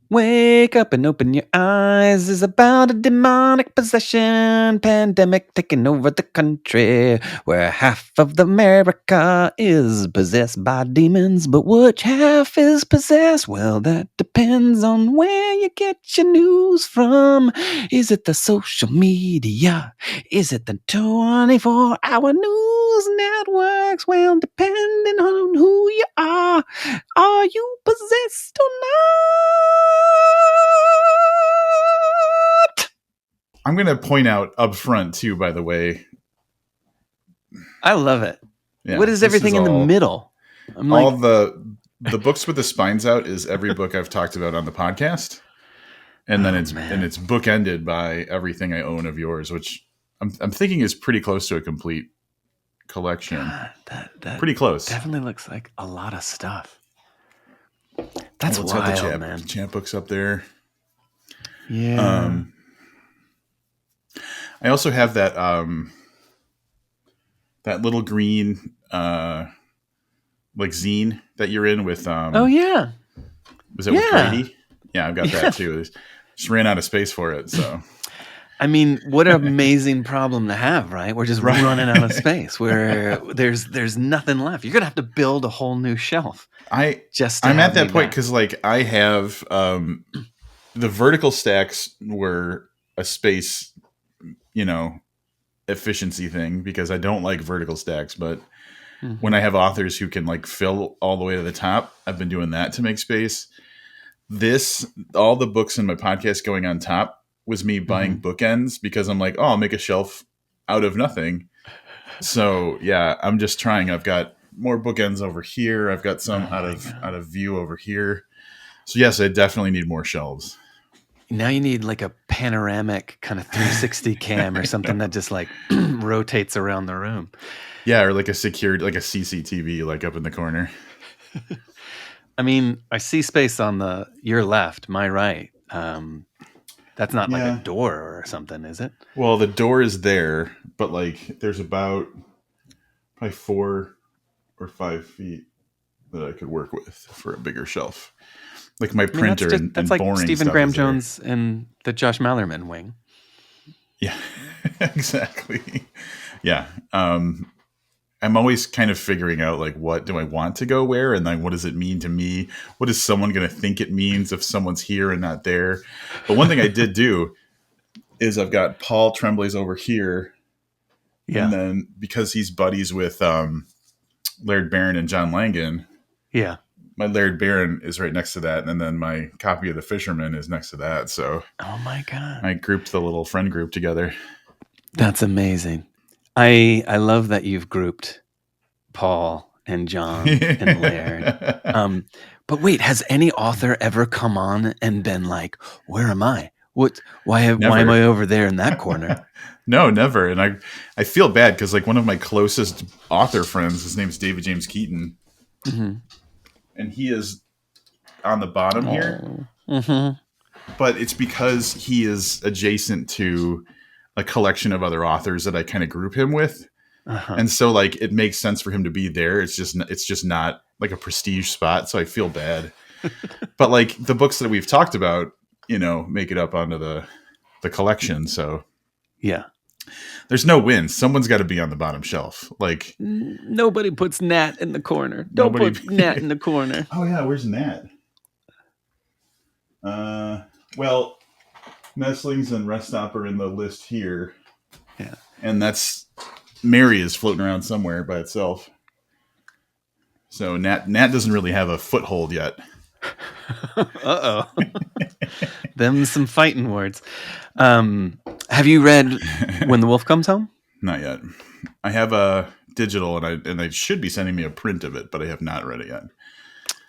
Wake up and open your eyes. It's about a demonic possession pandemic taking over the country, where half of the America is possessed by demons, but which half is possessed? Well, that depends on where you get your news from. Is it the social media? Is it the 24-hour news networks? Well, depending on who you are you possessed or not? I'm going to point out up front, too, by the way. I love it. Yeah, what is everything in the middle? I'm all like... the books with the spines out is every book I've talked about on the podcast. And then it's bookended by everything I own of yours, which I'm thinking is pretty close to a complete collection. God, that pretty close. Definitely looks like a lot of stuff. That's wild, got the man. Champ books up there. Yeah. I also have that that little green like zine that you're in with. Oh yeah. Was it with Grady? Yeah, I've got that too. Just ran out of space for it, so. I mean, what an amazing problem to have, right? We're just running out of space. Where there's nothing left. You're gonna have to build a whole new shelf. I'm at that point because like I have the vertical stacks were a space, efficiency thing because I don't like vertical stacks, but when I have authors who can like fill all the way to the top, I've been doing that to make space. All the books in my podcast going on top was me buying bookends because I'm like, oh, I'll make a shelf out of nothing. So yeah, I'm just trying. I've got more bookends over here. I've got some out of view over here. So yes, I definitely need more shelves. Now you need like a panoramic kind of 360 cam or something that just like rotates around the room. Yeah, or like a secured, like a CCTV, like up in the corner. I mean, I see space on your left, my right. That's not like a door or something, is it? Well, the door is there, but like there's about probably 4 or 5 feet that I could work with for a bigger shelf. Like my printer that's like Stephen Graham Jones and the Josh Mallerman wing. Yeah, exactly. Yeah. I'm always kind of figuring out like, what do I want to go where? And then what does it mean to me? What is someone going to think it means if someone's here and not there? But one thing I did do is I've got Paul Tremblay's over here. Yeah. And then because he's buddies with Laird Barron and John Langan. Yeah. My Laird Barron is right next to that. And then my copy of The Fisherman is next to that. So oh my God. I grouped the little friend group together. That's amazing. I love that you've grouped Paul and John and Laird. But wait, has any author ever come on and been like, where am I? Why am I over there in that corner? No, never. And I feel bad because like one of my closest author friends, his name's David James Keaton. Mm-hmm. And he is on the bottom here. Mm-hmm. But it's because he is adjacent to a collection of other authors that I kind of group him with. Uh-huh. And so like it makes sense for him to be there. It's just not like a prestige spot. So I feel bad. But like the books that we've talked about, make it up onto the collection. So yeah, there's no win. Someone's got to be on the bottom shelf. Like nobody puts Nat in the corner. Don't put Nat in the corner. Oh yeah. Where's Nat? Well, Nestlings and Rest Stop are in the list here. Yeah. And that's Mary is floating around somewhere by itself. So Nat doesn't really have a foothold yet. Uh-oh. Them some fighting words. Have you read When the Wolf Comes Home? Not yet. I have a digital and they should be sending me a print of it, but I have not read it yet.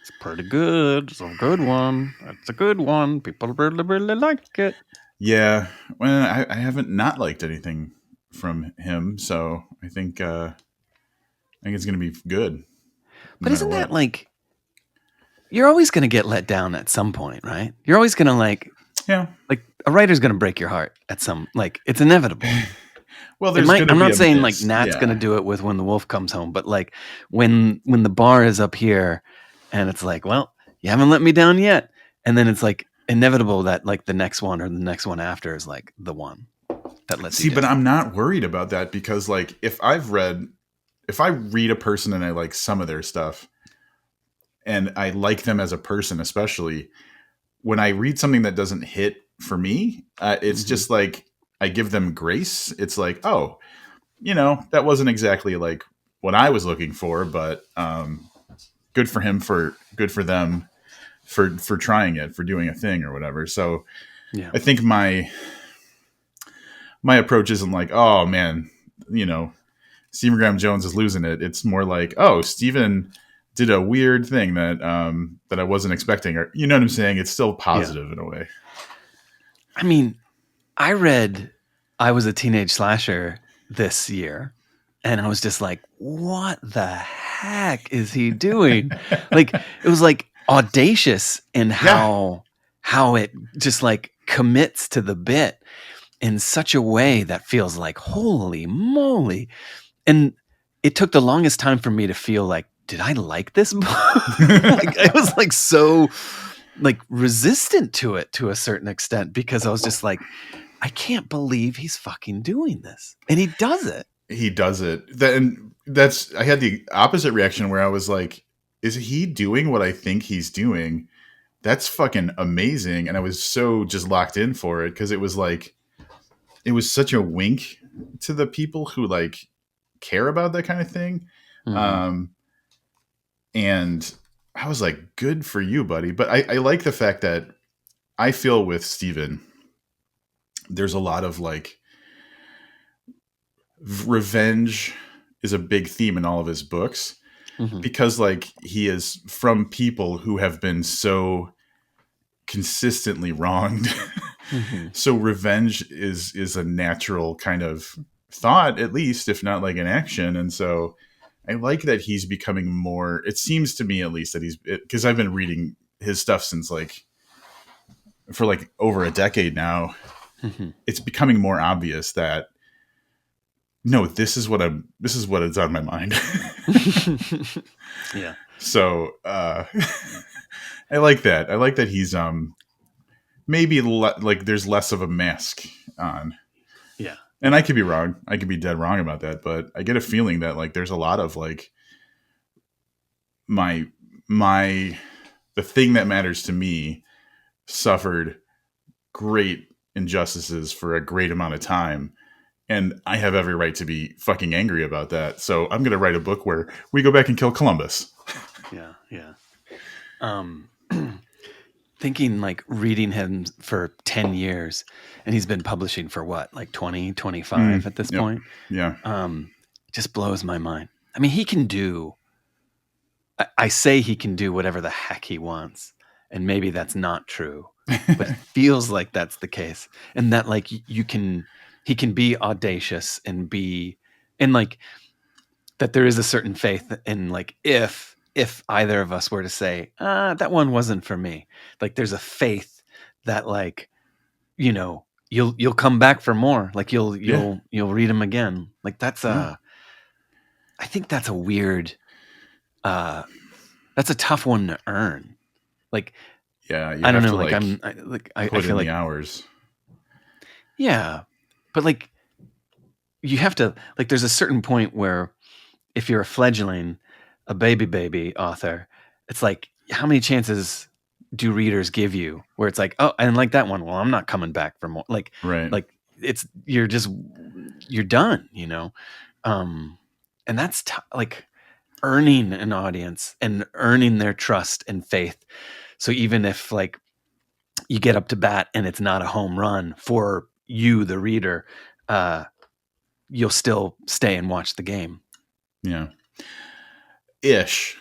It's pretty good. It's a good one. It's a good one. People really, really like it. Yeah. Well, I haven't not liked anything from him, so I think it's going to be good. But isn't that like, you're always going to get let down at some point, right? You're always going to like a writer's going to break your heart at some, like, it's inevitable. Well, I'm not saying like Nat's going to do it with When the Wolf Comes Home, but like when the bar is up here and it's like, well, you haven't let me down yet. And then it's like, inevitable that like the next one or the next one after is like the one that lets you See, but down. I'm not worried about that because like if I read a person and I like some of their stuff and I like them as a person, especially when I read something that doesn't hit for me, it's Mm-hmm. just like I give them grace. It's like, oh, that wasn't exactly like what I was looking for, but good for him good for them for trying it, for doing a thing or whatever. So Yeah. I think my approach isn't like, oh man, Stephen Graham Jones is losing it. It's more like, oh, Stephen did a weird thing that I wasn't expecting, or you know what I'm saying? It's still Yeah. positive in a way. I mean, I read I Was a Teenage Slasher this year, and I was just like, what the heck is he doing? Like, it was like audacious in Yeah, how it just like commits to the bit in such a way that feels like holy moly. And it took the longest time for me to feel like, did I like this book? Like I was like so like resistant to it to a certain extent because I was just like, I can't believe he's fucking doing this. And he does it. he does it. That's I had the opposite reaction where I was like, is he doing what I think he's doing? That's fucking amazing. And I was so just locked in for it because it was like it was such a wink to the people who like care about that kind of thing. Mm-hmm. Um, and I was like, good for you, buddy. But I like the fact that I feel with Steven, there's a lot of like revenge is a big theme in all of his books Mm-hmm. because like he is from people who have been so consistently wronged. Mm-hmm. So revenge is a natural kind of thought, at least, if not like an action. And so I like that he's becoming more, it seems to me at least that he's, because I've been reading his stuff since like for like over a decade now. Mm-hmm. It's becoming more obvious that no, this is what is on my mind. Yeah. So I like that. I like that he's maybe like there's less of a mask on. Yeah. And I could be wrong. I could be dead wrong about that, but I get a feeling that like there's a lot of like my my the thing that matters to me suffered great injustices for a great amount of time, and I have every right to be fucking angry about that. So I'm going to write a book where we go back and kill Columbus. Yeah. Yeah. Um thinking like reading him for 10 years and he's been publishing for what, like 20, 25 at this Yep. point. Yeah. Just blows my mind. I mean, he can do I say he can do whatever the heck he wants. And maybe that's not true, but it feels like that's the case. And that like he can be audacious and be, and like that there is a certain faith in like, if either of us were to say, that one wasn't for me, like there's a faith that like, you'll come back for more. Like Yeah. you'll read them again. Like Yeah. I think that's a weird, uh, that's a tough one to earn. Like, Yeah. You I don't have know. to Like like I put feel in the like, hours. yeah, but like you have to, like, there's a certain point where if you're a fledgling, a baby author, it's like, how many chances do readers give you where it's like, oh, I didn't like that one. Well, I'm not coming back for more. Right. Like you're done. Um, and that's like earning an audience and earning their trust and faith. So even if like you get up to bat and it's not a home run for you, the reader, uh, you'll still stay and watch the game. Yeah. Ish.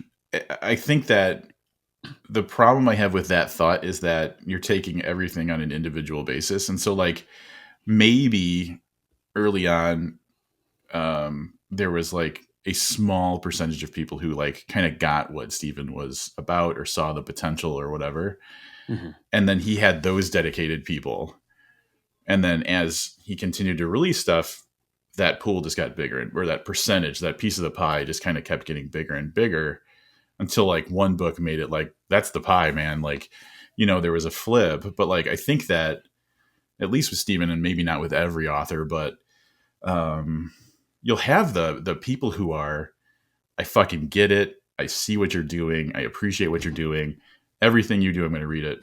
I think that the problem I have with that thought is that you're taking everything on an individual basis. And so like maybe early on, there was like a small percentage of people who like kind of got what Steven was about or saw the potential or whatever. Mm-hmm. And then he had those dedicated people. And then as he continued to release stuff, that pool just got bigger, or that percentage, that piece of the pie just kind of kept getting bigger and bigger until like one book made it like, that's the pie, man. Like there was a flip. But like, I think that at least with Stephen, and maybe not with every author, but you'll have the people who are, I fucking get it. I see what you're doing. I appreciate what you're doing. Everything you do, I'm going to read it.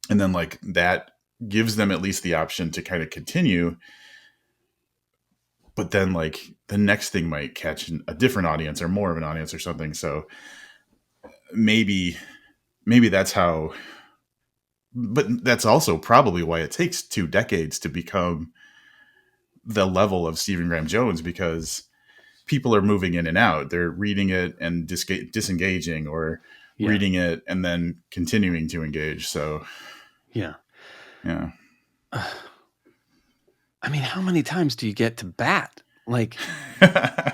And then like that gives them at least the option to kind of continue. But then like the next thing might catch a different audience or more of an audience or something. So maybe that's how, but that's also probably why it takes 2 decades to become the level of Stephen Graham Jones, because people are moving in and out. They're reading it and disengaging, or reading it and then continuing to engage. So, yeah. I mean, how many times do you get to bat? Like, I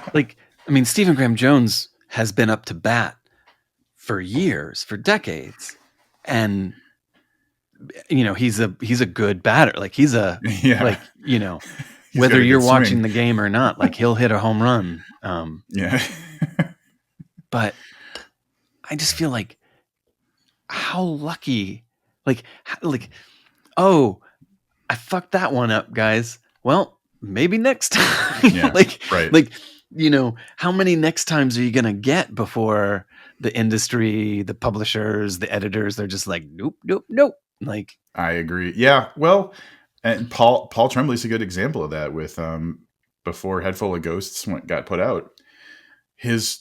mean, Stephen Graham Jones has been up to bat for years, for decades, and he's a good batter. Like he's a like whether you're watching the game or not, like he'll hit a home run. But I just feel like how lucky, like, oh, I fucked that one up, guys. Well, maybe next time. Right. How many next times are you going to get before the industry, the publishers, the editors, they're just like, nope. Like, I agree. Yeah. Well, and Paul Tremblay's a good example of that with, before Head Full of Ghosts got put out, his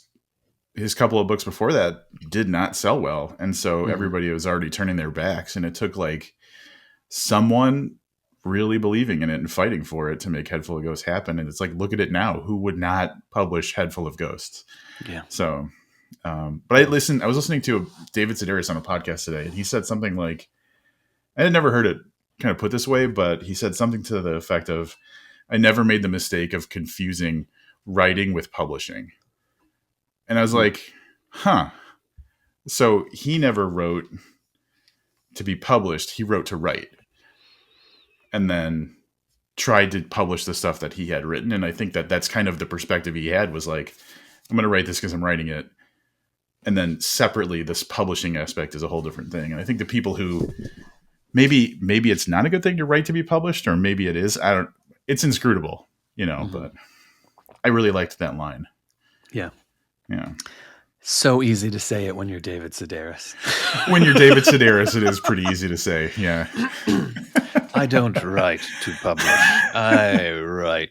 couple of books before that did not sell well. And so everybody was already turning their backs, and it took like someone really believing in it and fighting for it to make Head Full of Ghosts happen. And it's like, look at it now. Who would not publish Head Full of Ghosts? Yeah. So, but I was listening to David Sedaris on a podcast today, and he said something like, I had never heard it kind of put this way, but he said something to the effect of, I never made the mistake of confusing writing with publishing. And I was like, huh. So he never wrote to be published. He wrote to write, and then tried to publish the stuff that he had written. And I think that that's kind of the perspective he had, was like, I'm going to write this because I'm writing it. And then separately, this publishing aspect is a whole different thing. And I think the people who maybe it's not a good thing to write to be published, or maybe it is. It's inscrutable, but I really liked that line. Yeah. Yeah. So easy to say it when you're David Sedaris. When you're David Sedaris, it is pretty easy to say. Yeah. I don't write to publish. I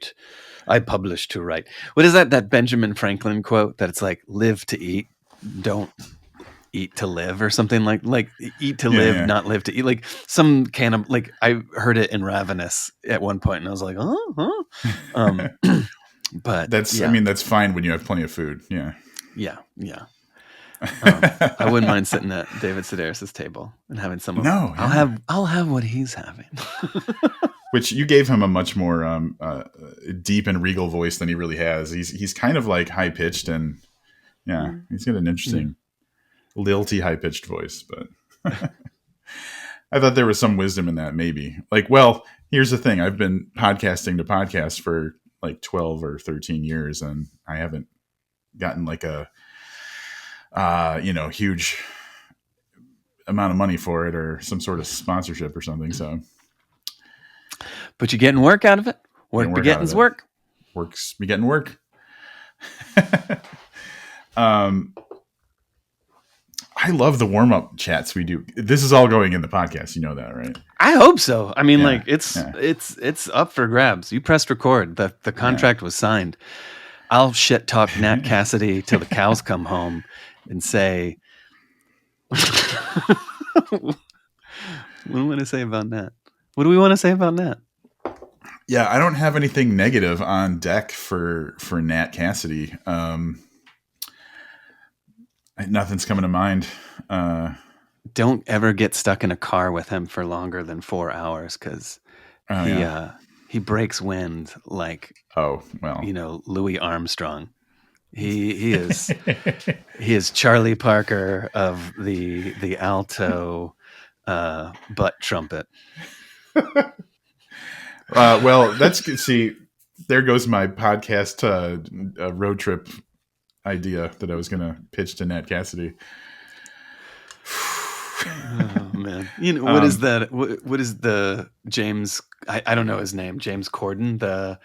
publish to write. What is that Benjamin Franklin quote that it's like, live to eat, don't eat to live, or something like eat to live, not live to eat. Like some kind of, like, I heard it in Ravenous at one point, and I was like, but that's, I mean, that's fine when you have plenty of food. Yeah. Yeah. I wouldn't mind sitting at David Sedaris' table and having some of I'll have what he's having. Which you gave him a much more deep and regal voice than he really has. He's kind of like high pitched, and he's got an interesting lilty high pitched voice. But I thought there was some wisdom in that, maybe. Like, well, here's the thing: I've been podcasting to podcast for like 12 or 13 years, and I haven't gotten like a huge amount of money for it, or some sort of sponsorship or something. So, but you're getting work out of it. Work begetting work. Work's begetting work. I love the warm-up chats we do. This is all going in the podcast. You know that, right? I hope so. I mean, it's up for grabs. You pressed record. The contract was signed. I'll shit talk Nat Cassidy till the cows come home and say, what do we want to say about Nat? What do we want to say about Nat? Yeah, I don't have anything negative on deck for Nat Cassidy. Nothing's coming to mind. Don't ever get stuck in a car with him for longer than 4 hours, because he breaks wind like Louis Armstrong. He is Charlie Parker of the alto butt trumpet. Well, see, there goes my podcast road trip idea that I was going to pitch to Nat Cassidy. man. What is that? What is the James? I don't know his name. James Corden, the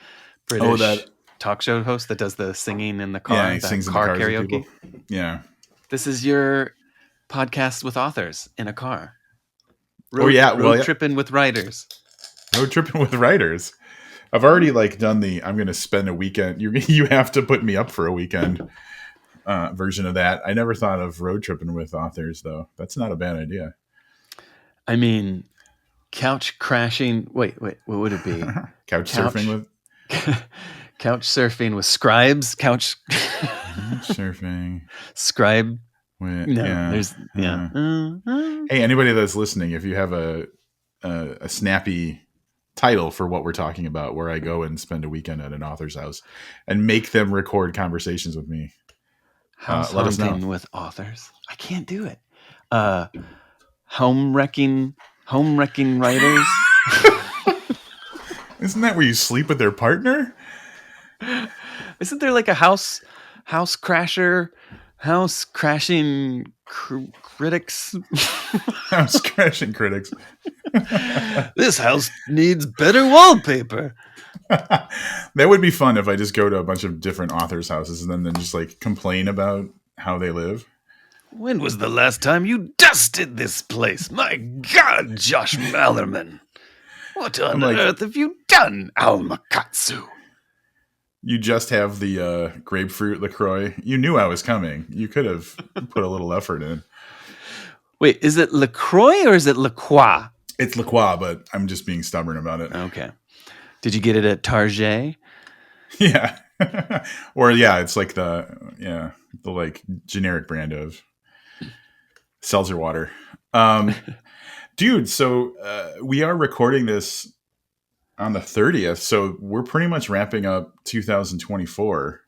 British talk show host that does the singing in the car. Yeah, he that sings in car the cars karaoke. with people. Yeah. This is your podcast with authors in a car. Road tripping with writers. Road tripping with writers. I've already done the I'm going to spend a weekend. You have to put me up for a weekend version of that. I never thought of road tripping with authors, though. That's not a bad idea. I mean, couch crashing. Wait, what would it be? Couch surfing with couch surfing with scribes. Couch surfing. Scribe. With, no, yeah. There's Hey, anybody that's listening, if you have a snappy title for what we're talking about, where I go and spend a weekend at an author's house and make them record conversations with me, let us know. With authors. I can't do it. Home wrecking writers. Isn't that where you sleep with their partner? Isn't there like a house crasher, house crashing critics? House crashing critics. This house needs better wallpaper. That would be fun if I just go to a bunch of different authors' houses and then just complain about how they live. When was the last time you dusted this place? My God, Josh Mallerman. What on earth have you done, Almakatsu? You just have the grapefruit LaCroix. You knew I was coming. You could have put a little effort in. Wait, is it LaCroix or is it LaCroix? It's LaCroix, but I'm just being stubborn about it. Okay. Did you get it at Target? Yeah. Or it's the generic brand of seltzer water. Dude, so we are recording this on the 30th, so we're pretty much wrapping up 2024.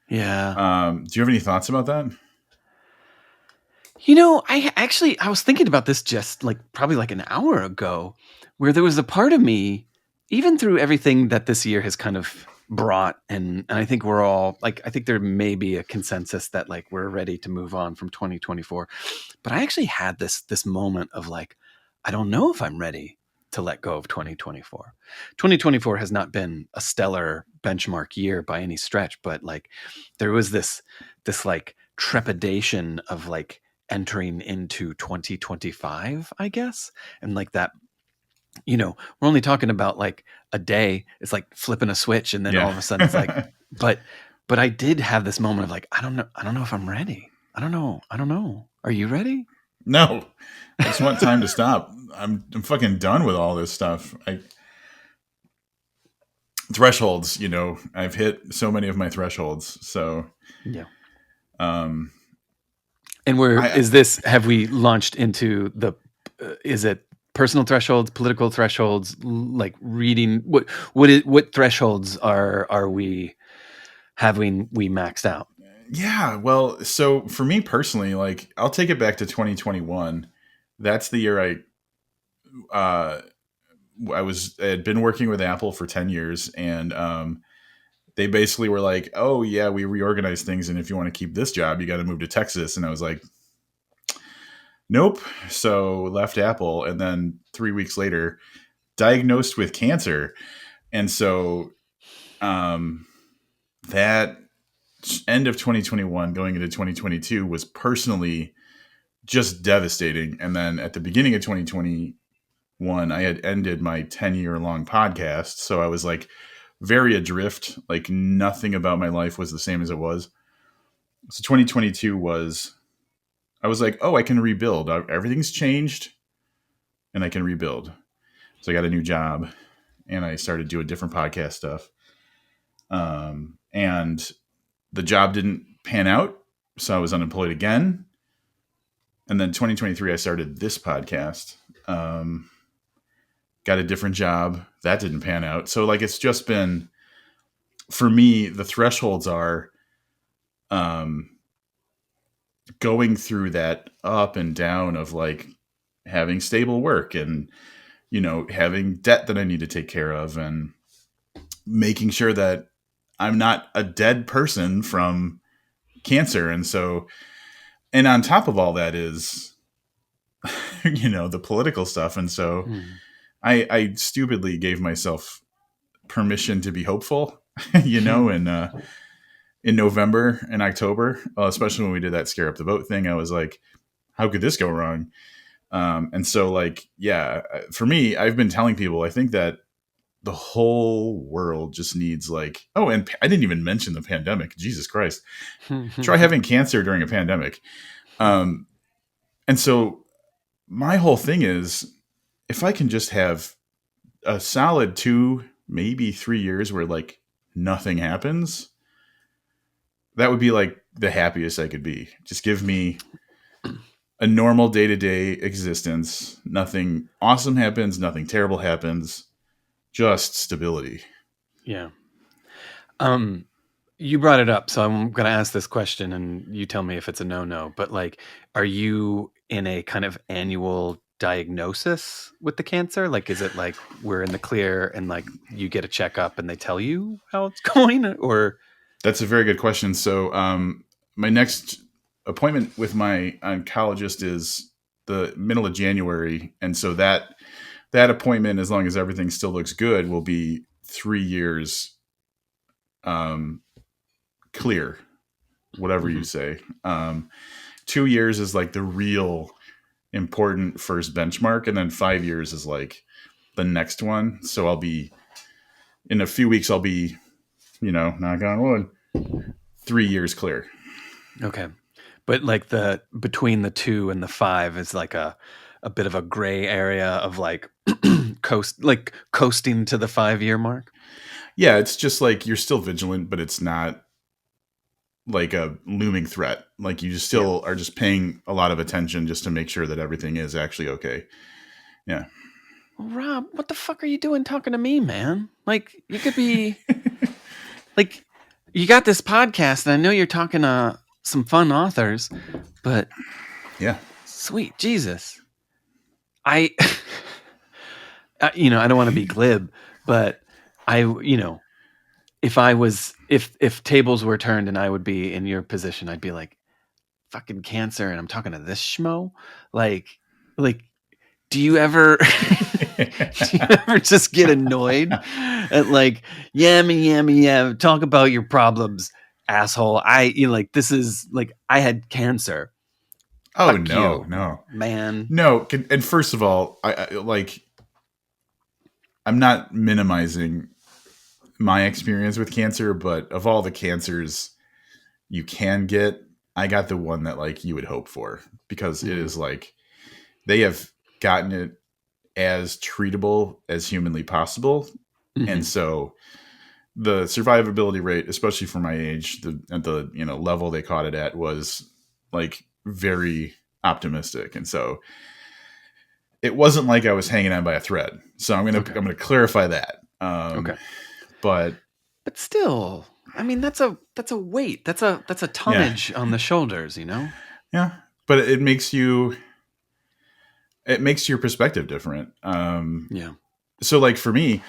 Yeah. Do you have any thoughts about that? I was thinking about this just probably an hour ago, where there was a part of me, even through everything that this year has kind of brought, and I think we're all I think there may be a consensus that we're ready to move on from 2024. But I actually had this moment of I don't know if I'm ready to let go of 2024. 2024 has not been a stellar benchmark year by any stretch, but there was this trepidation of entering into 2025, I guess. And that, we're only talking about a day. It's flipping a switch, and then all of a sudden it's but I did have this moment of I don't know if I'm ready. I don't know. Are you ready? No. I just want time to stop. I'm fucking done with all this stuff. Thresholds, I've hit so many of my thresholds. So yeah. And have we launched into is it personal thresholds, political thresholds, reading? What thresholds have we maxed out? Yeah, well, so for me personally, I'll take it back to 2021. That's the year I had been working with Apple for 10 years, and they basically were like, oh yeah, we reorganized things, and if you want to keep this job, you got to move to Texas. And I was like, nope. So left Apple, and then 3 weeks later, diagnosed with cancer. And so that end of 2021 going into 2022 was personally just devastating. And then at the beginning of 2021, I had ended my 10-year long podcast. So I was very adrift. Nothing about my life was the same as it was. So 2022 I was like, oh, I can rebuild. Everything's changed and I can rebuild. So I got a new job and I started doing different podcast stuff. And the job didn't pan out. So I was unemployed again. And then 2023, I started this podcast. Got a different job. That didn't pan out. So it's just been, for me, the thresholds are going through that up and down of having stable work and, having debt that I need to take care of and making sure that I'm not a dead person from cancer. And so, and on top of all that is the political stuff. And so I stupidly gave myself permission to be hopeful, in November and October, especially when we did that scare up the vote thing. I was like, how could this go wrong? And so for me, I've been telling people, I think that the whole world just needs and I didn't even mention the pandemic. Jesus Christ. Try having cancer during a pandemic. And so my whole thing is, if I can just have a solid 2, maybe 3 years where nothing happens, that would be the happiest I could be. Just give me a normal day-to-day existence. Nothing awesome happens. Nothing terrible happens. Just stability. Yeah. You brought it up, so I'm going to ask this question and you tell me if it's a no-no, but are you in a kind of annual diagnosis with the cancer? Is it we're in the clear and you get a checkup and they tell you how it's going, or? That's a very good question. So, my next appointment with my oncologist is the middle of January. And so that appointment, as long as everything still looks good, will be 3 years, clear, whatever you say. 2 years is the real important first benchmark. And then 5 years is the next one. So in a few weeks, I'll be, knock on wood, 3 years clear. Okay. But the between the 2 and the 5 is a bit of a gray area of coasting to the 5-year mark. Yeah, it's just you're still vigilant, but it's not a looming threat. You just still are just paying a lot of attention just to make sure that everything is actually okay. Yeah. Well, Rob, what the fuck are you doing talking to me, man? You could be you got this podcast and I know you're talking to some fun authors, but yeah, sweet Jesus. I don't want to be glib, but if tables were turned and I would be in your position, I'd be fucking cancer and I'm talking to this schmo. Do you ever just get annoyed at yeah, talk about your problems, asshole. This is I had cancer. Oh, Fuck no, you, no, man. No. And first of all, I'm not minimizing my experience with cancer, but of all the cancers you can get, I got the one that you would hope for, because it is they have gotten it as treatable as humanly possible. And so the survivability rate, especially for my age, at the level they caught it at, was very optimistic. And so it wasn't I was hanging on by a thread. So I'm gonna clarify that. Okay. But still, I mean, that's a weight. That's a tonnage on the shoulders, Yeah, but it makes your perspective different. Yeah. So for me,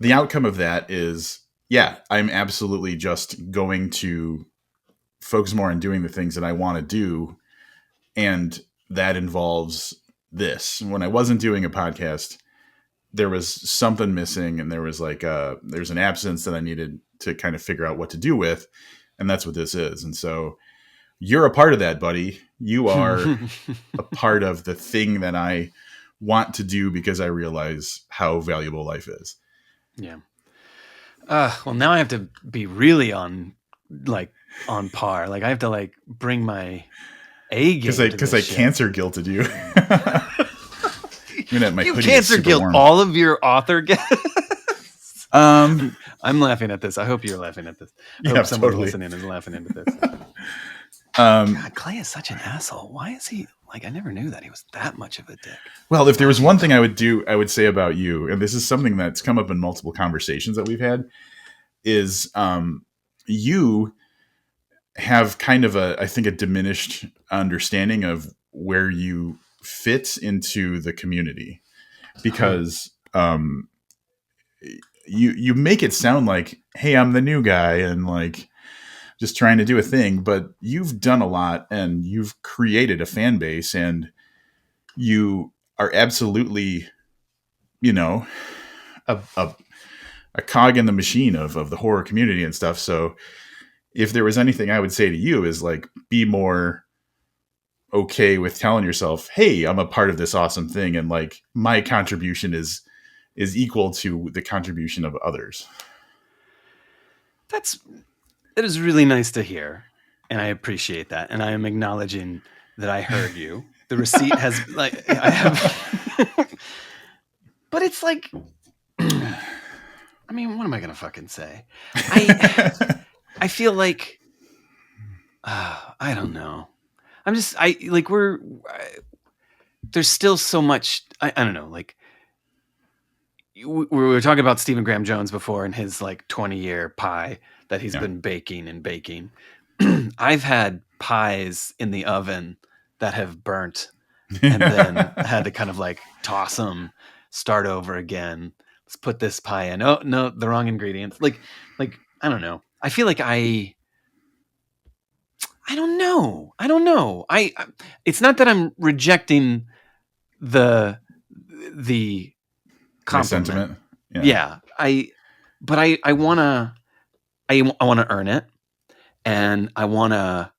the outcome of that is, I'm absolutely just going to focus more on doing the things that I want to do. And that involves this. When I wasn't doing a podcast, there was something missing, and there was there's an absence that I needed to kind of figure out what to do with. And that's what this is. And so you're a part of that, buddy. You are a part of the thing that I want to do, because I realize how valuable life is. Yeah. Well, now I have to be really on par. I have to bring my A game, because I cancer guilted you. You cancer guilt warm. All of your author guests. I'm laughing at this. I hope you're laughing at this. I hope someone listening is laughing into this. God, Clay is such an asshole. Why is he I never knew that he was that much of a dick. Well, if there was one thing I would say about you, and this is something that's come up in multiple conversations that we've had, is you have kind of I think a diminished understanding of where you fit into the community, because you make it sound like, hey, I'm the new guy and just trying to do a thing, but you've done a lot and you've created a fan base, and you are absolutely, you know, a cog in the machine of the horror community and stuff. So if there was anything I would say to you is like, be more okay with telling yourself, hey, I'm a part of this awesome thing. And like my contribution is equal to the contribution of others. That is really nice to hear, and I appreciate that. And I am acknowledging that I heard you. The receipt has like I have, but it's like, I mean, what am I gonna fucking say? I feel like I don't know. I'm just I like there's still so much. I don't know. Like we were talking about Stephen Graham Jones before and his like 20-year pie that he's been baking and baking. I've had pies in the oven that have burnt and then had to kind of like toss them, start over again. Let's put this pie in. Oh no, the wrong ingredients. Like I don't know. I feel like I don't know. It's not that I'm rejecting the compliment. Sentiment. Yeah. But I wanna earn it, and I don't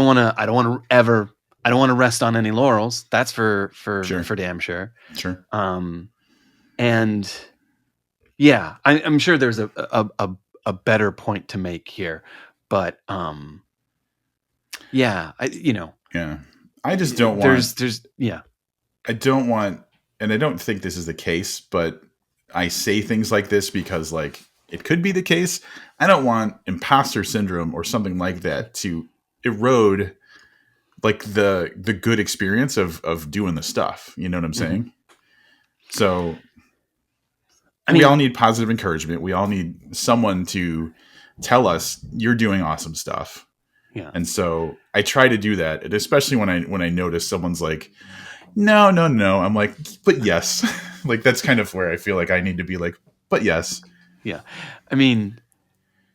want to rest on any laurels. That's for damn sure. Sure. And yeah, I'm sure there's a better point to make here, but yeah, I just don't want. I don't want, and I don't think this is the case, but I say things like this because like it could be the case. I don't want imposter syndrome or something like that to erode like the good experience of doing the stuff. You know what I'm saying? Mm-hmm. So we all need positive encouragement. We all need someone to tell us you're doing awesome stuff. Yeah. And so I try to do that. And especially when I notice someone's like, no. I'm like, but yes. Like, that's kind of where I feel like I need to be like, but yes. Yeah. I mean,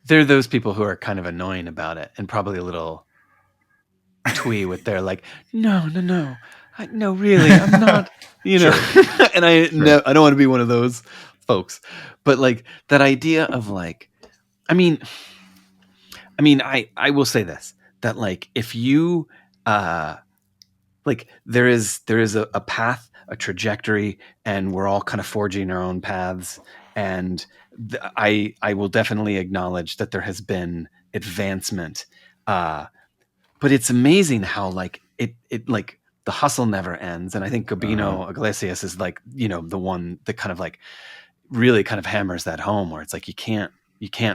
there are those people who are kind of annoying about it and probably a little twee with their like, no. No, really, I'm not, know, and I don't want to be one of those folks, but like that idea of like, I mean, I will say this, that like, if you, like there is a path, a trajectory, and we're all kind of forging our own paths. And I will definitely acknowledge that there has been advancement. But it's amazing how like it like the hustle never ends. And I think Gabino Iglesias is like, the one that kind of like really kind of hammers that home, where it's like, you can't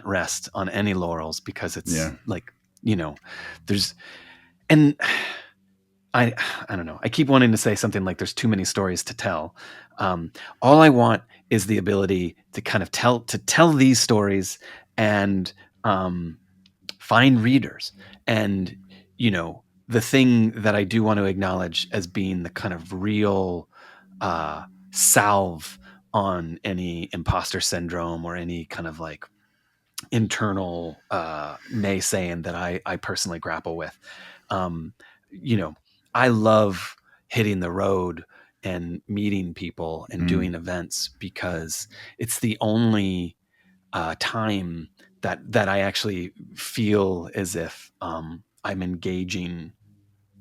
rest on any laurels, because it's like, there's, and I don't know. I keep wanting to say something like there's too many stories to tell. All I want is the ability to kind of tell these stories and find readers. And, the thing that I do want to acknowledge as being the kind of real salve on any imposter syndrome or any kind of like internal naysaying that I personally grapple with. I love hitting the road and meeting people and doing events, because it's the only time that I actually feel as if I'm engaging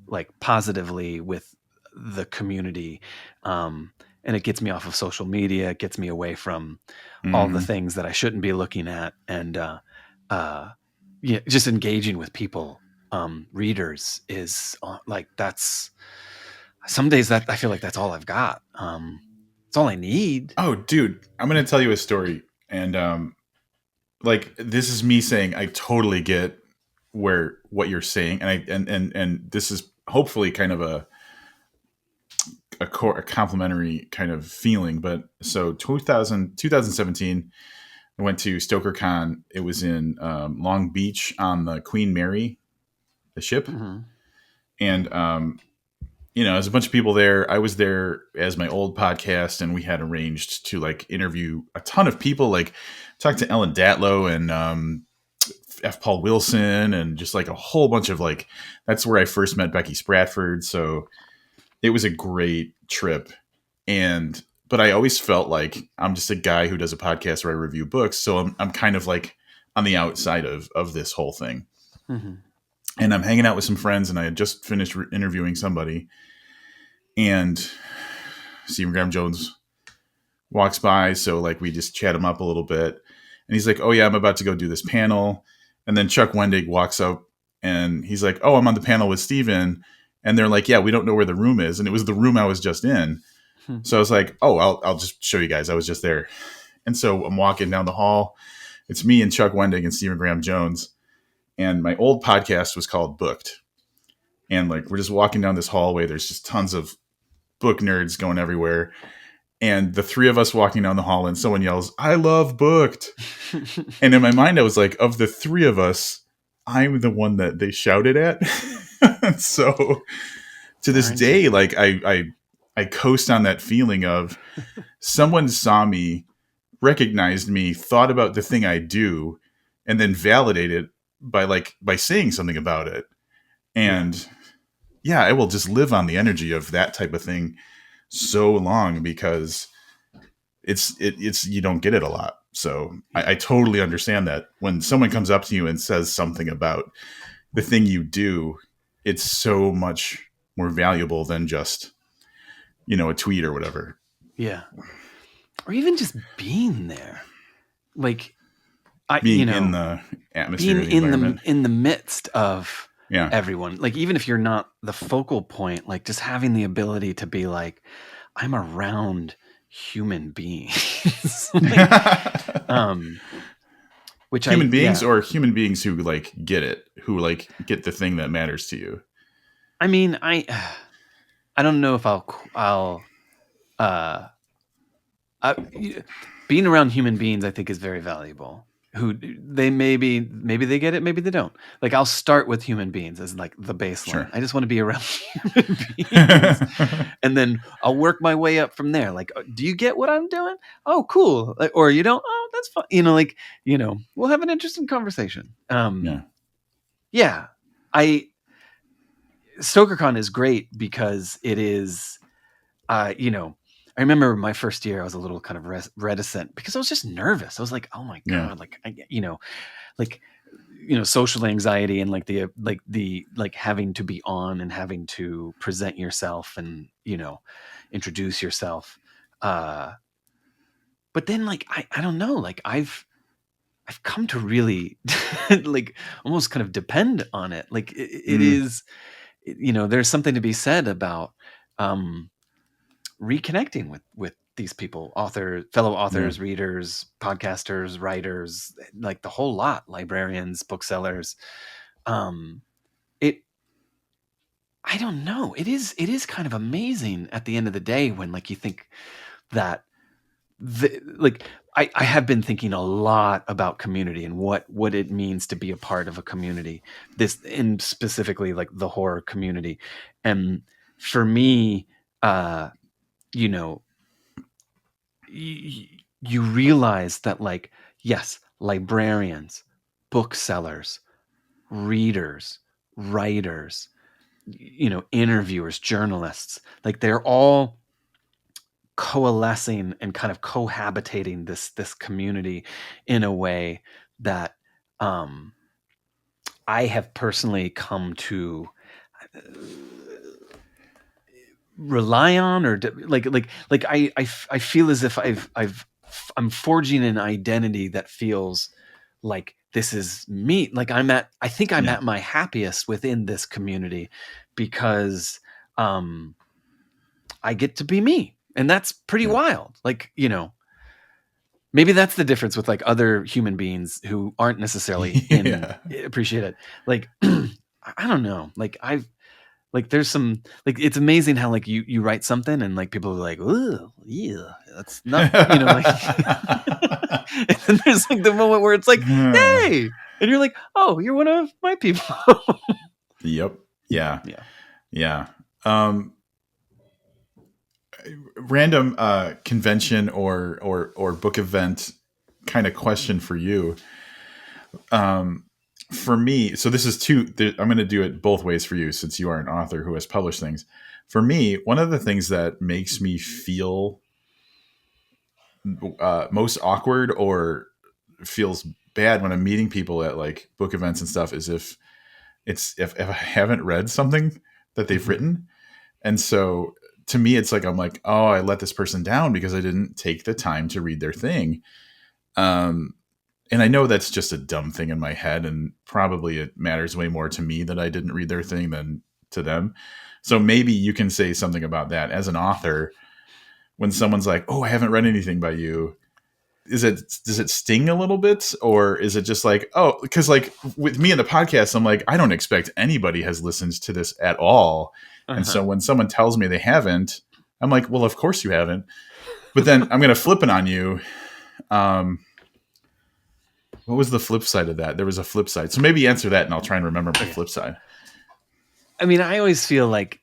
like positively with the community. And it gets me off of social media. It gets me away from all the things that I shouldn't be looking at. And just engaging with people, readers, is like, that's some days that I feel like that's all I've got. It's all I need. Oh, dude, I'm going to tell you a story. And like, this is me saying I totally get what you're saying. And this is hopefully kind of a complimentary kind of feeling. But so 2017, I went to StokerCon. It was in Long Beach on the Queen Mary, the ship. Mm-hmm. And, there's a bunch of people there. I was there as my old podcast, and we had arranged to like interview a ton of people, like talk to Ellen Datlow and F. Paul Wilson and just like a whole bunch of like, that's where I first met Becky Spratford. So it was a great trip. But I always felt like I'm just a guy who does a podcast where I review books. So I'm kind of like on the outside of this whole thing. Mm-hmm. And I'm hanging out with some friends, and I had just finished interviewing somebody, and Stephen Graham Jones walks by. So like we just chat him up a little bit, and he's like, "Oh yeah, I'm about to go do this panel." And then Chuck Wendig walks up, and he's like, "Oh, I'm on the panel with Stephen." And they're like, "Yeah, we don't know where the room is." And it was the room I was just in. So I was like, "Oh, I'll just show you guys. I was just there." And so I'm walking down the hall. It's me and Chuck Wendig and Stephen Graham Jones. And my old podcast was called Booked. And like, we're just walking down this hallway. There's just tons of book nerds going everywhere. And the three of us walking down the hall, and someone yells, "I love Booked." And in my mind, I was like, of the three of us, I'm the one that they shouted at. So to this day, like I coast on that feeling of someone saw me, recognized me, thought about the thing I do, and then validated by saying something about it. And yeah, I will just live on the energy of that type of thing so long, because it's you don't get it a lot. So I totally understand that when someone comes up to you and says something about the thing you do, it's so much more valuable than just, a tweet or whatever. Yeah. Or even just being there. Like, being in the atmosphere, being in the midst of everyone. Like, even if you're not the focal point, like just having the ability to be like, I'm around human beings. Which human beings or human beings who like get it, who like get the thing that matters to you. I mean, I don't know if being around human beings, I think, is very valuable. Who they maybe they get it, maybe they don't. Like, I'll start with human beings as like the baseline. Sure. I just want to be around human beings, and then I'll work my way up from there. Like, do you get what I'm doing? Oh, cool. Like, or you don't? Oh, that's fun. We'll have an interesting conversation. Yeah. StokerCon is great because it is, I remember my first year, I was a little kind of reticent because I was just nervous. I was like, oh my God, social anxiety and like having to be on and having to present yourself and, introduce yourself. But then like, I don't know, like I've come to really like almost kind of depend on it. Like it is, there's something to be said about, reconnecting with these people, fellow authors, readers, podcasters, writers, like the whole lot, librarians, booksellers. I don't know. It is kind of amazing at the end of the day when like you think that I have been thinking a lot about community and what it means to be a part of a community, and specifically like the horror community. And for me, you realize that, like, yes, librarians, booksellers, readers, writers, interviewers, journalists, like they're all coalescing and kind of cohabitating this community in a way that I have personally come to rely on, or I feel as if I'm forging an identity that feels like this is me. Like I think I'm at my happiest within this community because I get to be me, and that's pretty wild. Like, maybe that's the difference with like other human beings who aren't necessarily appreciate it. Like, I don't know. Like there's some, like, it's amazing how like you write something and like people are like, oh yeah, that's not, like, and then there's like the moment where it's like, hey, and you're like, oh, you're one of my people. Yep. Yeah. Random convention or book event kind of question for you. for me, so this is I'm going to do it both ways for you since you are an author who has published things. For me, one of the things that makes me feel most awkward or feels bad when I'm meeting people at like book events and stuff is if I haven't read something that they've Mm-hmm. written. And so to me, it's like, I'm like, oh, I let this person down because I didn't take the time to read their thing. Um, and I know that's just a dumb thing in my head, and probably it matters way more to me that I didn't read their thing than to them. So maybe you can say something about that as an author. When someone's like, oh, I haven't read anything by you, does it sting a little bit, or is it just like, oh, because like with me in the podcast, I'm like, I don't expect anybody has listened to this at all. And Uh-huh. so when someone tells me they haven't, I'm like, well, of course you haven't. But then I'm going to flip it on you. um what was the flip side of that? There was a flip side, so maybe answer that and I'll try and remember my Okay. flip side. I mean, I always feel like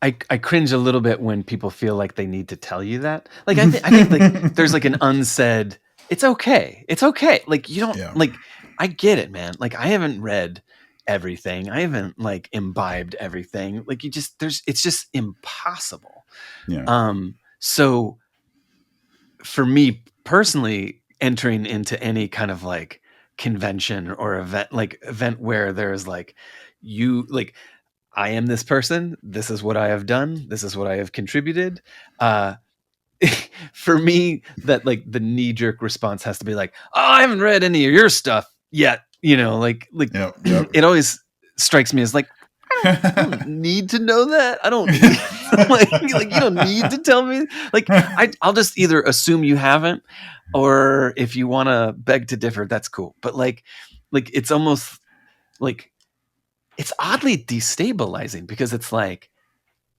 I cringe a little bit when people feel like they need to tell you that. Like I think like there's like an unsaid. It's okay. It's okay. Like you don't Yeah. like. I get it, man. Like I haven't read everything. I haven't like imbibed everything. Like it's just impossible. Yeah. So for me personally, entering into any kind of like convention or event where there's like you like I am this person. This is what I have done. This is what I have contributed. Uh, for me, that like the knee jerk response has to be like, "Oh, I haven't read any of your stuff yet." You know, like Yep. Yep. it always strikes me as like, I don't need to know that. I don't need, like you don't need to tell me. Like I'll just either assume you haven't, or if you want to beg to differ, that's cool. But like it's almost like it's oddly destabilizing because it's like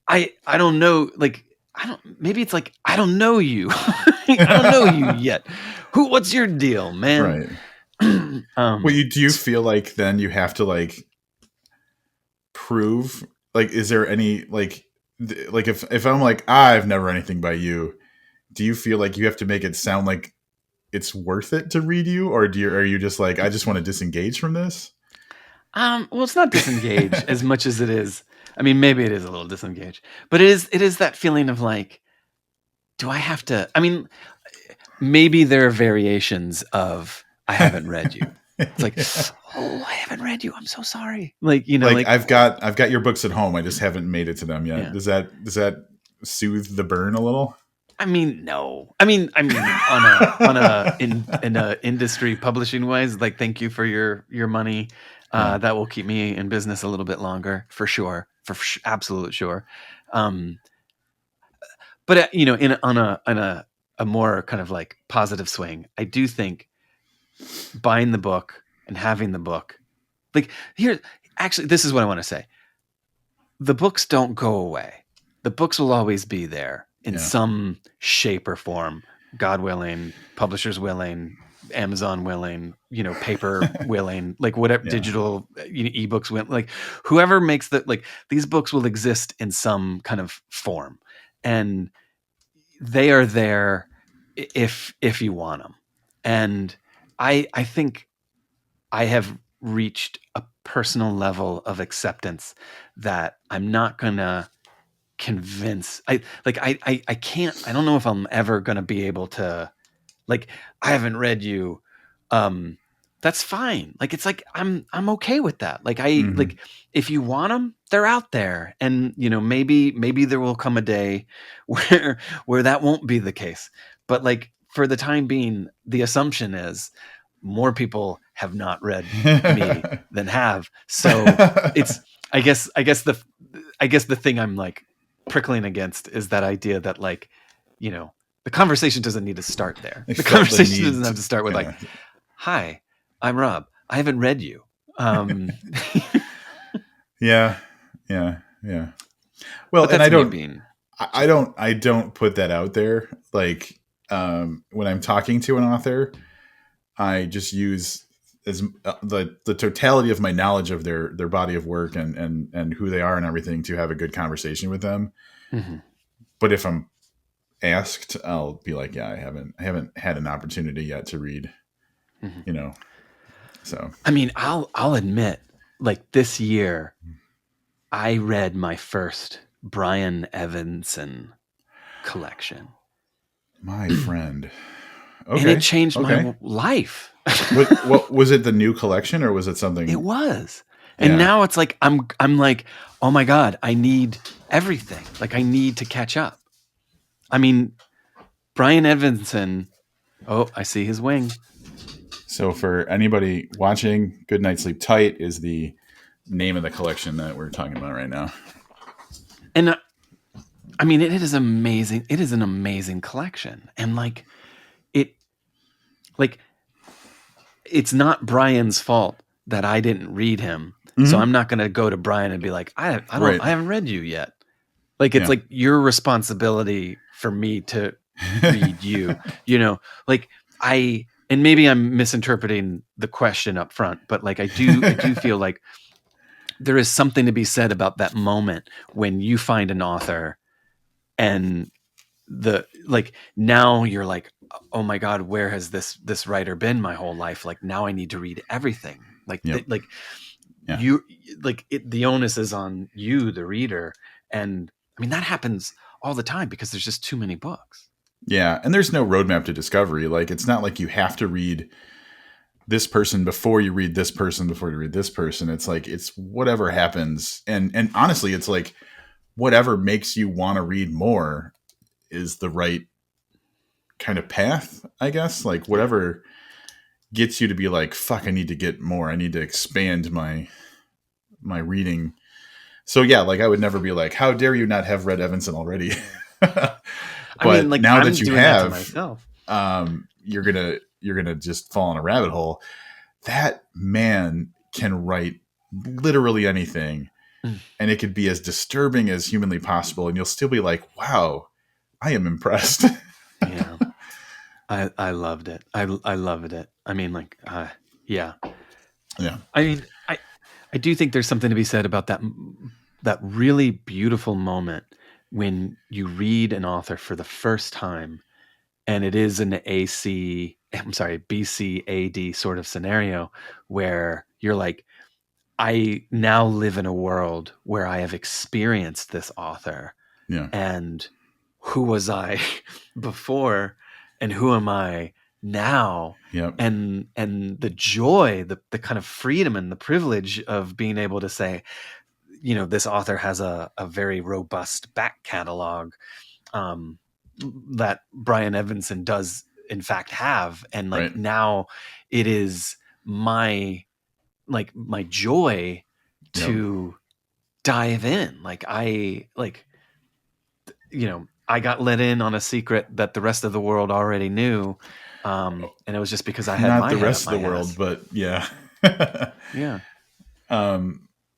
I don't know, like I don't, maybe it's like I don't know you. I don't know you yet. What's your deal, man? Right. Well, do you feel like then you have to like prove, like, is there any like if I'm like, I've never read anything by you, do you feel like you have to make it sound like it's worth it to read you, or are you just like, I just want to disengage from this? Well, it's not disengage as much as it is. I mean, maybe it is a little disengage, but it is that feeling of like, do I have to? I mean, maybe there are variations of I haven't read you. It's like, oh, I haven't read you. I'm so sorry. Like, Like, like, I've got your books at home, I just haven't made it to them yet. yeah. Does that soothe the burn a little? I mean, no. I mean, on a industry publishing wise, like, thank you for your money. Yeah. That will keep me in business a little bit longer, for sure, absolute sure. Um, but on a more kind of like positive swing, I do think buying the book and having the book, like here, actually, this is what I want to say. The books don't go away. The books will always be there in Yeah. some shape or form. God willing, publishers willing, Amazon willing, paper willing, like whatever, Yeah. digital, ebooks willing, like whoever makes these books will exist in some kind of form, and they are there if you want them. And I think I have reached a personal level of acceptance that I'm not gonna convince. I can't. I don't know if I'm ever gonna be able to. Like, I haven't read you. That's fine. Like, it's like I'm okay with that. Like, Mm-hmm. if you want them, they're out there, and maybe there will come a day where that won't be the case. But like for the time being, the assumption is more people have not read me than have. So it's I guess the thing I'm like prickling against is that idea that like, the conversation doesn't need to start there. I The felt the conversation need doesn't have to start with like, yeah. "Hi, I'm Rob. I haven't read you." Um, Yeah. Yeah. Yeah. Well, but and that's me being. I don't put that out there. Like, when I'm talking to an author, I just use as the totality of my knowledge of their body of work and who they are and everything to have a good conversation with them. Mhm, But if I'm asked, I'll be like, yeah, I haven't had an opportunity yet to read, mhm. you know, So, I mean, I'll admit, like this year, I read my first Brian Evanson collection, my friend. and it Okay. changed Okay. my life. What was it? The new collection, or was it It something? was. And Yeah. now it's like I'm like, "Oh my god, I need everything. Like I need to catch up." I mean, Brian Evanson, oh, I see his wing. So for anybody watching, Good Night Sleep Tight is the name of the collection that we're talking about right now. And I mean, it is amazing. It is an amazing collection. And it like it's not Brian's fault that I didn't read him. So Mm-hmm. I'm not going to go to Brian and be like, Right. I haven't read you yet. Like it's Yeah. like your responsibility for me to read you, like and maybe I'm misinterpreting the question up front, but like I do feel like there is something to be said about that moment when you find an author and the like now you're like, oh my god, where has this writer been my whole life? Like now I need to read everything. Like Yep. Yeah. you like the onus is on you, the reader. And I mean that happens all the time because there's just too many books. Yeah. And there's no roadmap to discovery. Like it's not like you have to read this person before you read this person before you read this person. It's like it's whatever happens. And honestly, it's like whatever makes you want to read more is the right kind of path, I guess. Like Yeah. whatever gets you to be like, fuck, I need to get more. I need to expand my reading. So yeah, like I would never be like, how dare you not have read Evanson already? I mean, But like now I'm that you doing that to have, myself. you're gonna just fall in a rabbit hole. That man can write literally anything, Mm. and it could be as disturbing as humanly possible, and you'll still be like, wow, I am impressed. Yeah. I loved it. I loved it. I mean, like, yeah. Yeah. I mean, I do think there's something to be said about that really beautiful moment when you read an author for the first time, and it is an BCAD sort of scenario where you're like, I now live in a world where I have experienced this author, Yeah. and who was I before and who am I now? Yep. And the joy, the kind of freedom and the privilege of being able to say, this author has a very robust back catalog, um, that Brian Evanson does in fact have. And like Right. now it is my joy Yep. to dive in. I got let in on a secret that the rest of the world already knew. And it was just because I had Not my the head up rest of my the world, ass. but yeah. Yeah,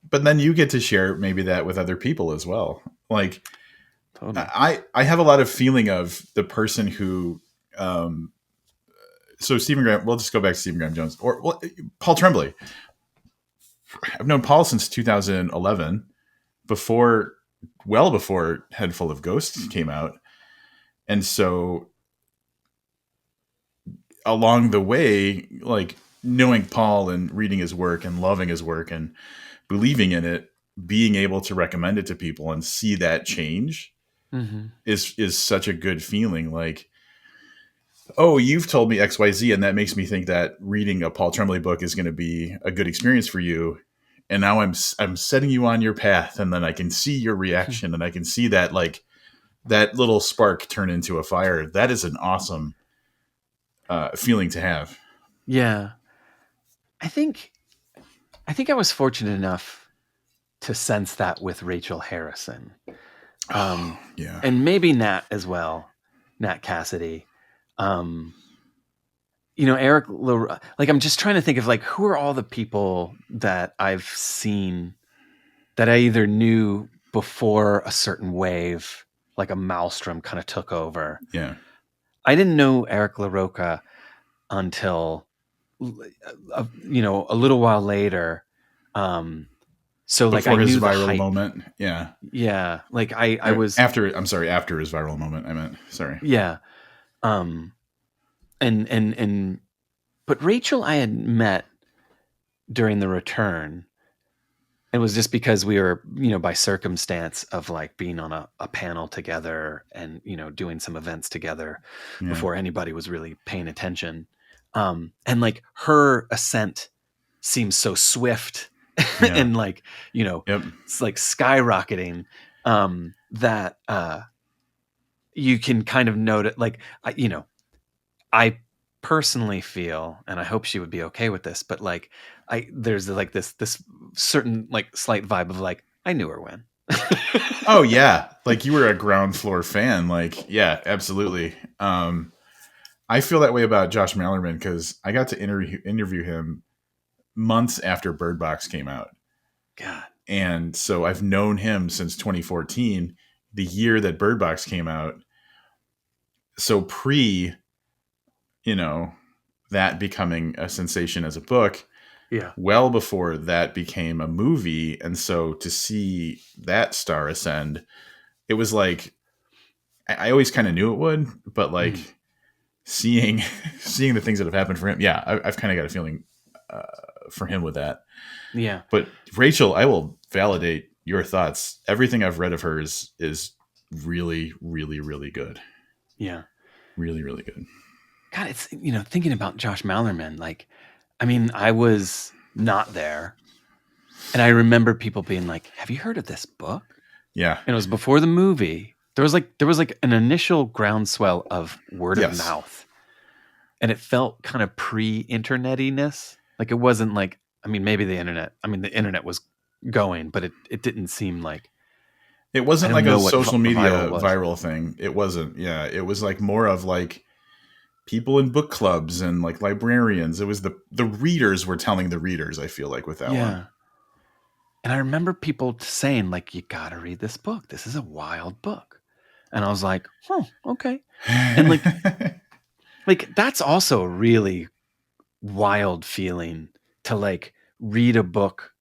But then you get to share maybe that with other people as well. Like totally. I have a lot of feeling of the person who um so Stephen Graham, we'll just go back to Stephen Graham Jones or Paul Tremblay. I've known Paul since 2011, well before Head Full of Ghosts came out. And so along the way, like knowing Paul and reading his work and loving his work and believing in it, being able to recommend it to people and see that change Mm-hmm. is such a good feeling. Like, oh, you've told me XYZ, and that makes me think that reading a Paul Tremblay book is going to be a good experience for you. And now I'm setting you on your path, and then I can see your reaction, and I can see that like that little spark turn into a fire. That is an awesome feeling to have. Yeah, I think I was fortunate enough to sense that with Rachel Harrison, Oh, yeah. and maybe Nat as well, Nat Cassidy. Um, Eric, like I'm just trying to think of like who are all the people that I've seen that I either knew before a certain wave, like a maelstrom kind of took over. Yeah. I didn't know Eric LaRocca until a little while later. So like I Before his knew the viral hype. moment. Yeah. Yeah, like I Or was. after his viral moment, I meant. Sorry. Yeah. um and but Rachel I had met during the return. It was just because we were, by circumstance of like being on a panel together and, doing some events together Yeah. before anybody was really paying attention. And like her ascent seems so swift Yeah. and like, Yep. it's like skyrocketing, that you can kind of note it. Like, I personally feel, and I hope she would be okay with this, but like, there's like this certain like slight vibe of like, I knew her when. Oh yeah, like you were a ground floor fan. Like, yeah, absolutely. I feel that way about Josh Mallerman because I got to interview him months after Bird Box came out. God. And so I've known him since 2014, the year that Bird Box came out. So pre, you know, that becoming a sensation as a book, Yeah. well before that became a movie. And so to see that star ascend, it was like I always kind of knew it would, but like seeing seeing the things that have happened for him, yeah, I've kind of got a feeling for him with that. Yeah. But Rachel, I will validate your thoughts. Everything I've read of hers is really, really, really good. Yeah. Really, really good. God, it's, thinking about Josh Mallerman, like, I mean, I was not there. And I remember people being like, have you heard of this book? Yeah. And it was before the movie. There was like an initial groundswell of word of Yes. mouth. And it felt kind of pre-internetiness. Like it wasn't like, maybe the internet was going, but it didn't seem like, It I wasn't don't like a know what social viral media was. viral thing. It wasn't. Yeah. It was like more of like people in book clubs and like librarians. It was the readers were telling the readers, I feel like, with that one. Yeah. And I remember people saying like, you got to read this book. This is a wild book. And I was like, okay. And like that's also a really wild feeling to like read a book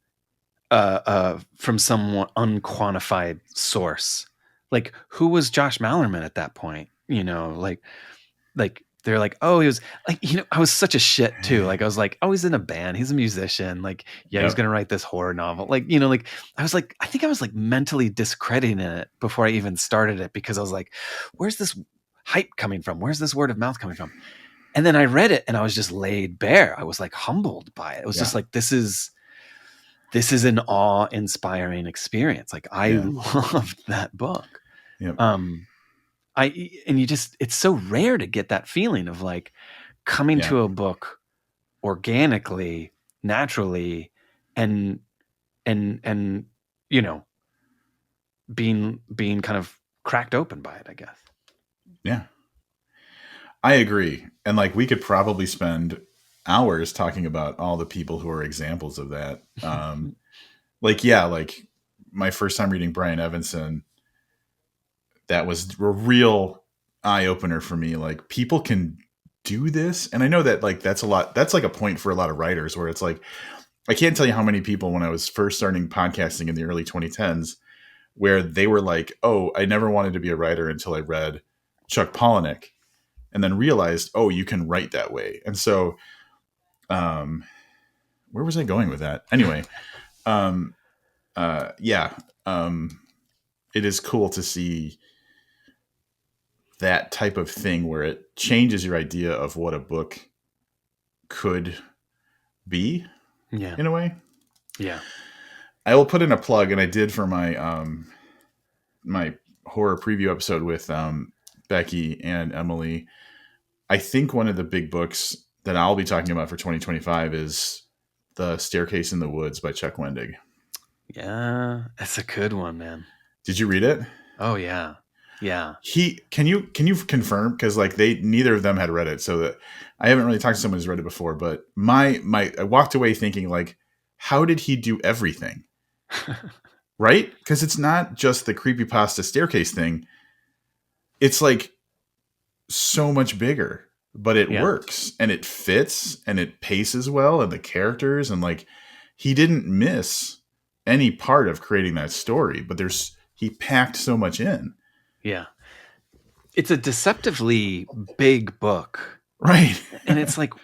from some unquantified source. Like who was Josh Mallerman at that point? Like they're like, oh, he was like, I was such a shit too. Like I was like, oh, he's in a band, he's a musician. Like, yeah, he's Yep. gonna write this horror novel. Like, like I was like, I think I was like mentally discrediting it before I even started it because I was like, where's this hype coming from? Where's this word of mouth coming from? And then I read it and I was just laid bare. I was like humbled by it. It was Yeah. just like, this is an awe-inspiring experience. Like I Yeah. loved that book. Yep. Um, and it's so rare to get that feeling of like coming Yeah. to a book organically, naturally, and and you know being kind of cracked open by it, I guess. Yeah. I agree. And like we could probably spend hours talking about all the people who are examples of that. Like, yeah, like my first time reading Brian Evanson, that was a real eye opener for me. Like people can do this. And I know that like that's a lot, that's like a point for a lot of writers where it's like, I can't tell you how many people when I was first starting podcasting in the early 2010s where they were like, oh, I never wanted to be a writer until I read Chuck Palahniuk and then realized, oh, you can write that way. And so, where was I going with that? Anyway, um, yeah, it is cool to see that type of thing where it changes your idea of what a book could be Yeah, in a way. yeah, I will put in a plug, and I did for my my horror preview episode with Becky and Emily. I think one of the big books that I'll be talking about for 2025 is The Staircase in the Woods by Chuck Wendig. yeah. That's a good one, man. Did you read it? Oh yeah, yeah. He can you confirm because like they neither of them had read it, so that I haven't really talked to someone who's read it before. But my I walked away thinking like, how did he do everything? Right? Because it's not just the creepypasta staircase thing. It's like so much bigger, but it Yeah, works and it fits and it paces well and the characters and like he didn't miss any part of creating that story, but he packed so much in. yeah. It's a deceptively big book. Right. And it's like,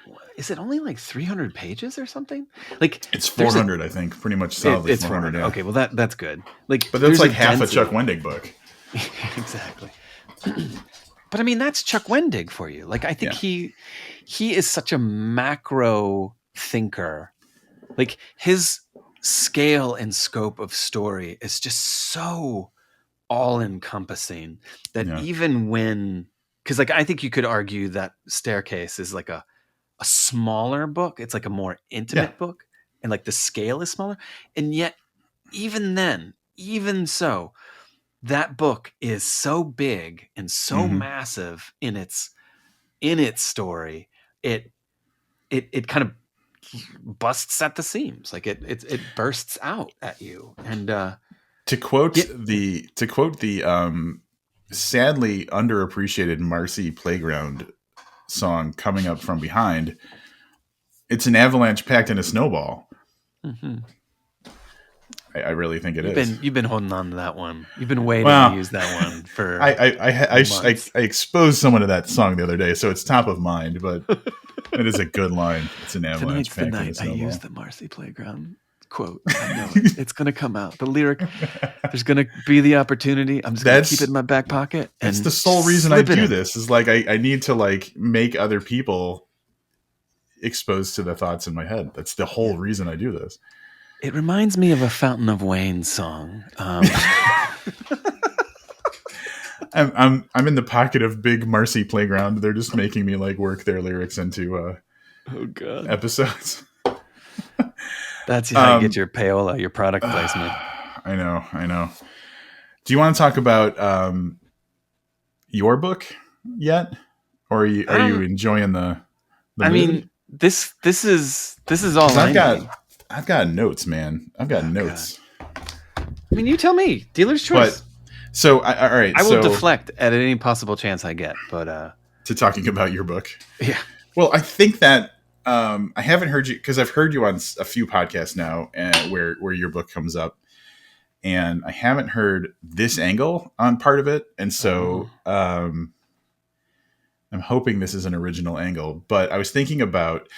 is it only like 300 pages or something? Like It's there's 400, I think, pretty much solidly it's 400. 400. Yeah. Okay, well that's good. Like But that's there's like a half a density. Chuck Wendig book. Exactly. But I mean, that's Chuck Wendig for you. Like I think he is such a macro thinker. Like his scale and scope of story is just so all encompassing that Yeah. even when, because like I think you could argue that Staircase is like a smaller book. It's like a more intimate book, and like the scale is smaller. And yet, even then, even so, that book is so big and so massive in its story. It kind of busts at the seams. Like it bursts out at you. And to quote the sadly underappreciated Marcy Playground song "Coming Up From Behind," it's an avalanche packed in a snowball. mm-hmm. I really think it is. You've been holding on to that one. You've been waiting to use that one for. I exposed someone to that song the other day, so it's top of mind. But it is a good line. It's an avalanche Tonight's the packed in a night I snowball. use the Marcy Playground quote. I know it. It's going to come out. The lyric. There's going to be the opportunity. I'm just going to keep it in my back pocket. That's the sole reason I do this. Is like I need to like make other people exposed to the thoughts in my head. That's the whole reason I do this. It reminds me of a Fountain of Wayne song. I'm in the pocket of big Marcy Playground. They're just making me like work their lyrics into episodes. That's how you get your payola, your product placement. I know. Do you want to talk about your book yet, or are you enjoying the I mood? mean, this is all I've got notes, man. I've got notes. God. I mean, you tell me. Dealer's choice. But so all right, I will deflect at any possible chance I get. But to talking about your book, yeah. Well, I think that I haven't heard you because I've heard you on a few podcasts now, where your book comes up, and I haven't heard this angle on part of it, and so I'm hoping this is an original angle. But I was thinking about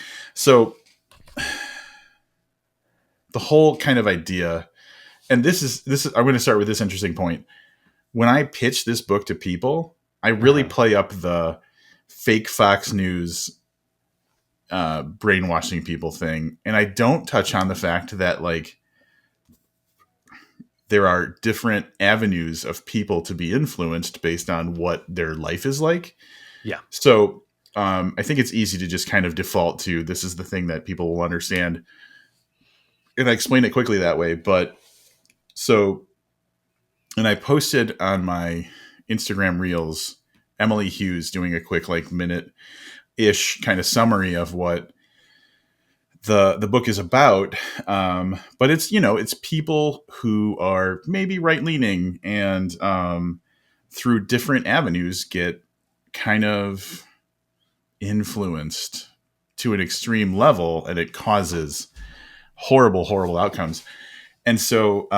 the whole kind of idea, and this is I'm going to start with this interesting point. When I pitch this book to people, I really play up the fake Fox News brainwashing people thing, and I don't touch on the fact that like there are different avenues of people to be influenced based on what their life is like. Yeah. So I think it's easy to just kind of default to this is the thing that people will understand. And I explain it quickly that way. But and I posted on my Instagram Reels, Emily Hughes doing a quick like minute-ish kind of summary of what the book is about. But it's, it's people who are maybe right-leaning and through different avenues get kind of influenced to an extreme level, and it causes horrible, horrible outcomes. And so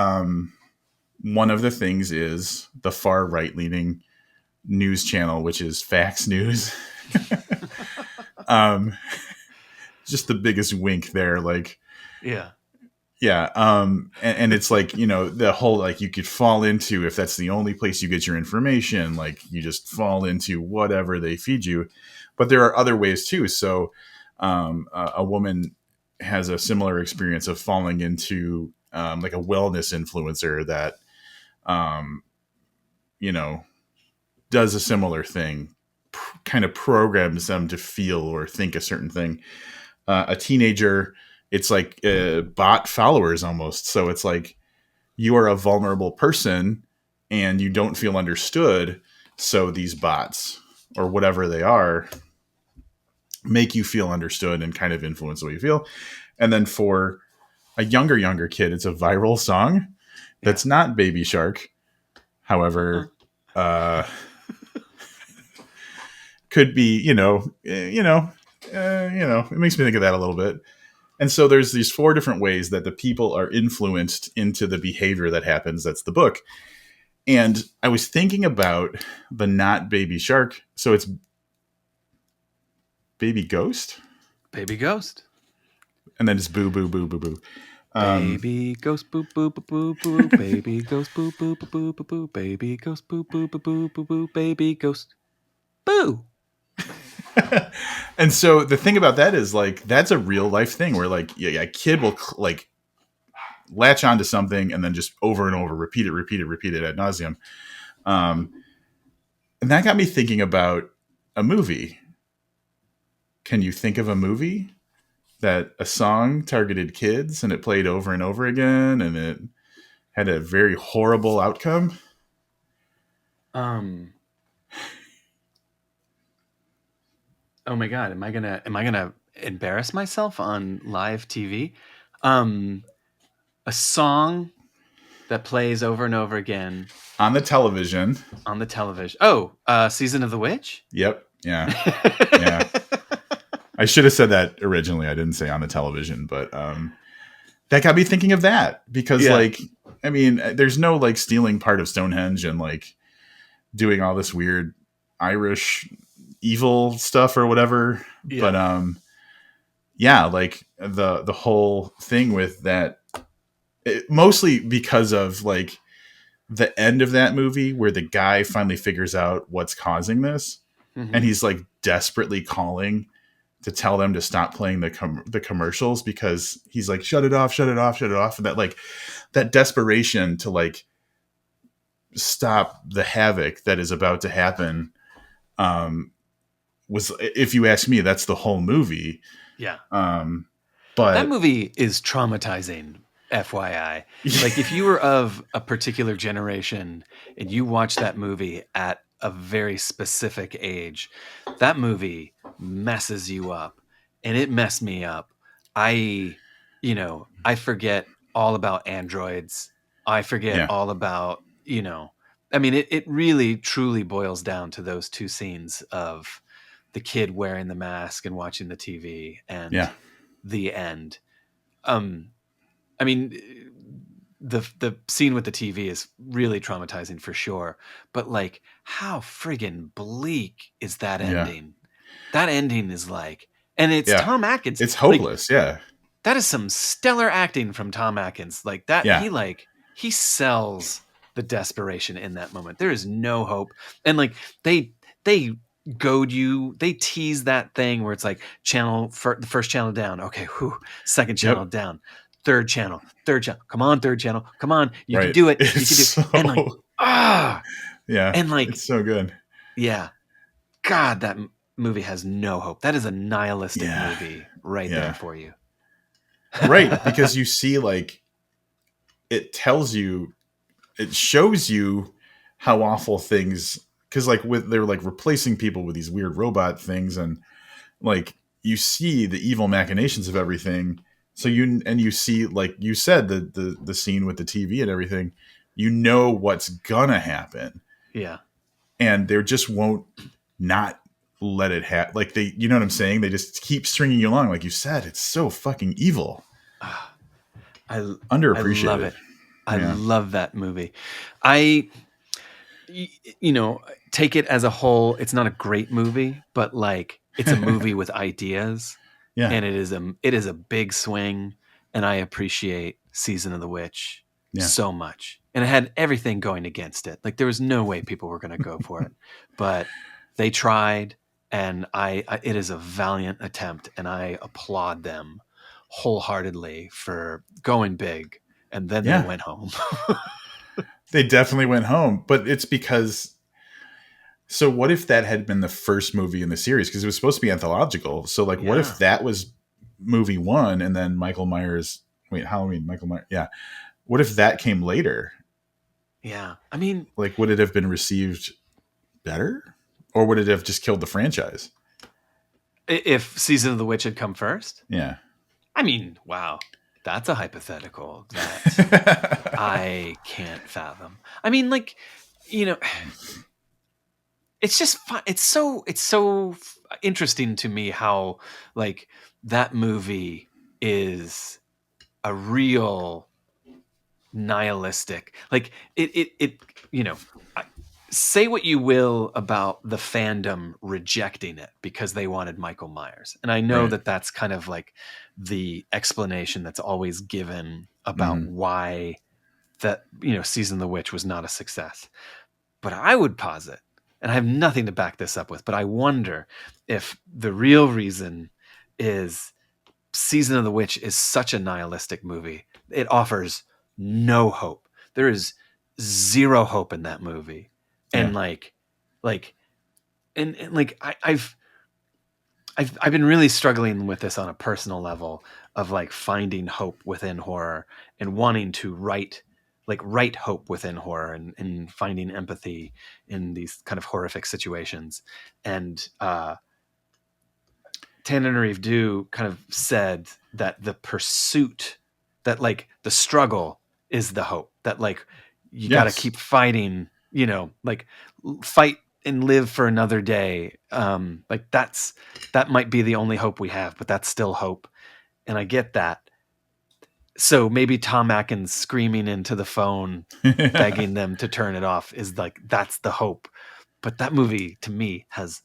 one of the things is the far right-leaning news channel, which is Fax News. Just the biggest wink there. Like, yeah. And it's like, the whole, like you could fall into, if that's the only place you get your information, like you just fall into whatever they feed you. But there are other ways too. So a woman has a similar experience of falling into like a wellness influencer that, does a similar thing, kind of programs them to feel or think a certain thing. A teenager, it's like bot followers almost. So it's like you are a vulnerable person and you don't feel understood. So these bots or whatever they are make you feel understood and kind of influence the way you feel. And then for a younger kid, it's a viral song that's not Baby Shark. However, could be, it makes me think of that a little bit. And so there's these 4 different ways that the people are influenced into the behavior that happens. That's the book. And I was thinking about the not Baby Shark. So it's Baby Ghost? Baby Ghost. And then just boo, boo, boo, boo, boo. Baby ghost boo boo boo boo boo. Baby ghost boo boo boo boo boo boo. Baby ghost boo boo boo boo boo boo. Baby ghost boo. And so the thing about that is like that's a real life thing where like a kid will like latch onto something and then just over and over repeat it ad nauseum. And that got me thinking about a movie. Can you think of a movie that a song targeted kids and it played over and over again and it had a very horrible outcome? Oh my god, am I gonna embarrass myself on live TV? A song that plays over and over again On the television. on the television. Oh, Season of the Witch? Yep. Yeah. Yeah. I should have said that originally. I didn't say on the television, but that got me thinking of that because, Yeah. like, I mean, there's no like stealing part of Stonehenge and like doing all this weird Irish evil stuff or whatever. Yeah. But yeah, like the whole thing with that, mostly because of like the end of that movie where the guy finally figures out what's causing this, and he's like desperately calling to tell them to stop playing the commercials because he's like, shut it off, shut it off, shut it off. And that like that desperation to like stop the havoc that is about to happen was, if you ask me, that's the whole movie. Yeah. But that movie is traumatizing, FYI. Like if you were of a particular generation and you watched that movie at a very specific age, that movie messes you up, and it messed me up. I forget all about androids. I forget yeah, all about, I mean, it really truly boils down to those two scenes of the kid wearing the mask and watching the TV and yeah, the end. I mean, the scene with the TV is really traumatizing for sure, but like how friggin' bleak is that yeah, ending? That ending is like, and it's yeah. Tom Atkins. It's Like hopeless. Yeah, that is some stellar acting from Tom Atkins. Like that, yeah, he sells the desperation in that moment. There is no hope, and like they goad you. They tease that thing where it's like the first channel down. Okay, whew, second channel yep, down. Third channel. Come on, third channel. Come on, you can right. do it. You It's can do it. so And like yeah, and like it's so good. yeah, God, that movie has no hope. That is a nihilistic Yeah, movie right there yeah, for you. right. Because you see, like, it tells you, it shows you how awful things. Because like they're like replacing people with these weird robot things, and like you see the evil machinations of everything. So you see, like you said, the scene with the TV and everything. You know what's gonna happen, Yeah. and they just won't not let it happen. Like they, you know what I'm saying? They just keep stringing you along, like you said. It's so fucking evil, I I love underappreciated. it. I Yeah, love that movie. I take it as a whole, it's not a great movie, but like it's a movie with ideas, yeah, and it is a big swing, and I appreciate Season of the Witch yeah, so much. And it had everything going against it. Like there was no way people were going to go for it. But they tried, and it is a valiant attempt, and I applaud them wholeheartedly for going big, and then they yeah. went home. They definitely went home, but it's because. So what if that had been the first movie in the series? Because it was supposed to be anthological. So like, what if Yeah. that was movie one, and then Michael Myers? Wait, Halloween, Michael Myers. Yeah. What if that came later? Yeah. I mean, Like, would it have been received better, or would it have just killed the franchise? if Season of the Witch had come first, Yeah. I mean, wow, that's a hypothetical that I can't fathom. I mean, like, you know, it's just fun. It's so interesting to me how like that movie is a real nihilistic, like it. I- say what you will about the fandom rejecting it because they wanted Michael Myers. And I know Right. that that's kind of like the explanation that's always given about Mm-hmm. why that, Season of the Witch was not a success. But I would posit, and I have nothing to back this up with, but I wonder if the real reason is Season of the Witch is such a nihilistic movie. It offers no hope. There is zero hope in that movie. And Yeah. like, and like I've been really struggling with this on a personal level of like finding hope within horror and wanting to write hope within horror and finding empathy in these kind of horrific situations. And Tananarive Due kind of said that the pursuit, that like the struggle is the hope, that like you got to Yes. keep fighting, like fight and live for another day. Like that might be the only hope we have, but that's still hope. And I get that. So maybe Tom Atkins screaming into the phone, begging them to turn it off is like, that's the hope. But that movie to me has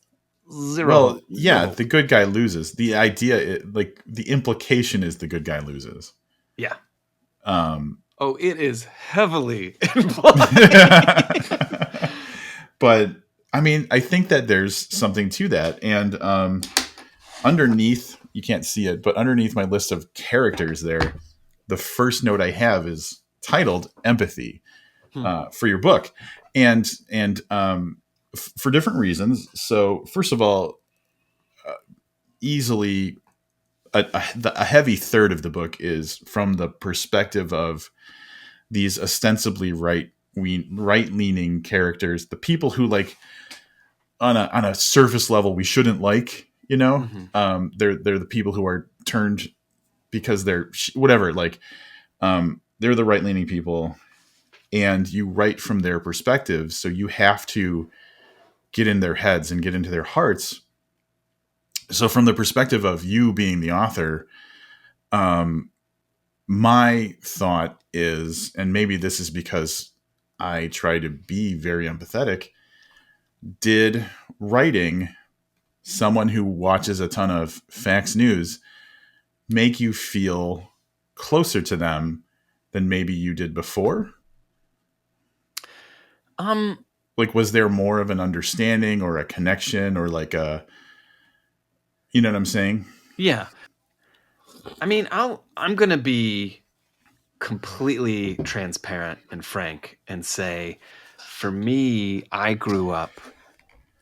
zero Well, hope, no yeah, hope. the good guy loses. The idea, like the implication, is the good guy loses. Yeah. Um, Oh, it is heavily implied. but I mean, I think that there's something to that. And underneath, you can't see it, but underneath my list of characters there, the first note I have is titled "Empathy" for your book, and for different reasons. So, first of all, easily a heavy third of the book is from the perspective of these ostensibly right leaning characters, the people who like on a surface level we shouldn't like, Mm-hmm. they're the people who are turned because they're whatever, like they're the right leaning people, and you write from their perspective, so you have to get in their heads and get into their hearts. So from the perspective of you being the author, my thought is, and maybe this is because I try to be very empathetic, did writing someone who watches a ton of Fax News make you feel closer to them than maybe you did before? Like, was there more of an understanding or a connection or like a, you know what I'm saying? Yeah. I mean, I'm going to be completely transparent and frank and say, for me, I grew up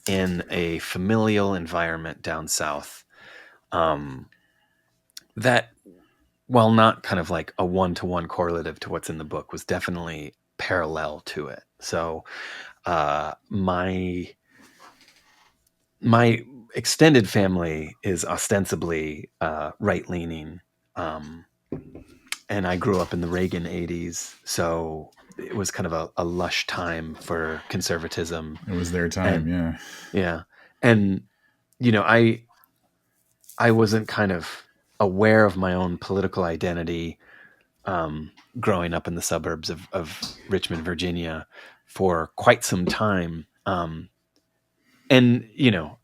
in a familial environment down south, that, while not kind of like a one-to-one correlative to what's in the book, was definitely parallel to it. So my extended family is ostensibly right leaning, and I grew up in the Reagan '80s, so it was kind of a lush time for conservatism. It was their And time, yeah. yeah, and I wasn't kind of aware of my own political identity, growing up in the suburbs of Richmond, Virginia, for quite some time. And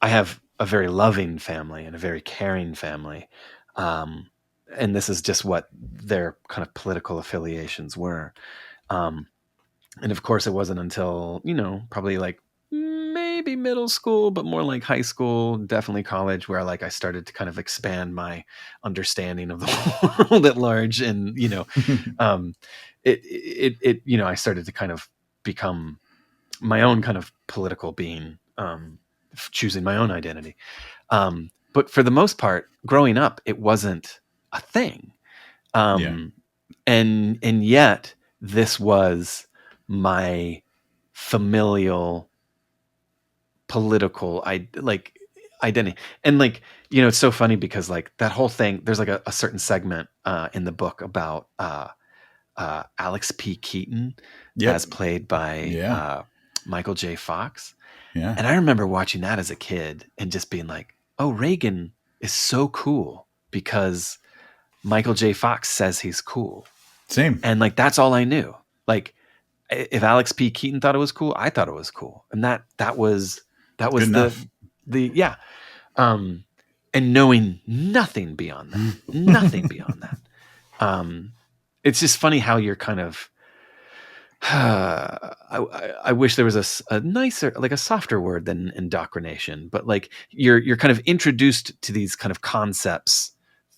I have a very loving family and a very caring family, um, and this is just what their kind of political affiliations were. Um, and of course, it wasn't until probably like maybe middle school, but more like high school, definitely college, where like I started to kind of expand my understanding of the world at large, and um, I started to kind of become my own kind of political being, choosing my own identity. But for the most part, growing up, it wasn't a thing. Yeah. Um, and yet this was my familial political identity. And like, it's so funny because like that whole thing, there's like a certain segment in the book about Alex P. Keaton, Yep. as played by Yeah. Michael J. Fox. Yeah. And I remember watching that as a kid and just being like, oh, Reagan is so cool because Michael J. Fox says he's cool. Same. And like, that's all I knew. Like, if Alex P. Keaton thought it was cool, I thought it was cool, and that was Good enough. yeah. And knowing nothing beyond that, nothing beyond that. It's just funny how you're kind of. I wish there was a nicer, like a softer word than indoctrination, but like you're kind of introduced to these kind of concepts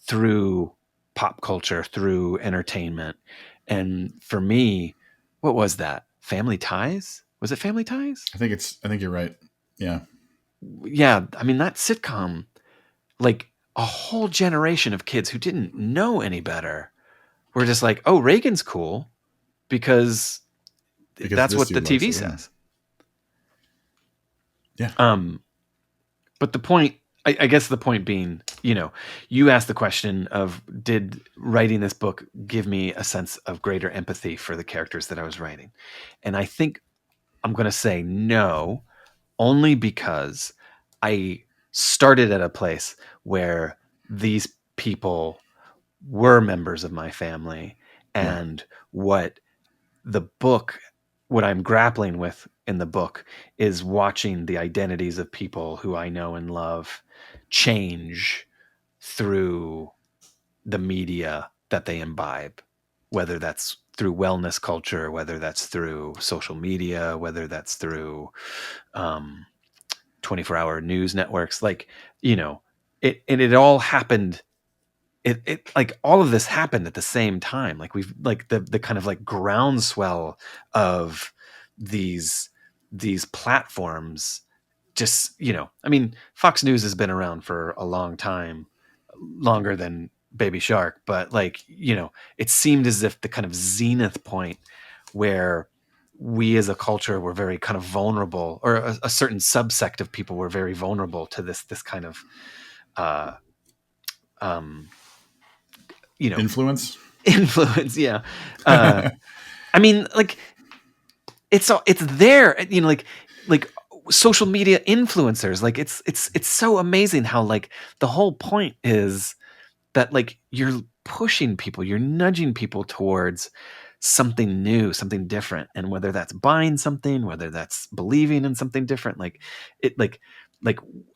through pop culture, through entertainment. And for me, what was that? Family Ties? Was it Family Ties? I think you're right. Yeah. Yeah. I mean, that sitcom, like a whole generation of kids who didn't know any better were just like, oh, Reagan's cool because that's this what the dude likes TV it, says. Yeah. But the point, I guess the point being, you asked the question of, did writing this book give me a sense of greater empathy for the characters that I was writing? And I think I'm going to say no, only because I started at a place where these people were members of my family, and what I'm grappling with in the book is watching the identities of people who I know and love change through the media that they imbibe, whether that's through wellness culture, whether that's through social media, whether that's through 24-hour news networks. Like, it all happened. It like all of this happened at the same time. Like we've like the kind of like groundswell of these platforms. Just, I mean, Fox News has been around for a long time, longer than Baby Shark, but like, it seemed as if the kind of zenith point where we as a culture were very kind of vulnerable, or a certain subsect of people were very vulnerable to this kind of uh um Influence. Yeah. I mean, like, it's there, like social media influencers. Like, it's so amazing how, like, the whole point is that, like, you're pushing people, you're nudging people towards something new, something different. And whether that's buying something, whether that's believing in something different, like it, like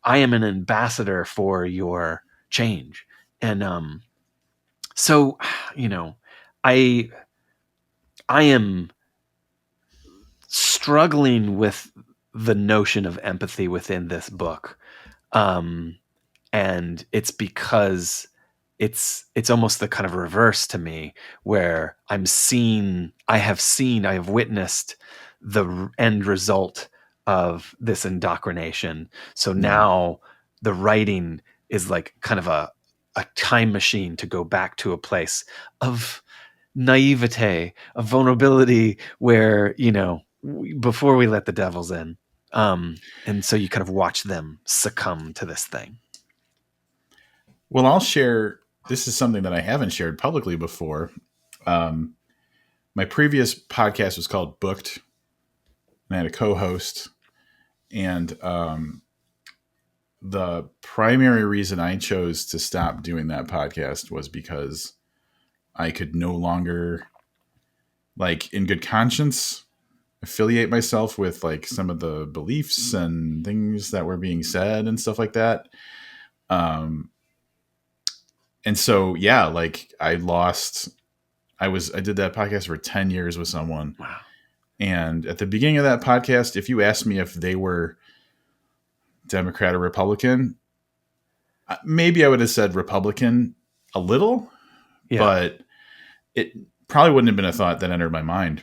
I am an ambassador for your change. And so, I am struggling with the notion of empathy within this book. And it's because it's almost the kind of reverse to me, where I have witnessed the end result of this indoctrination. So now the writing is like kind of a time machine to go back to a place of naivete, of vulnerability, where, before we let the devils in. And so you kind of watch them succumb to this thing. Well, I'll share. This is something that I haven't shared publicly before. My previous podcast was called Booked, and I had a co-host. And the primary reason I chose to stop doing that podcast was because I could no longer, like, in good conscience, affiliate myself with like some of the beliefs and things that were being said and stuff like that. And so, yeah, like I did that podcast for 10 years with someone. Wow. And at the beginning of that podcast, if you asked me if they were Democrat or Republican, maybe I would have said Republican a little, but it probably wouldn't have been a thought that entered my mind.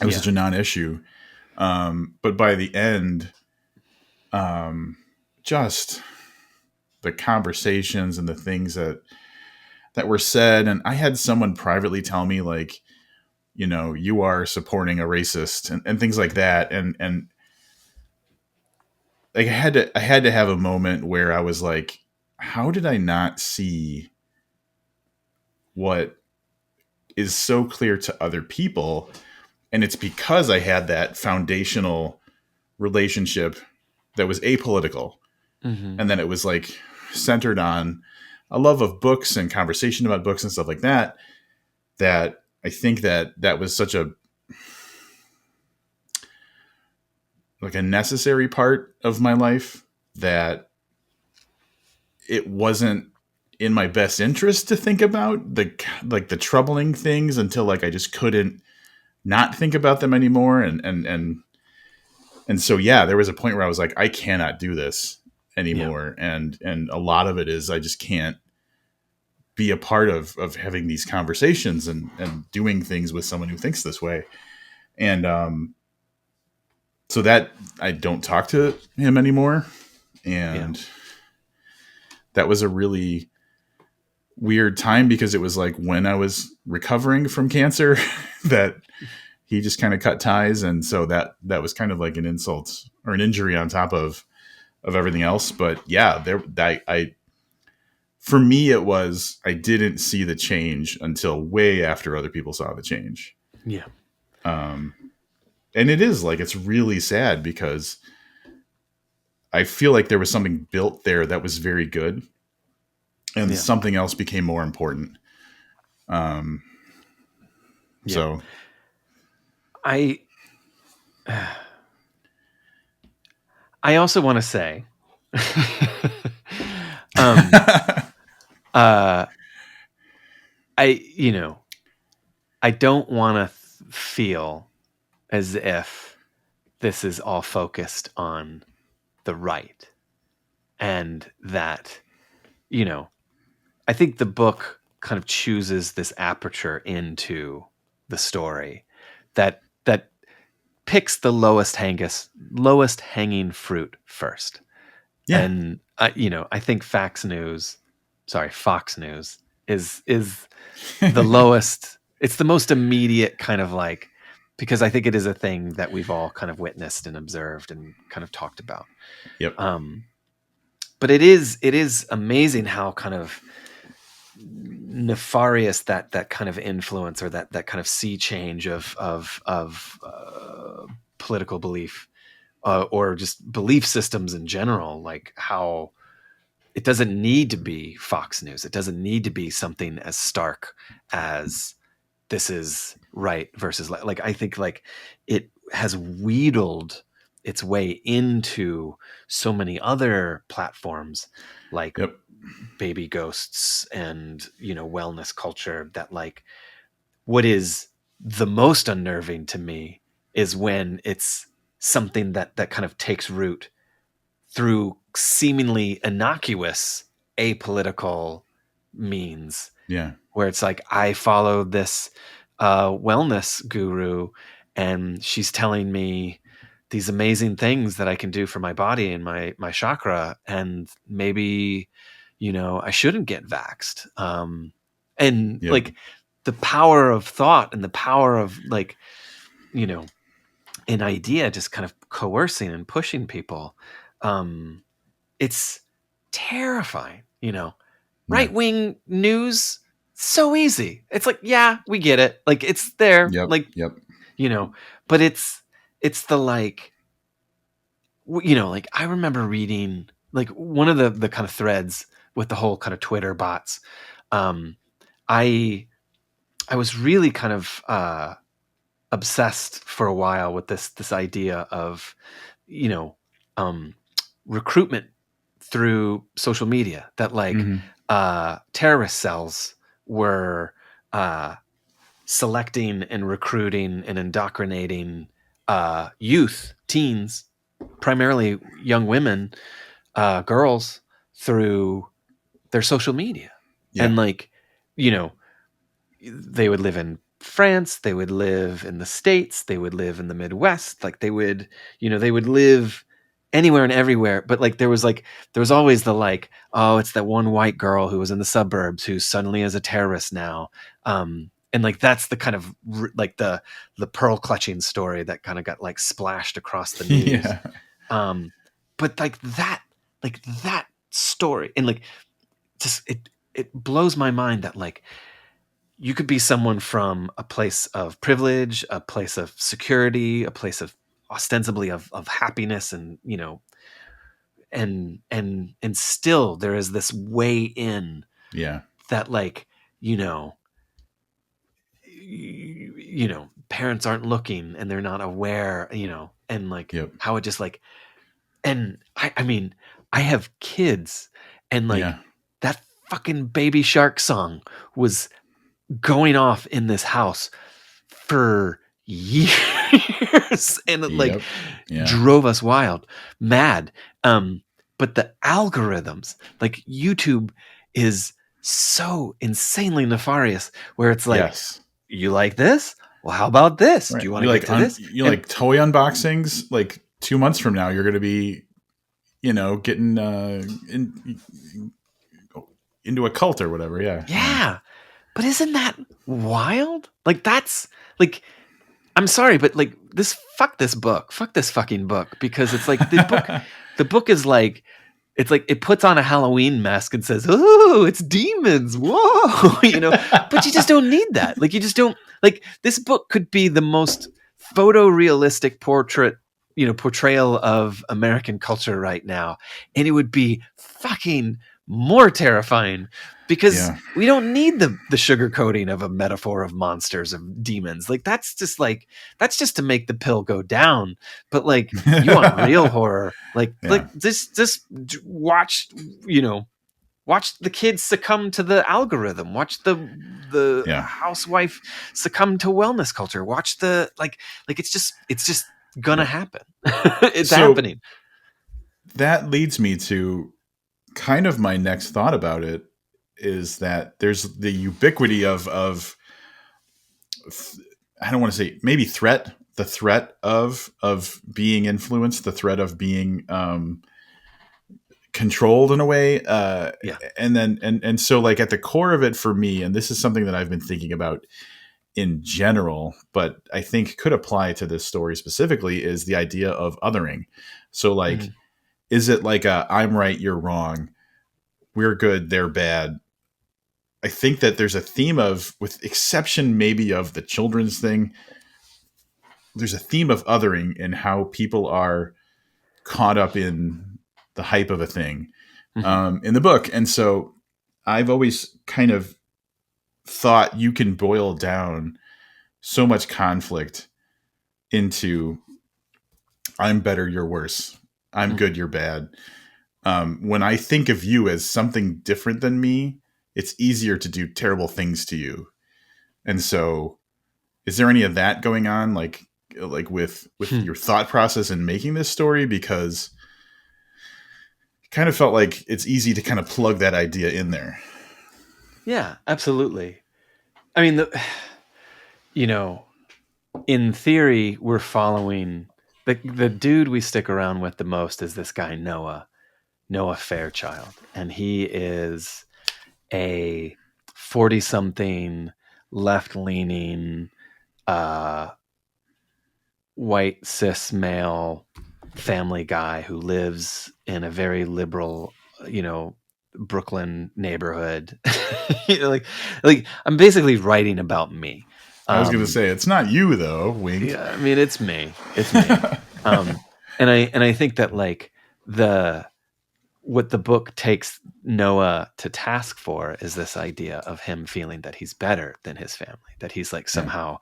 It was such a non-issue. But by the end, just the conversations and the things that were said. And I had someone privately tell me, like, you are supporting a racist and things like that. And like, I had to have a moment where I was like, how did I not see what is so clear to other people? And it's because I had that foundational relationship that was apolitical. Mm-hmm. And then it was like centered on a love of books and conversation about books and stuff like that, that I think that was such a like a necessary part of my life, that it wasn't in my best interest to think about the troubling things until like I just couldn't not think about them anymore. And so, yeah, there was a point where I was like, I cannot do this Yeah. anymore. And a lot of it is I just can't be a part of having these conversations and doing things with someone who thinks this way. And so that I don't talk to him anymore. Yeah. And that was a really weird time because it was like when I was recovering from cancer that he just kind of cut ties. And so that was kind of like an insult or an injury on top of everything else. But yeah, I for me, it was, I didn't see the change until way after other people saw the change. Yeah. Um, and it is like, it's really sad because I feel like there was something built there that was very good and Yeah. something else became more important. Um, Yeah. so I I also want to say, um, uh, I don't want to feel as if this is all focused on the right, and that, I think the book kind of chooses this aperture into the story that picks the lowest hanging fruit first. yeah, And I think Fox News is the lowest. It's the most immediate kind of like, because I think it is a thing that we've all kind of witnessed and observed and kind of talked about. yep, But it is amazing how kind of nefarious that kind of influence, or that kind of sea change of political belief, or just belief systems in general, like how it doesn't need to be Fox News. It doesn't need to be something as stark as this is right versus like I think like it has wheedled its way into so many other platforms, like yep, baby ghosts and wellness culture, that like what is the most unnerving to me is when it's something that kind of takes root through seemingly innocuous apolitical means, yeah, where it's like, I follow this wellness guru and she's telling me these amazing things that I can do for my body and my chakra, and maybe I shouldn't get vaxxed. And yep, like the power of thought and the power of like you know an idea just kind of coercing and pushing people. It's terrifying. yeah, Right wing news, so easy. It's like, yeah, we get it. Like it's there. yep, Like, yep, you know, but it's the like, like I remember reading like one of the kind of threads with the whole kind of Twitter bots. Um, I I was really kind of obsessed for a while with this idea of you know um, recruitment through social media, that like hmm, terrorist cells were selecting and recruiting and indoctrinating teens, primarily young women, girls, through their social media. yeah, And like, you know, they would live in France, they would live in the States, they would live in the Midwest, like they would live anywhere and everywhere. But there was always the like, oh, it's that one white girl who was in the suburbs who suddenly is a terrorist now. And like that's the kind of like the pearl clutching story that kind of got like splashed across the news. yeah, Um, but like that story, and like just it blows my mind that like you could be someone from a place of privilege, a place of security, a place of ostensibly of happiness, and and still there is this way in yeah, that like you know parents aren't looking and they're not aware, and like Yep. how it just like, and I mean, I have kids, and like Yeah. that fucking Baby Shark song was going off in this house for years, and it like Yep. Yeah. drove us wild, mad. But the algorithms, like YouTube is so insanely nefarious, where it's like, Yes. you like this? Well, how about this? Do Right. you want to get to this? You And like toy unboxings. Like 2 months from now, you're going to be, getting into a cult or whatever. Yeah. yeah, but isn't that wild? Like that's like, I'm sorry, but like fuck this book, fuck this fucking book, because it's like the book is like, it's like it puts on a Halloween mask and says, "Oh, it's demons, whoa," But you just don't need that. Like you just don't, like, this book could be the most photorealistic portrayal of American culture right now, and it would be fucking more terrifying, because Yeah. we don't need the sugarcoating of a metaphor of monsters, of demons. That's just to make the pill go down. But like, you want real horror, Yeah. just watch, watch the kids succumb to the algorithm, watch the Yeah. housewife succumb to wellness culture, watch the like it's just gonna Yep. happen. It's So happening. that leads me to kind of my next thought about it, is that there's the ubiquity of I don't want to say maybe the threat of being influenced, the threat of being controlled in a way. Yeah. And then, and so like at the core of it for me, and this is something that I've been thinking about in general, but I think could apply to this story specifically, is the idea of othering. So like, Mhm. is it like I'm right, you're wrong, we're good, they're bad? I think that there's a theme of, with exception maybe of the children's thing, there's a theme of othering in how people are caught up in the hype of a thing Mhm. in the book. And so I've always kind of thought you can boil down so much conflict into I'm better, you're worse. I'm Mhm. good, you're bad. When I think of you as something different than me, it's easier to do terrible things to you. And so, is there any of that going on, like with Hmm. your thought process in making this story? Because it kind of felt like it's easy to kind of plug that idea in there. Yeah, absolutely. I mean, you know, in theory, we're following the dude we stick around with the most is this guy Noah Fairchild, and he is a 40 something left leaning uh white cis male family guy who lives in a very liberal, you know, Brooklyn neighborhood. Like I'm basically writing about me. I was going to Um say it's not you though. Wink. yeah, I mean it's me. It's me. Um and I think that like the what the book takes Noah to task for is this idea of him feeling that he's better than his family, that he's like Yeah. somehow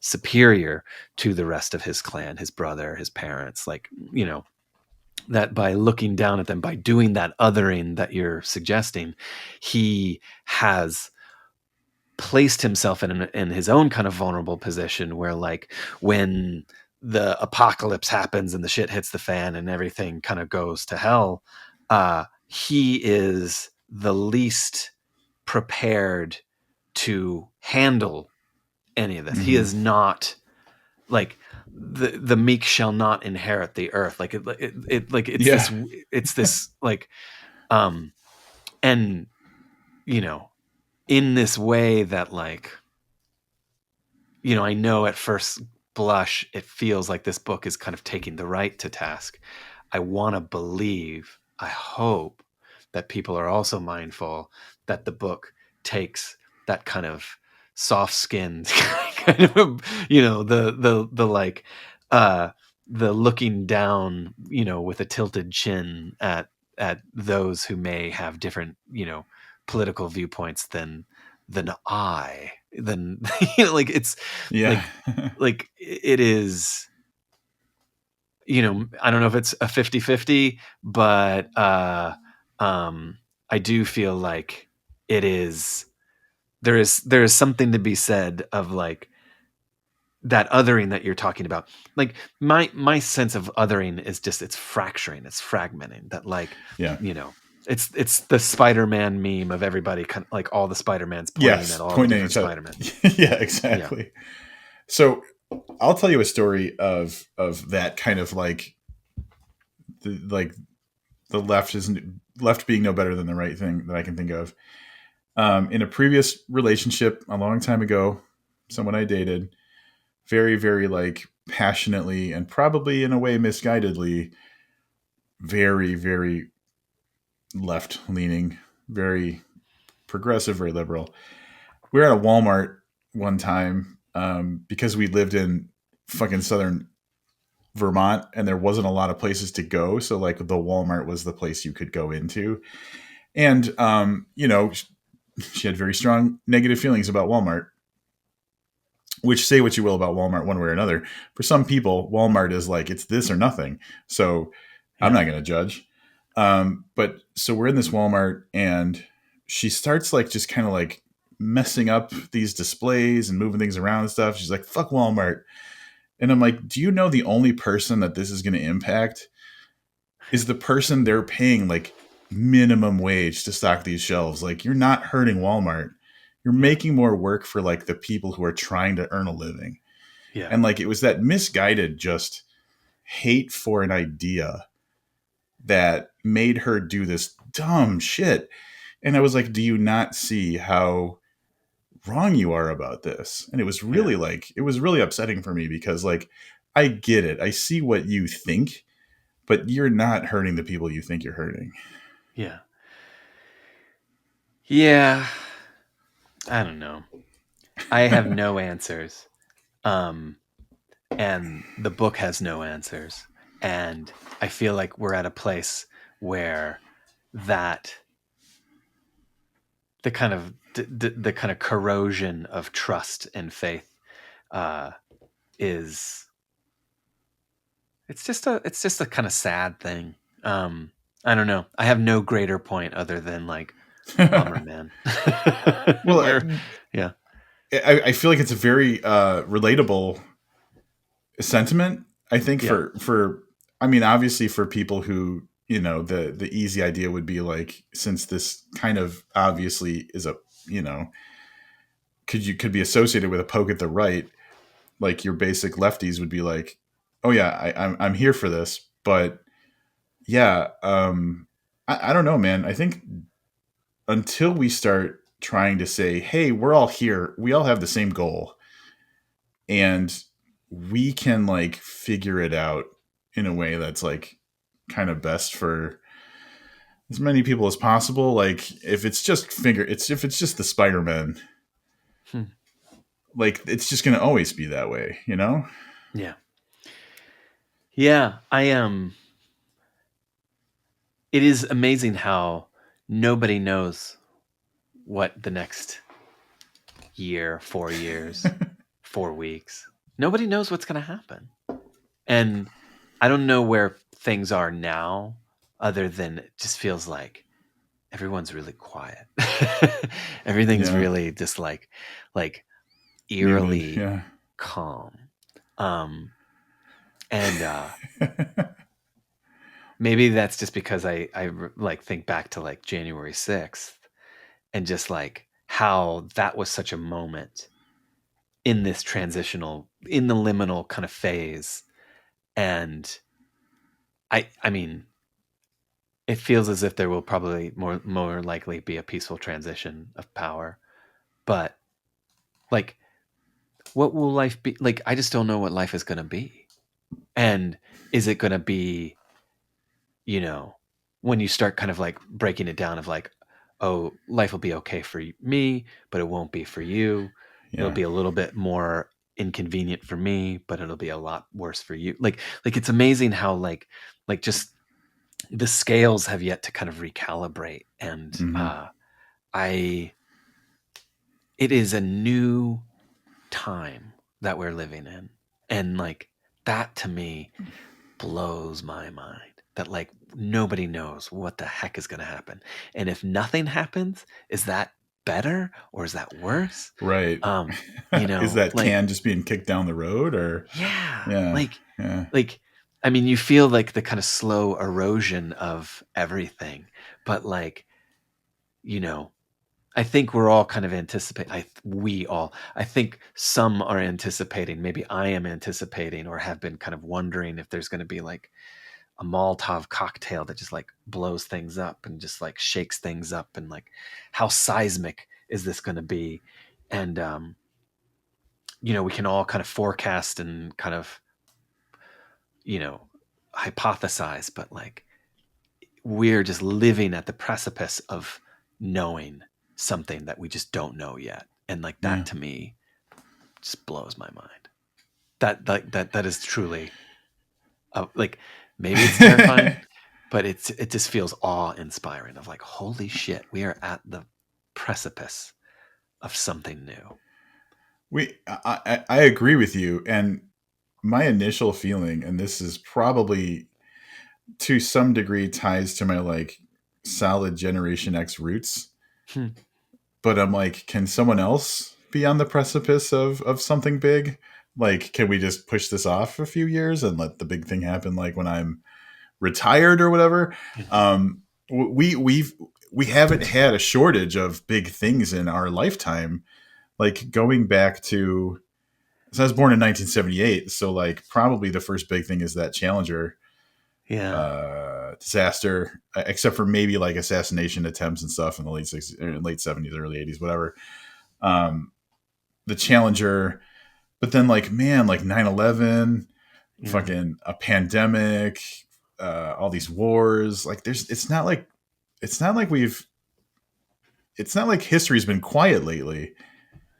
superior to the rest of his clan, his brother, his parents, like, that by looking down at them, by doing that othering that you're suggesting, he has placed himself in his own kind of vulnerable position where, like, when the apocalypse happens and the shit hits the fan and everything kind of goes to hell, he is the least prepared to handle any of this. He Mm-hmm. is not like the meek shall not inherit the earth. Like like Yeah. it's this like, um and you know in this way that, like, I know at first blush it feels like this book is kind of taking the right to task. I want to believe, I hope that people are also mindful that the book takes that kind of soft skinned kind of, the like, uh the looking down, with a tilted chin at those who may have different, political viewpoints than I, than like it's Yeah. like it is I don't know if it's a 50-50, but I do feel like it is. There is something to be said of like that othering that you're talking about. Like my sense of othering is just it's fracturing, it's fragmenting. That like Yeah. it's the Spider-Man meme of everybody like all the Spider-Mans pointing Yes, at all the pointing at different each other. Spider-Men. Yeah, Yeah, exactly. So I'll tell you a story of that kind of like the left being no better than the right thing that I can think of. In a previous relationship a long time ago, someone I dated, very, very like passionately and probably in a way misguidedly, very, very left leaning, very progressive, very liberal. We were at a Walmart one time because we lived in fucking southern Vermont and there wasn't a lot of places to go. So like the Walmart was the place you could go into. And, she had very strong negative feelings about Walmart, which say what you will about Walmart one way or another. For some people, Walmart is like, it's this or nothing. So I'm yeah, not going to judge. But so we're in this Walmart and she starts like just kind of like messing up these displays and moving things around and stuff. She's like, fuck Walmart. And I'm like, do you know the only person that this is going to impact is the person they're paying like minimum wage to stock these shelves? Like, you're not hurting Walmart. You're yeah, making more work for like the people who are trying to earn a living. yeah, And like, it was that misguided just hate for an idea that made her do this dumb shit. And I was like, do you not see how wrong you are about this? And it was yeah, really like, it was really upsetting for me because like, I get it. I see what you think, but you're not hurting the people you think you're hurting. yeah, yeah. I don't know. I have no answers. Um, and the book has no answers. And I feel like we're at a place where that the kind of corrosion of trust and faith uh, is it's just a kind of sad thing. I don't know. I have no greater point other than like bummer, man. Well, Where, yeah, I feel like it's a very relatable sentiment. I think yeah, for I mean, obviously for people who the easy idea would be like, since this kind of obviously is a you know could be associated with a poke at the right, like your basic lefties would be like, oh yeah, I'm here for this, but yeah, I don't know, man. I think until we start trying to say, hey, we're all here, we all have the same goal, and we can like figure it out in a way that's like kind of best for as many people as possible. Like if it's just the Spider-Man, hmm. like it's just gonna always be that way, you know? Yeah, yeah. I am. It is amazing how nobody knows what the next year, 4 years, 4 weeks. Nobody knows what's going to happen. And I don't know where things are now, other than it just feels like everyone's really quiet. Everything's Yeah. really just like Muted. eerily Yeah. calm. Um, and maybe that's just because like think back to like January 6th and just like how that was such a moment in this transitional, in the liminal kind of phase. And I mean, it feels as if there will probably more likely be a peaceful transition of power. But like, what will life be? Like, I just don't know what life is going to be. And is it going to be, you know, when you start kind of like breaking it down of like, oh, life will be okay for me, but it won't be for you. It'll Yeah. be a little bit more inconvenient for me, but it'll be a lot worse for you. Like it's amazing how like just the scales have yet to kind of recalibrate. And Hmm. I it is a new time that we're living in. And like that to me blows my mind that like nobody knows what the heck is going to happen. And if nothing happens, is that better or is that worse? Right. Is that Like, can just being kicked down the road or yeah, yeah. Yeah. like, I mean, you feel like the kind of slow erosion of everything, but like, I think we're all kind of anticipating. I think some are anticipating. Maybe I am anticipating, or have been kind of wondering if there's going to be like a Molotov cocktail that just like blows things up and just like shakes things up, and like how seismic is this going to be? And we can all kind of forecast and kind of you know hypothesize, but like we're just living at the precipice of knowing something that we just don't know yet. And like that Yeah. to me just blows my mind. That is truly like, maybe it's terrifying, but it just feels awe-inspiring of like, holy shit, we are at the precipice of something new. I agree with you, and my initial feeling, and this is probably to some degree ties to my like solid Generation X roots, Hmm. but I'm like, can someone else be on the precipice of something big? Like, can we just push this off a few years and let the big thing happen, like when I'm retired or whatever? We haven't had a shortage of big things in our lifetime. Like going back to, so I was born in 1978, so like probably the first big thing is that Challenger Yeah. disaster, except for maybe like assassination attempts and stuff in the late 60s, or late 70s, early 80s, whatever. The Challenger, but then like, man, like 9/11, Yeah. fucking a pandemic, all these wars. Like it's not like history's been quiet lately.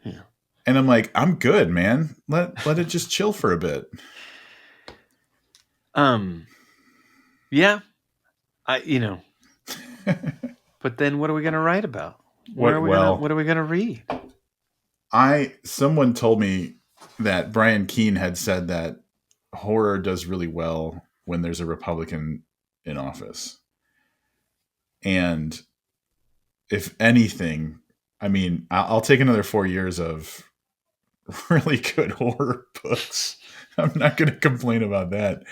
Yeah. And I'm like, I'm good, man. Let it just chill for a bit. Yeah. But then what are we going to write about? What What well, are we going to read? someone told me that Brian Keene had said that horror does really well when there's a Republican in office. And if anything, I mean, I'll take another 4 years of really good horror books. I'm not going to complain about that.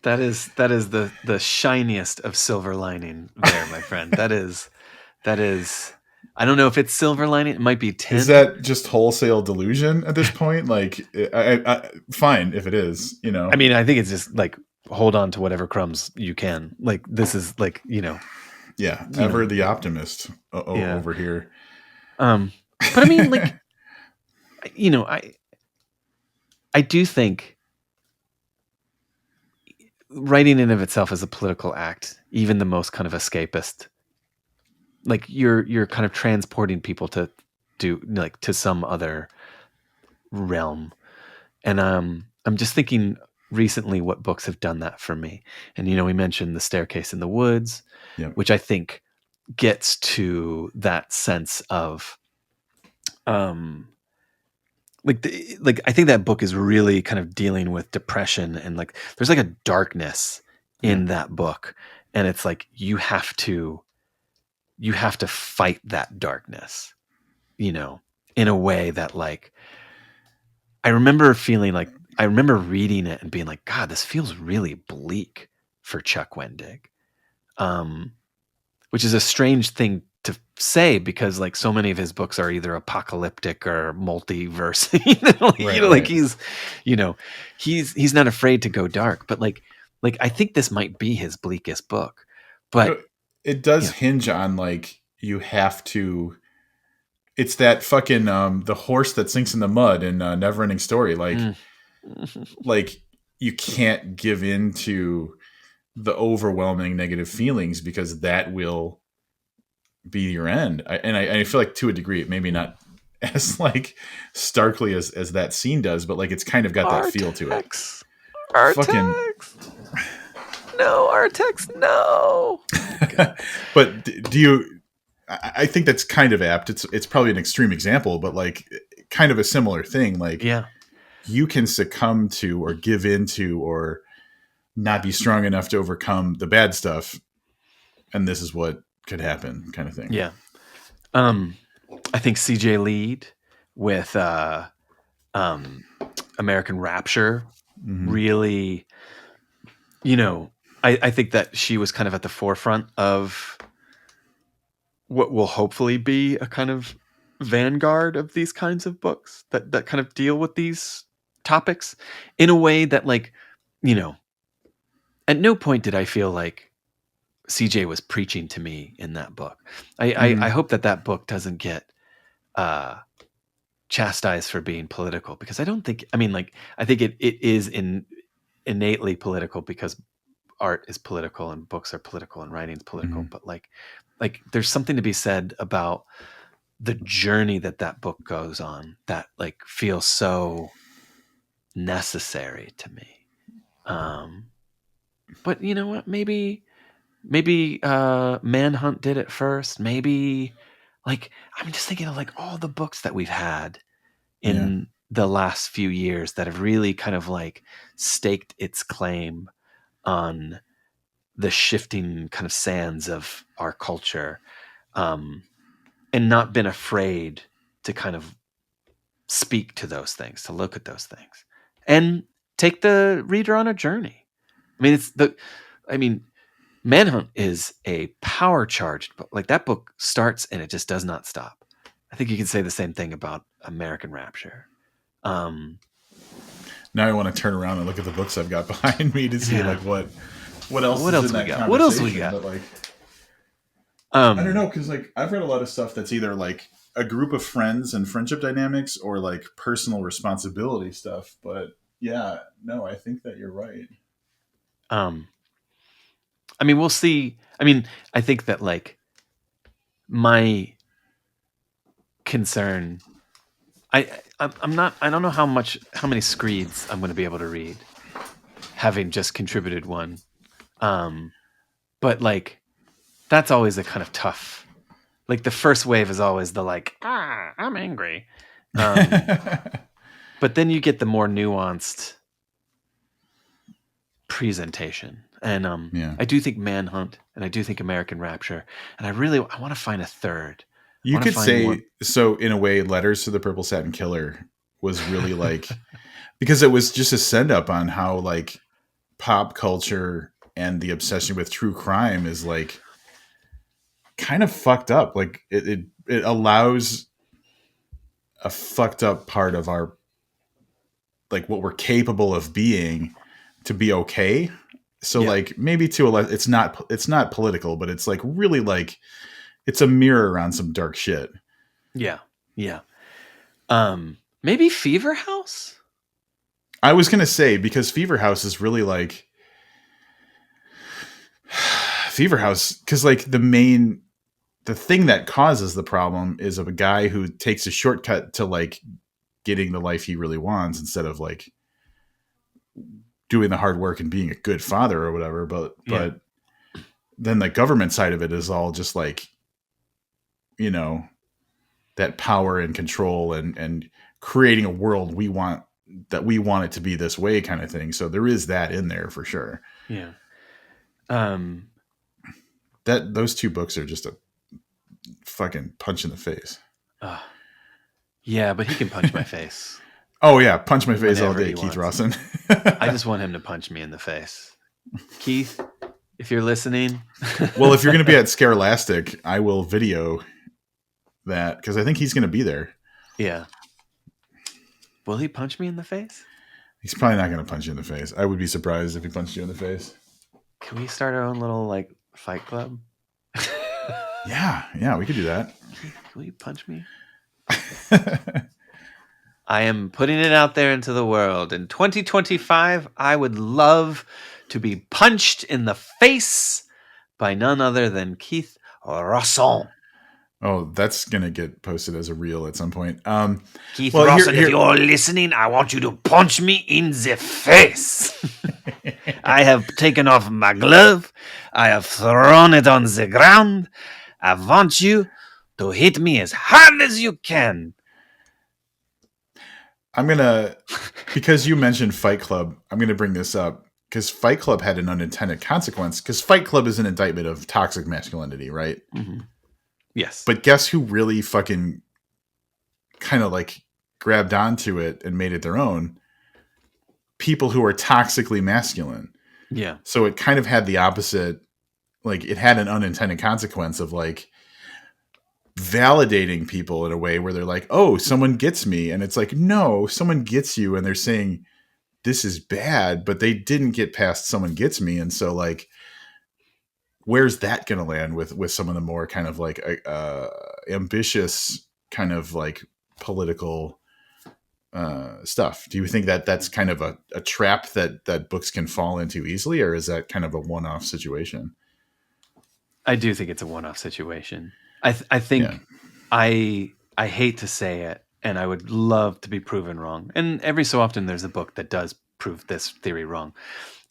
That is the shiniest of silver lining there, my friend. That is I don't know if it's silver lining. It might be Is tin. that just wholesale delusion at this point? Like, fine if it is, I mean, I think it's just like, hold on to whatever crumbs you can. Like, this is like, Yeah, ever the optimist yeah. over here. But I mean, like, I do think writing in of itself is a political act, even the most kind of escapist. Like you're kind of transporting people to do like to some other realm. And I'm just thinking recently what books have done that for me. And we mentioned The Staircase in the Woods, Yep. which I think gets to that sense of like I think that book is really kind of dealing with depression, and like there's like a darkness in that book, and it's like you have to fight that darkness, in a way that like I remember reading it and being like, God, this feels really bleak for Chuck Wendig, which is a strange thing to say because like so many of his books are either apocalyptic or multiverse. Like he's not afraid to go dark, but like I think this might be his bleakest book. But it does hinge on like you have to. It's that fucking the horse that sinks in the mud in Neverending Story. Like, like you can't give in to the overwhelming negative feelings because that will be your end. I feel like to a degree, maybe not as like starkly as that scene does, but like it's kind of got that feel to it. Fucking no, Artex, no. But do you? I think that's kind of apt. It's probably an extreme example, but like kind of a similar thing. Like, yeah, you can succumb to or give into or not be strong enough to overcome the bad stuff, and this is what could happen, kind of thing. Yeah. I think CJ Lead with American Rapture really, I think that she was kind of at the forefront of what will hopefully be a kind of vanguard of these kinds of books that kind of deal with these topics in a way that, like, at no point did I feel like CJ was preaching to me in that book. I hope that book doesn't get chastised for being political, because I don't think, I think it is innately political, because art is political and books are political and writing is political. But like there's something to be said about the journey that book goes on that like feels so necessary to me. But you know what? Maybe Manhunt did it first. Maybe, like, I'm just thinking of like all the books that we've had in the last few years that have really kind of like staked its claim on the shifting kind of sands of our culture, and not been afraid to kind of speak to those things, to look at those things, and take the reader on a journey. Manhunt is a power charged book. Like, that book starts and it just does not stop. I think you can say the same thing about American Rapture. Now I want to turn around and look at the books I've got behind me to see like what else is in that conversation. What else we got? But like, I don't know, because like I've read a lot of stuff that's either like a group of friends and friendship dynamics, or like personal responsibility stuff. But yeah, no, I think that you're right. We'll see. I think that like my concern, I don't know how many screeds I'm going to be able to read, having just contributed one. But like, that's always a kind of tough, like the first wave is always the like, I'm angry. But then you get the more nuanced presentation. And I do think Manhunt, and I do think American Rapture, and I want to find a third. You could say, so in a way, Letters to the Purple Satin Killer was really like, because it was just a send up on how like pop culture and the obsession with true crime is like kind of fucked up. Like it allows a fucked up part of our, like what we're capable of being, to be okay. So like maybe it's not political, but it's like really like it's a mirror around some dark shit. Yeah. Maybe Fever House? I was gonna say, because Fever House is really like Fever House, because like the thing that causes the problem is of a guy who takes a shortcut to like getting the life he really wants, instead of like doing the hard work and being a good father or whatever. But then the government side of it is all just like, that power and control and creating a world we want it to be this way kind of thing. So there is that in there for sure. Yeah. Those two books are just a fucking punch in the face. Yeah, but he can punch my face. Oh yeah, punch my face all day, Keith Rawson. I just want him to punch me in the face. Keith, if you're listening. Well, if you're going to be at Scarelastic, I will video that, because I think he's going to be there. Yeah. Will he punch me in the face? He's probably not going to punch you in the face. I would be surprised if he punched you in the face. Can we start our own little like fight club? Yeah, we could do that. Will you punch me? I am putting it out there into the world. In 2025, I would love to be punched in the face by none other than Keith Rawson. Oh, that's going to get posted as a reel at some point. Keith Rawson, if you're listening, I want you to punch me in the face. I have taken off my glove. I have thrown it on the ground. I want you to hit me as hard as you can. I'm going to, because you mentioned Fight Club, I'm going to bring this up. because Fight Club had an unintended consequence, because Fight Club is an indictment of toxic masculinity, right? Mm-hmm. Yes. But guess who really fucking kind of like grabbed onto it and made it their own? People who are toxically masculine. Yeah. So it kind of had the opposite, like it had an unintended consequence of like validating people in a way where they're like, oh, someone gets me. And it's like, no, someone gets you and they're saying this is bad, but they didn't get past someone gets me. And so like, where's that going to land with some of the more kind of like ambitious kind of like political stuff? Do you think that that's kind of a trap that books can fall into easily, or is that kind of a one-off situation? I do think it's a one-off situation. I Yeah. think I hate to say it, and I would love to be proven wrong. And every so often there's a book that does prove this theory wrong.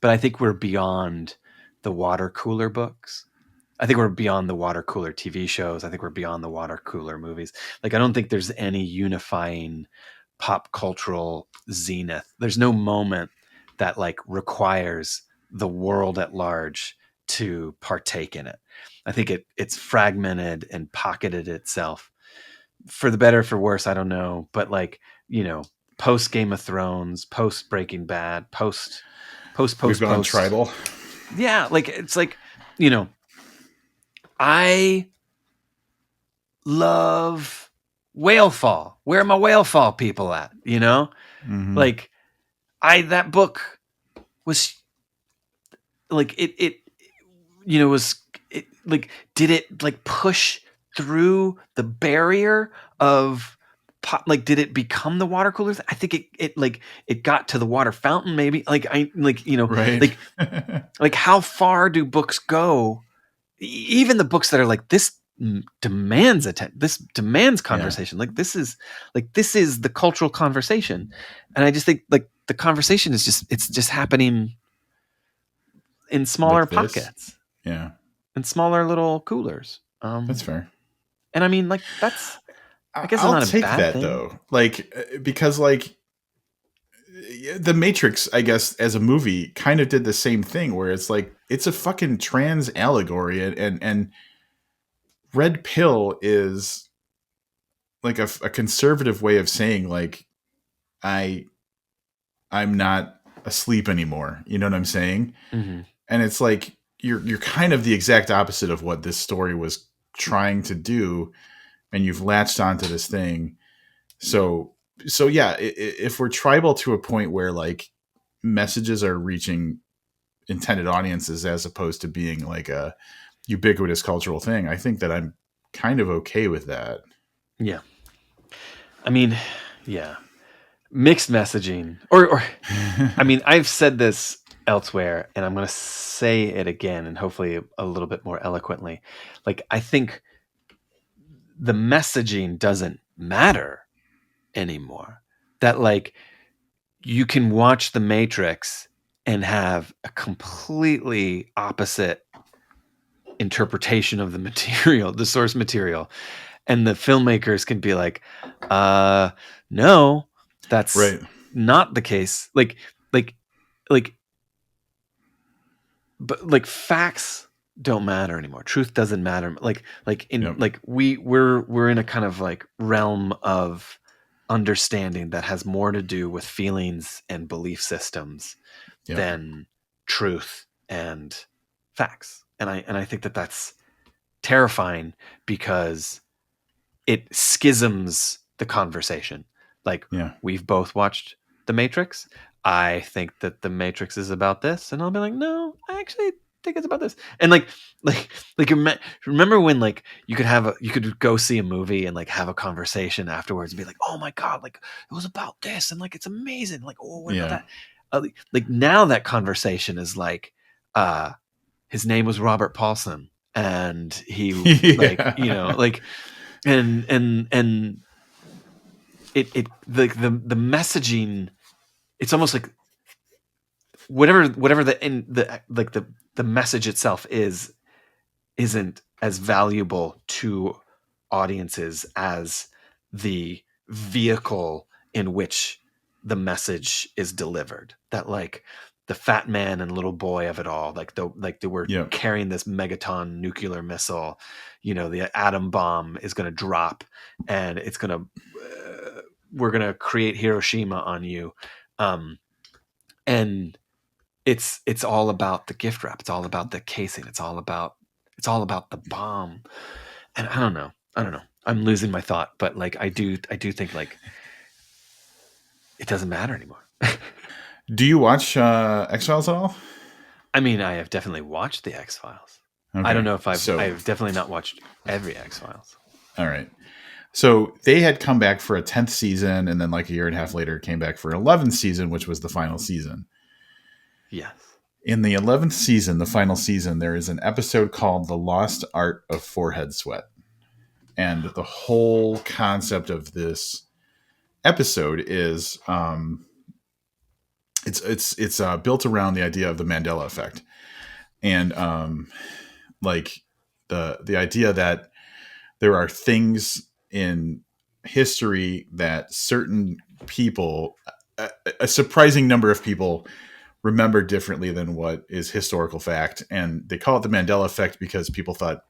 But I think we're beyond the water cooler books. I think we're beyond the water cooler TV shows. I think we're beyond the water cooler movies. Like I don't think there's any unifying pop cultural zenith. There's no moment that like requires the world at large to partake in it. I think it's fragmented and pocketed itself for the better, for worse. I don't know, but like post Game of Thrones, post Breaking Bad, We've gone post. tribal. Yeah, like it's like I love Whale Fall. Where are my Whale Fall people at? Mm-hmm. Like that book was like like did it like push through the barrier of like did it become the water coolers? I think it got to the water fountain maybe. Like Right. like how far do books go? Even the books that are like this demands this demands conversation. Yeah. This is the cultural conversation, and I just think like the conversation is just happening in smaller Like this. pockets, Yeah. in smaller little coolers. That's fair. And I mean, like I guess it's I'll not a take bad that thing. though. Like, because like the Matrix, I guess, as a movie kind of did the same thing where it's like, it's a fucking trans allegory, and red pill is like a conservative way of saying like, I, I'm not asleep anymore. You know what I'm saying? Mm-hmm. And it's like, you're kind of the exact opposite of what this story was trying to do. And you've latched onto this thing. So yeah, if we're tribal to a point where like messages are reaching intended audiences as opposed to being like a ubiquitous cultural thing, I think that I'm kind of okay with that. Yeah, I mean, yeah, mixed messaging, or I mean, I've said this elsewhere, and I'm going to say it again, and hopefully a little bit more eloquently. Like, I think the messaging doesn't matter anymore. That like you can watch The Matrix and have a completely opposite interpretation of the material, the source material. And the filmmakers can be like, no, that's Right. not the case. Like, like, but like facts don't matter anymore. Truth doesn't matter. Yep. We're in a kind of like realm of understanding that has more to do with feelings and belief systems Yep. than truth and facts. And I think that that's terrifying because it schisms the conversation. Like Yeah. we've both watched The Matrix. I think that The Matrix is about this, and I'll be like, no, I actually think it's about this. And like remember when like you could go see a movie and like have a conversation afterwards and be like, oh my god, like it was about this, and like it's amazing. Like, oh, what about Yeah. that? Like now that conversation is like, his name was Robert Paulson, and he like Yeah. like and it the messaging, it's almost like whatever the message itself isn't as valuable to audiences as the vehicle in which the message is delivered. That like the fat man and little boy of it all. Like they were Yeah. carrying this megaton nuclear missile. The atom bomb is going to drop, and it's going to we're going to create Hiroshima on you. And it's all about the gift wrap. It's all about the casing. It's all about the bomb. And I don't know. I'm losing my thought, but like I do think like it doesn't matter anymore. Do you watch X-Files at all? I mean, I have definitely watched the X-Files. Okay. I don't know if I've definitely not watched every X-Files. All right. So they had come back for a 10th season, and then like a year and a half later came back for an 11th season, which was the final season. Yes. In the 11th season, the final season, there is an episode called The Lost Art of Forehead Sweat. And the whole concept of this episode is it's built around the idea of the Mandela effect. And like the idea that there are things in history that certain people, a surprising number of people, remember differently than what is historical fact. And they call it the Mandela effect because people thought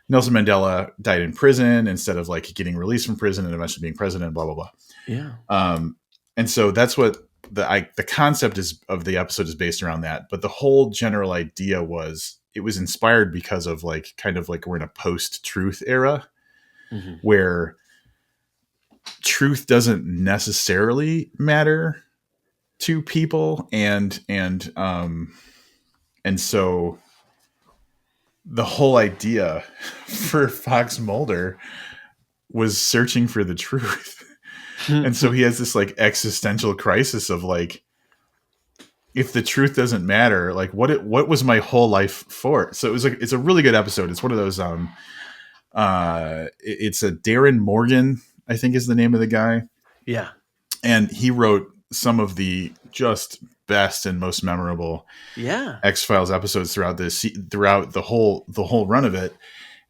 Nelson Mandela died in prison instead of like getting released from prison and eventually being president, blah, blah, blah. Yeah. And so that's what the concept is of the episode is based around that. But the whole general idea was it was inspired because of like kind of like we're in a post-truth era where truth doesn't necessarily matter to people. And so the whole idea for Fox Mulder was searching for the truth. And so he has this like existential crisis of like, if the truth doesn't matter, like what was my whole life for? So it was like, it's a really good episode. It's one of those, it's a Darren Morgan, I think is the name of the guy. Yeah. And he wrote some of the just best and most memorable X-Files episodes throughout the whole run of it.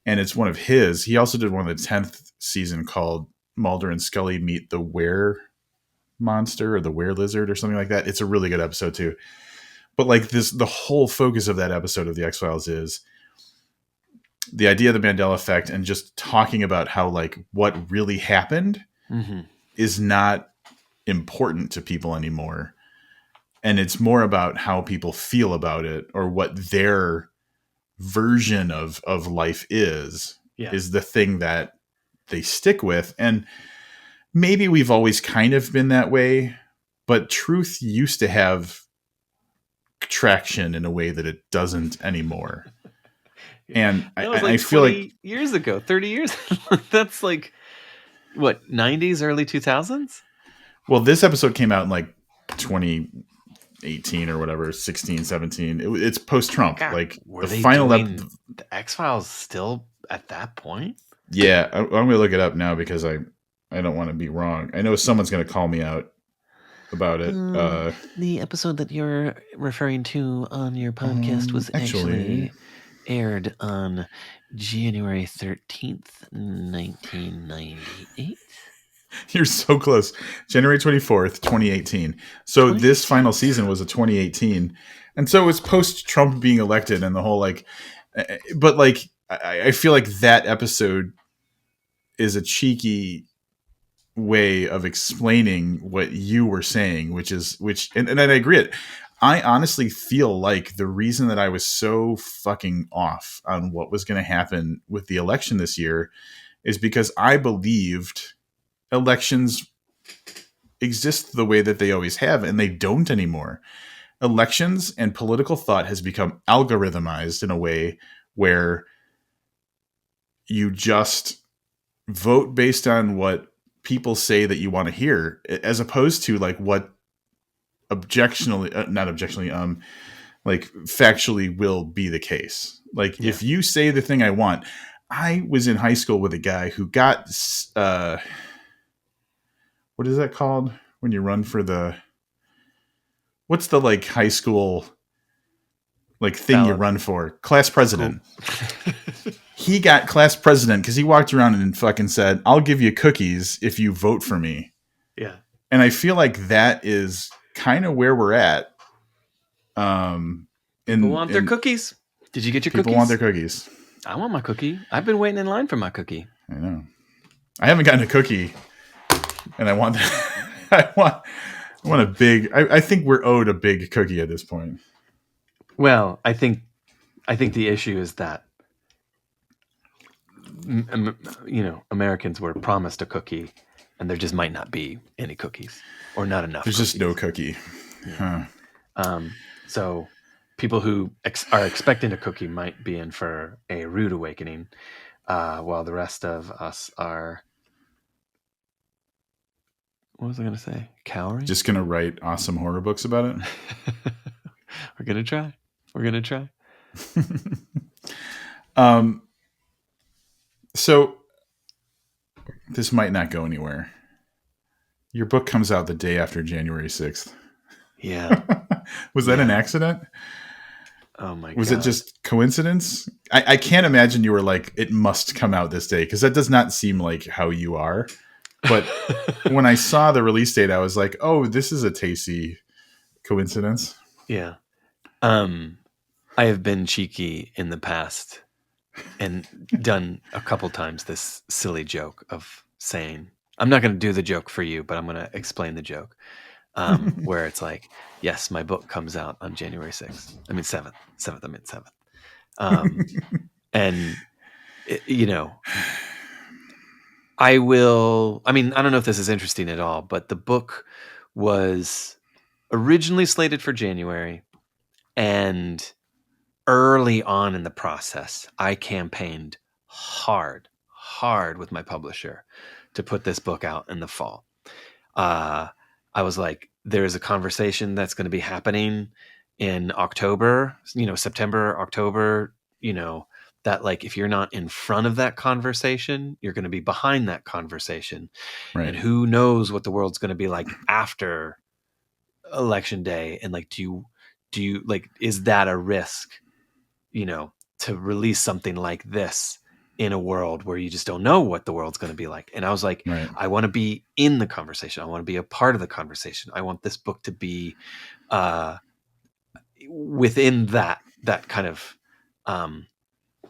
And it's one of his. He also did one of the 10th season called Mulder and Scully Meet the Were Monster or the Were Lizard or something like that. It's a really good episode too. But like the whole focus of that episode of the X-Files is the idea of the Mandela effect and just talking about how like what really happened is not important to people anymore. And it's more about how people feel about it or what their version of life is the thing that they stick with. And maybe we've always kind of been that way, but truth used to have traction in a way that it doesn't anymore. And I feel like years ago, 30 years, that's like what, 90s, early 2000s? Well, this episode came out in like 2018 or whatever, 16, 17. It's post-Trump. God, like the final the X-Files still at that point? Yeah, I'm going to look it up now because I don't want to be wrong. I know someone's going to call me out about it. The episode that you're referring to on your podcast was actually aired on January 13th, 1998. You're so close. January 24th, 2018. So this final season was a 2018. And so it's post-Trump being elected and the whole like, but like, I feel like that episode is a cheeky way of explaining what you were saying, and I agree it. I honestly feel like the reason that I was so fucking off on what was going to happen with the election this year is because I believed elections exist the way that they always have, and they don't anymore. Elections and political thought has become algorithmized in a way where you just vote based on what people say that you want to hear, as opposed to like what factually will be the case. Like if you say the thing I want, I was in high school with a guy who got, what is that called when you run for what's the like high school like thing you run for? Class president. Cool. He got class president because he walked around and fucking said, "I'll give you cookies if you vote for me." Yeah. And I feel like that is kind of where we're at. People want their cookies. Did you get your people cookies? want their cookies. I want my cookie. I've been waiting in line for my cookie. I know. I haven't gotten a cookie, and I want that. I want a big. I think we're owed a big cookie at this point. Well, I think the issue is that Americans were promised a cookie, and there just might not be any cookies or not enough. There's cookies. just no cookie. Yeah. Huh. So people who are expecting a cookie might be in for a rude awakening, while the rest of us are. What was I going to say? Cowering? Just going to write awesome horror books about it? We're going to try. So this might not go anywhere. Your book comes out the day after January 6th. Yeah. Was that an accident? Oh my God. Was it just coincidence? I can't imagine you were like, it must come out this day, because that does not seem like how you are. But when I saw the release date, I was like, oh, this is a tasty coincidence. Yeah. I have been cheeky in the past and done a couple times this silly joke of saying, I'm not going to do the joke for you, but I'm going to explain the joke. Where it's like, yes, my book comes out on January 6th. I mean, 7th. 7th. And, I don't know if this is interesting at all, but the book was originally slated for January, and early on in the process, I campaigned hard with my publisher to put this book out in the fall. I was like, there's a conversation that's going to be happening in October, September, October, that like, if you're not in front of that conversation, you're going to be behind that conversation. Right. And who knows what the world's going to be like after Election Day. And like, do you like, is that a risk, to release something like this in a world where you just don't know what the world's going to be like? And I was like, right. I want to be in the conversation. I want to be a part of the conversation. I want this book to be within that kind of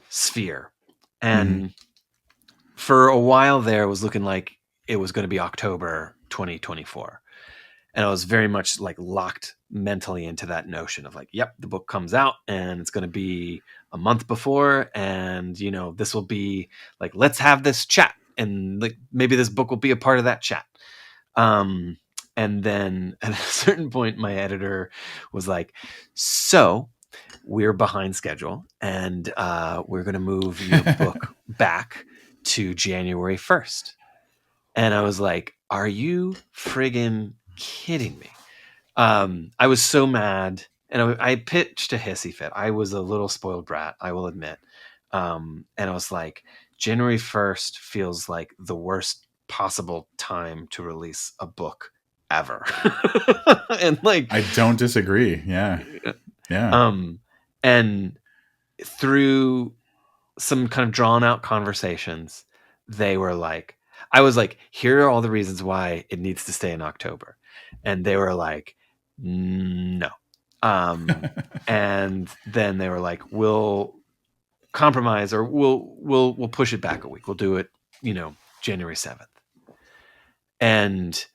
sphere. And for a while there, it was looking like it was going to be October 2024. And I was very much like locked mentally into that notion of like, yep, the book comes out and it's going to be a month before. And, this will be like, let's have this chat. And like, maybe this book will be a part of that chat. And then at a certain point, my editor was like, so we're behind schedule and we're going to move your book back to January 1st. And I was like, are you friggin' kidding me? I was so mad, and I pitched a hissy fit. I was a little spoiled brat, I will admit. And I was like, January 1st feels like the worst possible time to release a book ever. And like, I don't disagree. Yeah. And through some kind of drawn out conversations, they were like, I was like, here are all the reasons why it needs to stay in October. And they were like, no. And then they were like, we'll compromise, or we'll push it back a week. We'll do it, January 7th. And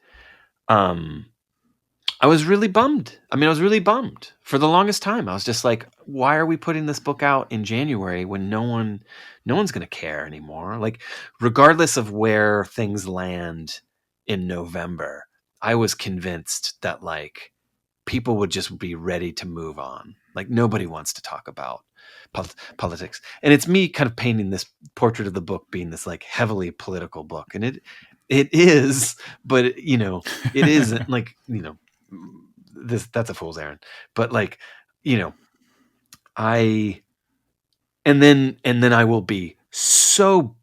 I was really bummed. I was really bummed for the longest time. I was just like, why are we putting this book out in January when no one's going to care anymore? Like, regardless of where things land in November, I was convinced that like people would just be ready to move on. Like, nobody wants to talk about politics. And it's me kind of painting this portrait of the book being this like heavily political book. And it is, but it isn't like, that's a fool's errand. But like, and then I will be so,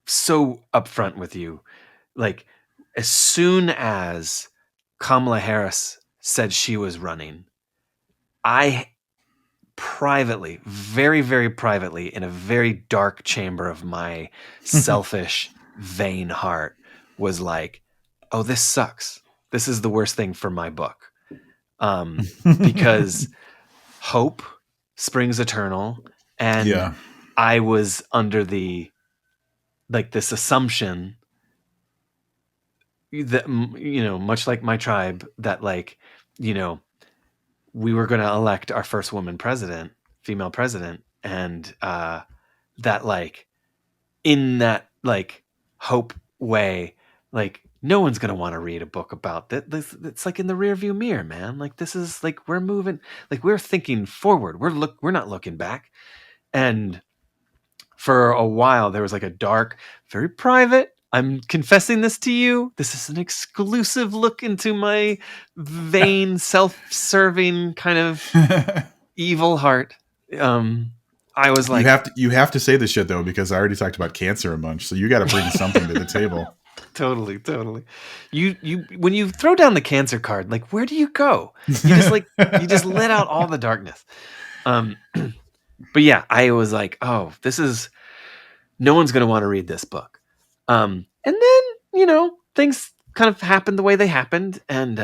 so upfront with you. Like, as soon as Kamala Harris said she was running, I privately, very, very privately, in a very dark chamber of my selfish, vain heart, was like, oh, this sucks. This is the worst thing for my book. because hope springs eternal, and Yeah. I was under the this assumption that, much like my tribe, that we were going to elect our first woman president, female president, and that in that hope way, no one's going to want to read a book about that. It's in the rearview mirror, man. This is we're moving, we're thinking forward. We're not looking back. And for a while there was a dark, very private, I'm confessing this to you, this is an exclusive look into my vain, self-serving kind of evil heart. I was you have to say this shit though, because I already talked about cancer a bunch, so you got to bring something to the table. Totally. You when you throw down the cancer card, where do you go? You just let out all the darkness. But yeah, I was oh, this is, no one's going to want to read this book. And then, things kind of happened the way they happened. And,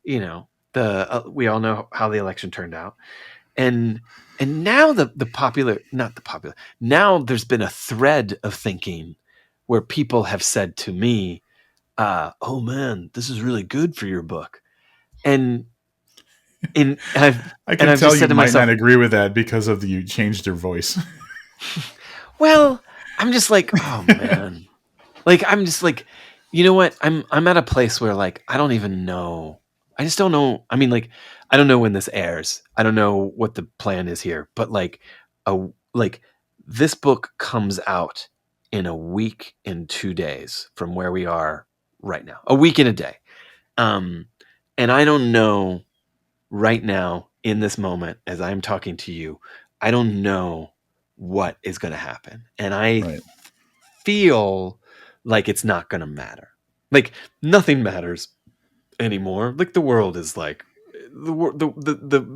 we all know how the election turned out. And now now there's been a thread of thinking where people have said to me, oh man, this is really good for your book. And I've tell just you said to might myself, not agree with that because of you changed your voice. well, I'm just oh man, I'm just you know what? I'm at a place where I don't even know. I just don't know. I mean, I don't know when this airs. I don't know what the plan is here. But a this book comes out in a week and 2 days from where we are right now. A week and a day. And I don't know right now in this moment as I'm talking to you. I don't know what is going to happen, and I Right. feel it's not going to matter. Nothing matters anymore. The world is the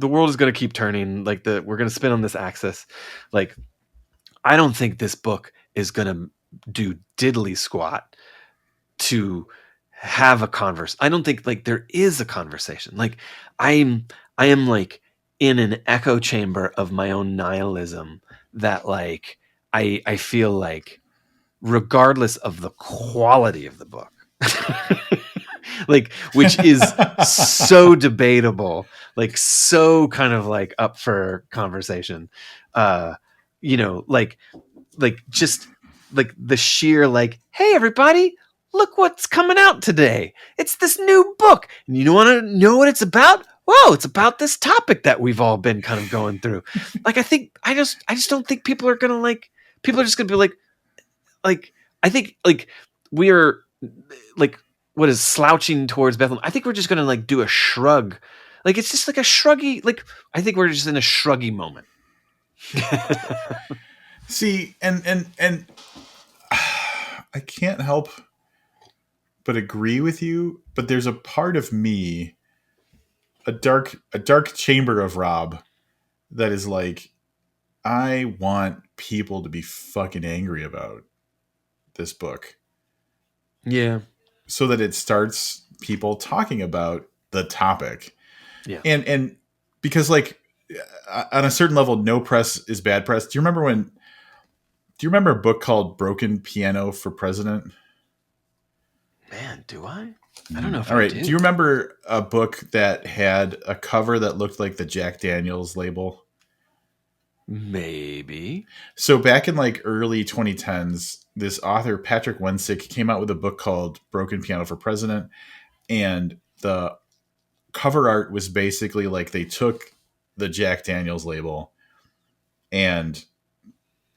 world is going to keep turning. We're going to spin on this axis. I don't think this book is going to do diddly squat to have a converse. I don't think there is a conversation. I am in an echo chamber of my own nihilism that I feel regardless of the quality of the book, which is so debatable, so kind of up for conversation, you know, just the sheer hey everybody, look what's coming out today. It's this new book, and you want to know what it's about? Whoa, it's about this topic that we've all been kind of going through. I just don't think people are gonna people are just gonna be I think we are what is slouching towards Bethlehem. I think we're just gonna do a shrug. It's just a shruggy, I think we're just in a shruggy moment. See, and I can't help but agree with you, but there's a part of me, a dark chamber of Rob, that is I want people to be fucking angry about this book. Yeah. So that it starts people talking about the topic. Yeah. And because on a certain level, no press is bad press. Do you remember a book called Broken Piano for President? Man, do I? I don't know if All right. I do. Do you remember a book that had a cover that looked like the Jack Daniels label? Maybe. So back in early 2010s, this author, Patrick Wensick, came out with a book called Broken Piano for President. And the cover art was basically they took the Jack Daniels label and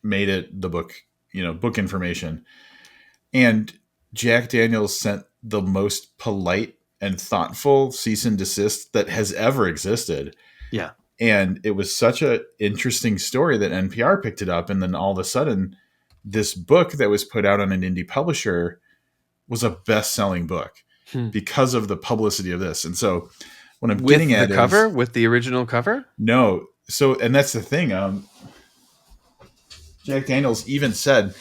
made it the book, book information. And Jack Daniels sent the most polite and thoughtful cease and desist that has ever existed. Yeah. And it was such an interesting story that NPR picked it up. And then all of a sudden, this book that was put out on an indie publisher was a best-selling book because of the publicity of this. And so what I'm getting at the cover, with the original cover? No. So, and that's the thing. Jack Daniels even said,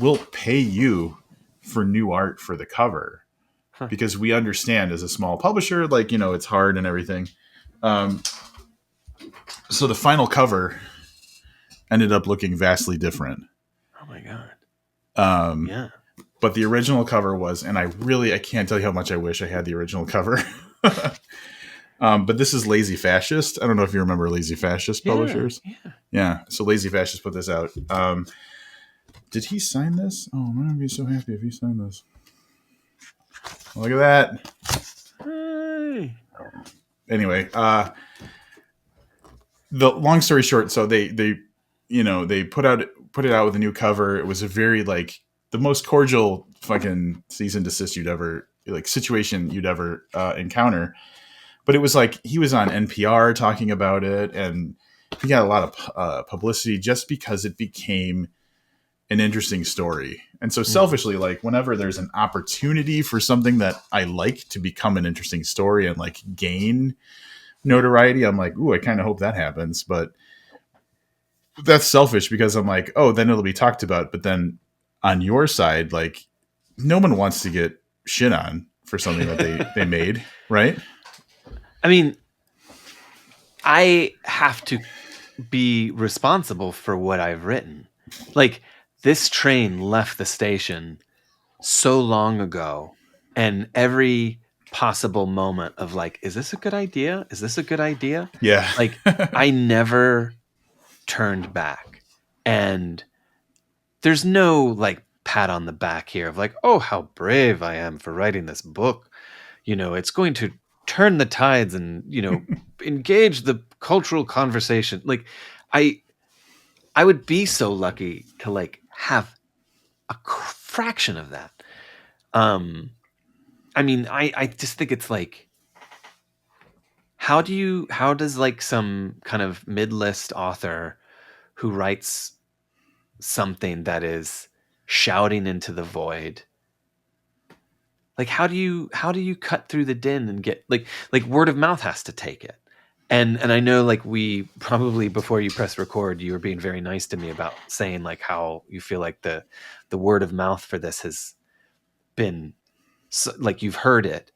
we'll pay you for new art for the cover because we understand as a small publisher, it's hard and everything. Um, so the final cover ended up looking vastly different. Oh my god. Um, Yeah. but the original cover was, and I can't tell you how much I wish I had the original cover. But this is Lazy Fascist. I don't know if you remember Lazy Fascist Yeah. publishers. Yeah. Yeah, so Lazy Fascist put this out. Did he sign this? Oh, I'm gonna be so happy if he signed this. Look at that. Hey. Anyway, the long story short, so they put it out with a new cover. It was a very like the most cordial fucking cease and desist you'd ever like situation you'd ever encounter. But it was like he was on NPR talking about it, and he got a lot of publicity just because it became an interesting story. And so Mm-hmm. selfishly, like whenever there's an opportunity for something that I like to become an interesting story and like gain notoriety, I'm like, ooh, I kind of hope that happens. But that's selfish because I'm like, oh, then it'll be talked about. But then on your side, like no one wants to get shit on for something that they made, right? I mean, I have to be responsible for what I've written. Like, this train left the station so long ago, and every possible moment of like, is this a good idea? Is this a good idea? Yeah. Like, I never turned back. And there's no like pat on the back here of like, oh, how brave I am for writing this book. It's going to turn the tides and, engage the cultural conversation. Like, I I would be so lucky to like have a fraction of that. Um, I mean, I just think it's like, how does like some kind of mid-list author who writes something that is shouting into the void, like how do you cut through the din and get like word of mouth has to take it. And I know like we probably before you press record you were being very nice to me about saying like how you feel like the word of mouth for this has been like you've heard it.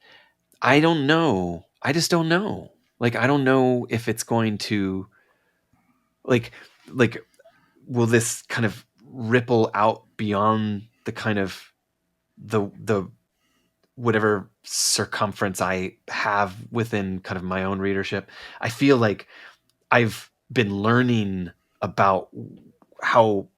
I don't know. I just don't know. Like I don't know if it's going to like like will this kind of ripple out beyond the kind of the whatever circumference I have within kind of my own readership. I feel like I've been learning about how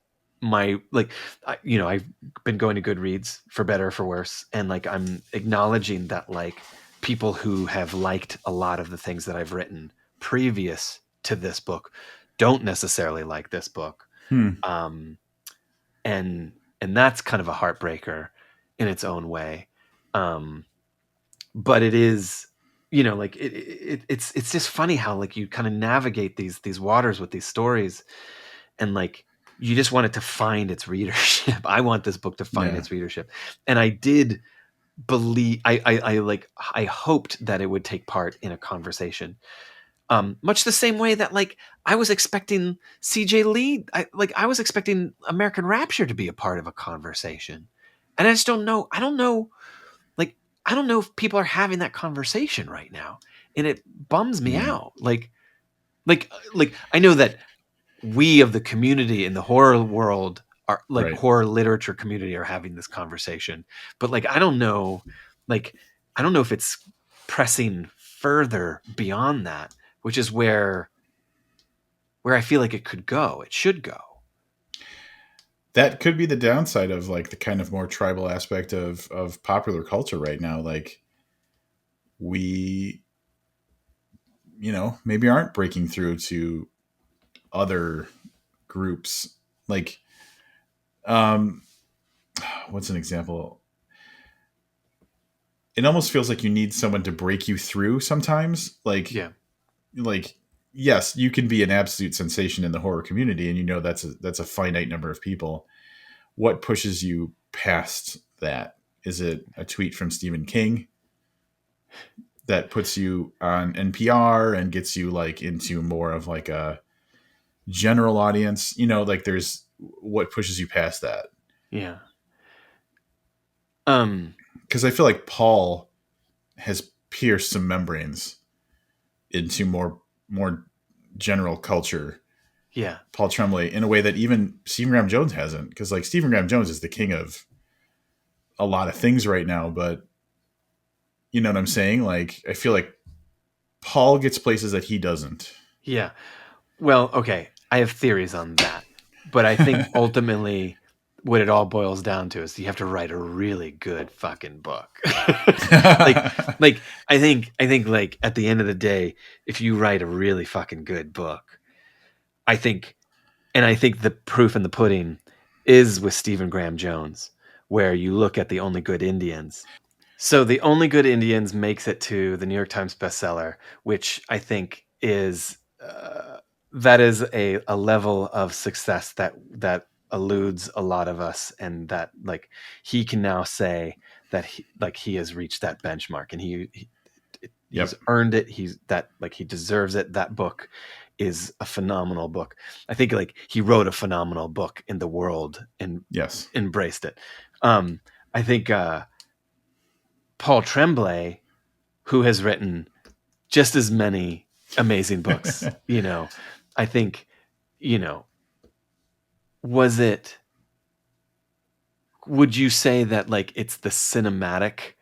my like I've been going to Goodreads for better or for worse, and like I'm acknowledging that like people who have liked a lot of the things that I've written previous to this book don't necessarily like this book. Hmm. um and that's kind of a heartbreaker in its own way. But it is, like it's just funny how like you kind of navigate these waters with these stories, and like you just want it to find its readership. I want this book to find Yeah. its readership, and I did believe I hoped that it would take part in a conversation, much the same way that like I was expecting CJ Lee, I was expecting American Rapture to be a part of a conversation, and I just don't know. I don't know, like I don't know if people are having that conversation right now, and it bums me Yeah. out. Like I know that we of the community in the horror world are like Right. horror literature community are having this conversation, but like like I don't know if it's pressing further beyond that, which is where I feel like it could go. It should go. That could be the downside of like the kind of more tribal aspect of popular culture right now. Like we, maybe aren't breaking through to other groups. Like, um, what's an example? It almost feels like you need someone to break you through sometimes. Yeah. Like, yes, you can be an absolute sensation in the horror community, and that's a finite number of people. What pushes you past that? Is it a tweet from Stephen King that puts you on NPR and gets you like into more of like a general audience? Like there's what pushes you past that? Yeah. Um Because I feel like Paul has pierced some membranes into more general culture. Yeah. Paul Tremblay in a way that even Stephen Graham Jones hasn't, because like Stephen Graham Jones is the king of a lot of things right now, but you know what I'm saying? Like I feel like Paul gets places that he doesn't. Yeah. Well, okay. I have theories on that. But I think ultimately what it all boils down to is you have to write a really good fucking book. like like I think like at the end of the day, if you write a really fucking good book, I think I think the proof in the pudding is with Stephen Graham Jones, where you look at The Only Good Indians. So The Only Good Indians makes it to the New York Times bestseller, which I think is that is a level of success that eludes a lot of us, and that like he can now say that he has reached that benchmark, and he's Yep. earned it. He's that like he deserves it. That book is a phenomenal book. I think like he wrote a phenomenal book, and the world and Yes. embraced it. I think Paul Tremblay, who has written just as many amazing books, I think, you know, was it, would you say that like it's the cinematic,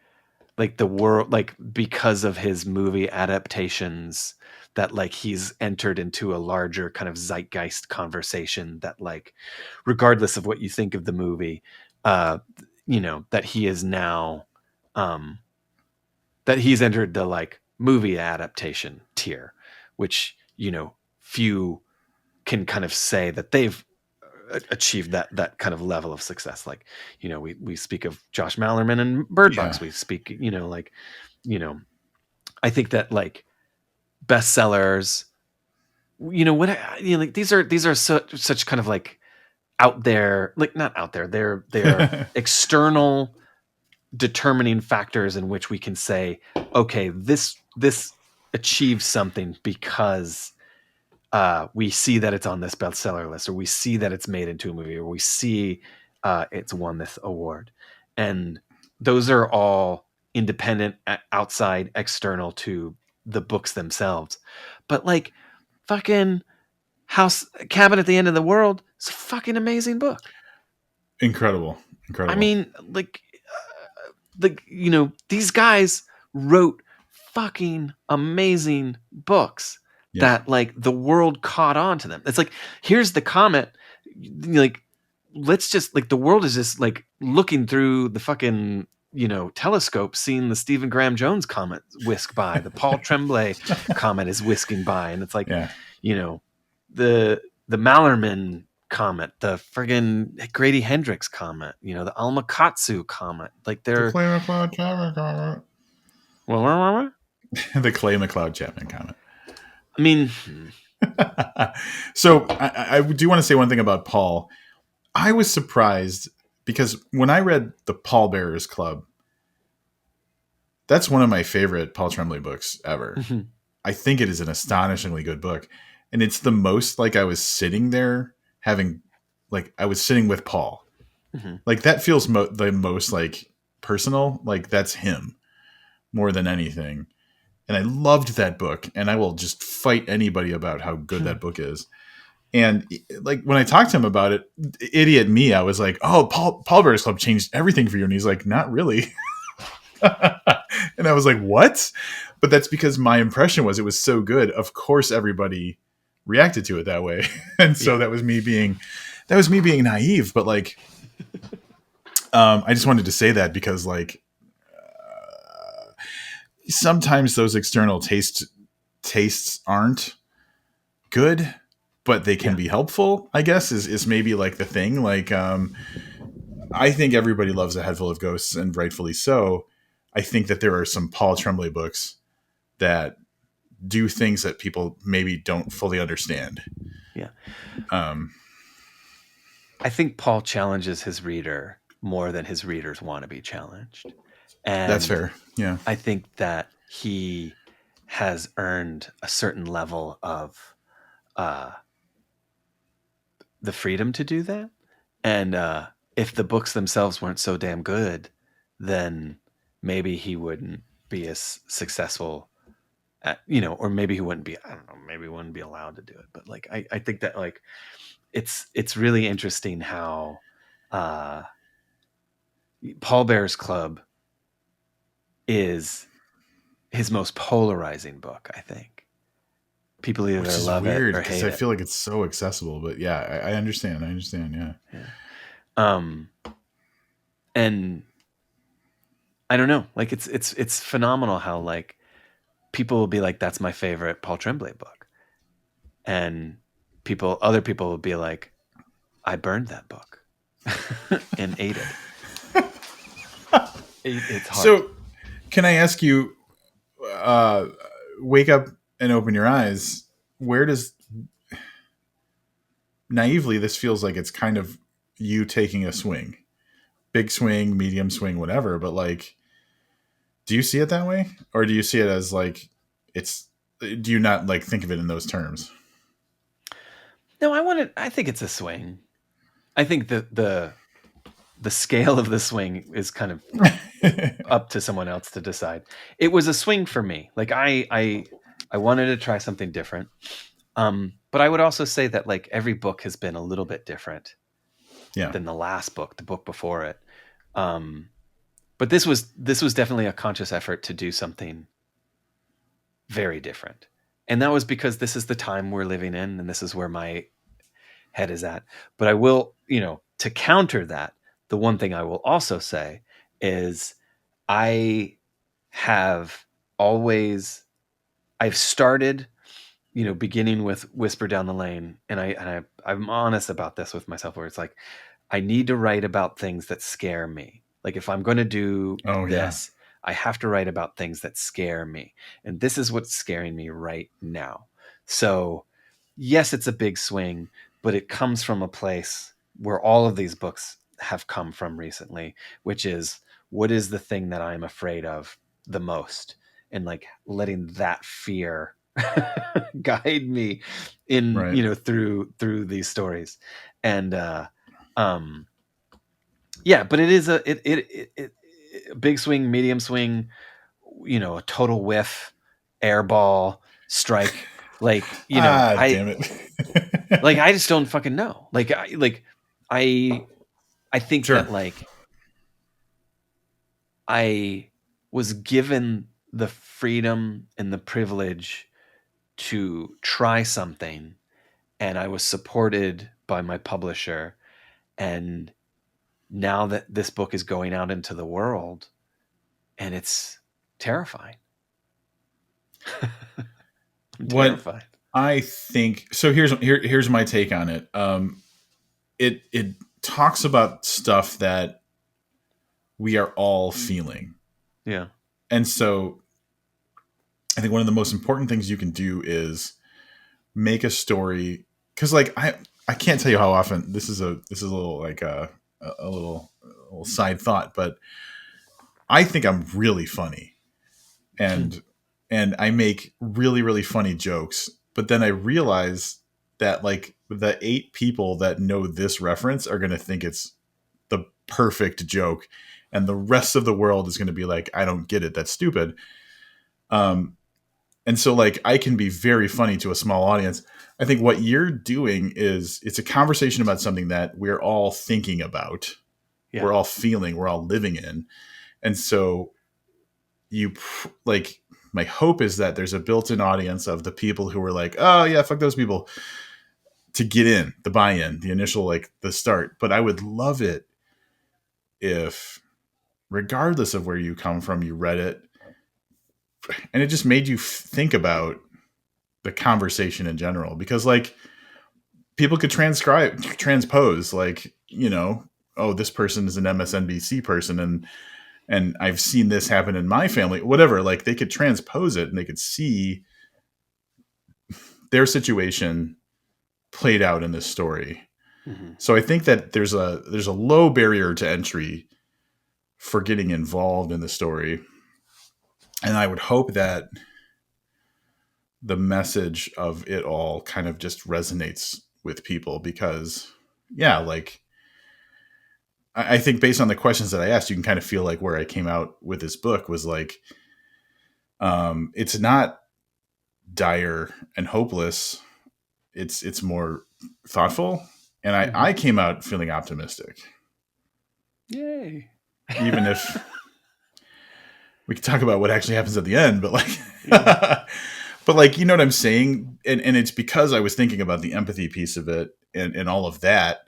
like the world, like because of his movie adaptations, that like he's entered into a larger kind of zeitgeist conversation that like, regardless of what you think of the movie, uh, that he is now, um, that he's entered the like movie adaptation tier, which few can kind of say that they've achieved that kind of level of success. Like we speak of Josh Mallerman and Bird Yeah. Box. We speak like I think that like bestsellers. Like these are such kind of like out there, like not out there. They're external determining factors in which we can say, okay, this achieves something because we see that it's on this bestseller list, or we see that it's made into a movie, or we see it's won this award, and those are all independent, outside, external to the books themselves. But like, fucking House Cabin at the End of the World is a fucking amazing book. Incredible. I Incredible. mean, these guys wrote fucking amazing books Yep. that like the world caught on to them. It's like, here's the comet, like, let's just like, the world is just like looking through the fucking telescope, seeing the Stephen Graham Jones comet whisk by, the Paul Tremblay comet is whisking by, and it's like, Yeah. the Mallerman comet, the friggin' Grady Hendrix comet, the Almakatsu comet. Like The they're Clay McLeod Chapman comment. well, The Clay McLeod Chapman comment. I mean, So I do want to say one thing about Paul. I was surprised because when I read the Paul Bearers Club, that's one of my favorite Paul Tremblay books ever. I think it is an astonishingly good book. And it's the most like I was sitting there having, like, I was sitting with Paul. Like, that feels the most like personal. Like, that's him more than anything. And I loved that book. And I will just fight anybody about how good that book is. And like when I talked to him about it, idiot me, I was like, "Oh, Paul Bearers Club changed everything for you," and he's like, "Not really." And I was like, "What?" But that's because my impression was it was so good. Of course, everybody reacted to it that way, and so yeah. that was me being naive. But like, I just wanted to say that because like sometimes those external tastes aren't good, but they can be helpful, I guess, is maybe like the thing. Like, I think everybody loves A Head Full of Ghosts, and rightfully so. I think that there are some Paul Tremblay books that do things that people maybe don't fully understand. Yeah. Um, I think Paul challenges his reader more than his readers want to be challenged. that's And fair. Yeah. I think that he has earned a certain level of uh, the freedom to do that. And if the books themselves weren't so damn good, then maybe he wouldn't be as successful or maybe he wouldn't be. I don't know. Maybe he wouldn't be allowed to do it. But like, I think that like, it's really interesting how uh, Paul Bear's Club is his most polarizing book. I think people Which either is love it weird or because hate I it. feel like it's so accessible. But yeah, I understand. I understand. Yeah. Yeah. Um, and I don't know. Like it's phenomenal how like people will be like, "That's my favorite Paul Tremblay book," and other people will be like, "I burned that book and ate it." It's hard. So, can I ask you, uh, wake up and open your eyes? Where does naively this feels like it's kind of you taking a swing, big swing, medium swing, whatever. But like, do you see it that way, or do you see it as like it's? Do you not like think of it in those terms? No, I think it's a swing. I think the scale of the swing is kind of up to someone else to decide. It was a swing for me. Like I wanted to try something different. But I would also say that like every book has been a little bit different Yeah. than the last book, the book before it. Um, but this was definitely a conscious effort to do something very different. And that was because this is the time we're living in and this is where my head is at. But I will, to counter that, the one thing I will also say is I have always I've started, beginning with Whisper Down the Lane, and I'm honest about this with myself where it's like I need to write about things that scare me. Like if I'm going to do Oh yeah. this, I have to write about things that scare me. And this is what's scaring me right now. So, yes, it's a big swing, but it comes from a place where all of these books have come from recently, which is what is the thing that I'm afraid of the most? And like letting that fear guide me in, Right. through these stories. And um yeah, but it is a big swing, medium swing, a total whiff, air ball, strike. Like, Ah, damn it. I just don't fucking know. I I think Sure. that like I was given the freedom and the privilege to try something, and I was supported by my publisher, and now that this book is going out into the world, and it's terrifying. I'm What terrified. I think so here's my take on it. It talks about stuff that we are all feeling. Yeah. And so I think one of the most important things you can do is make a story cuz like I can't tell you how often this is a little like a little side thought, but I think I'm really funny and I make really really funny jokes, but then I realize that like the 8 people that know this reference are going to think it's the perfect joke and the rest of the world is going to be like I don't get it, that's stupid. um and so like I can be very funny to a small audience. I think what you're doing is it's a conversation about something that we're all thinking about, Yeah. we're all feeling, we're all living in. And so like my hope is that there's a built-in audience of the people who are like, oh yeah, fuck those people, to get in the buy-in, the initial like the start. But I would love it if regardless of where you come from you read it and it just made you think about the conversation in general, because like people could transpose like, oh, this person is an MSNBC person and I've seen this happen in my family, whatever. Like they could transpose it and they could see their situation played out in this story. Mm-hmm. So I think that there's a low barrier to entry for getting involved in the story. And I would hope that the message of it all kind of just resonates with people because yeah, like I think based on the questions that I asked, you can kind of feel like where I came out with this book was like, it's not dire and hopeless, it's more thoughtful. And Mm-hmm. I came out feeling optimistic. Yay. Even if we could talk about what actually happens at the end, but like Yeah. but like, you know what I'm saying? And it's because I was thinking about the empathy piece of it and all of that,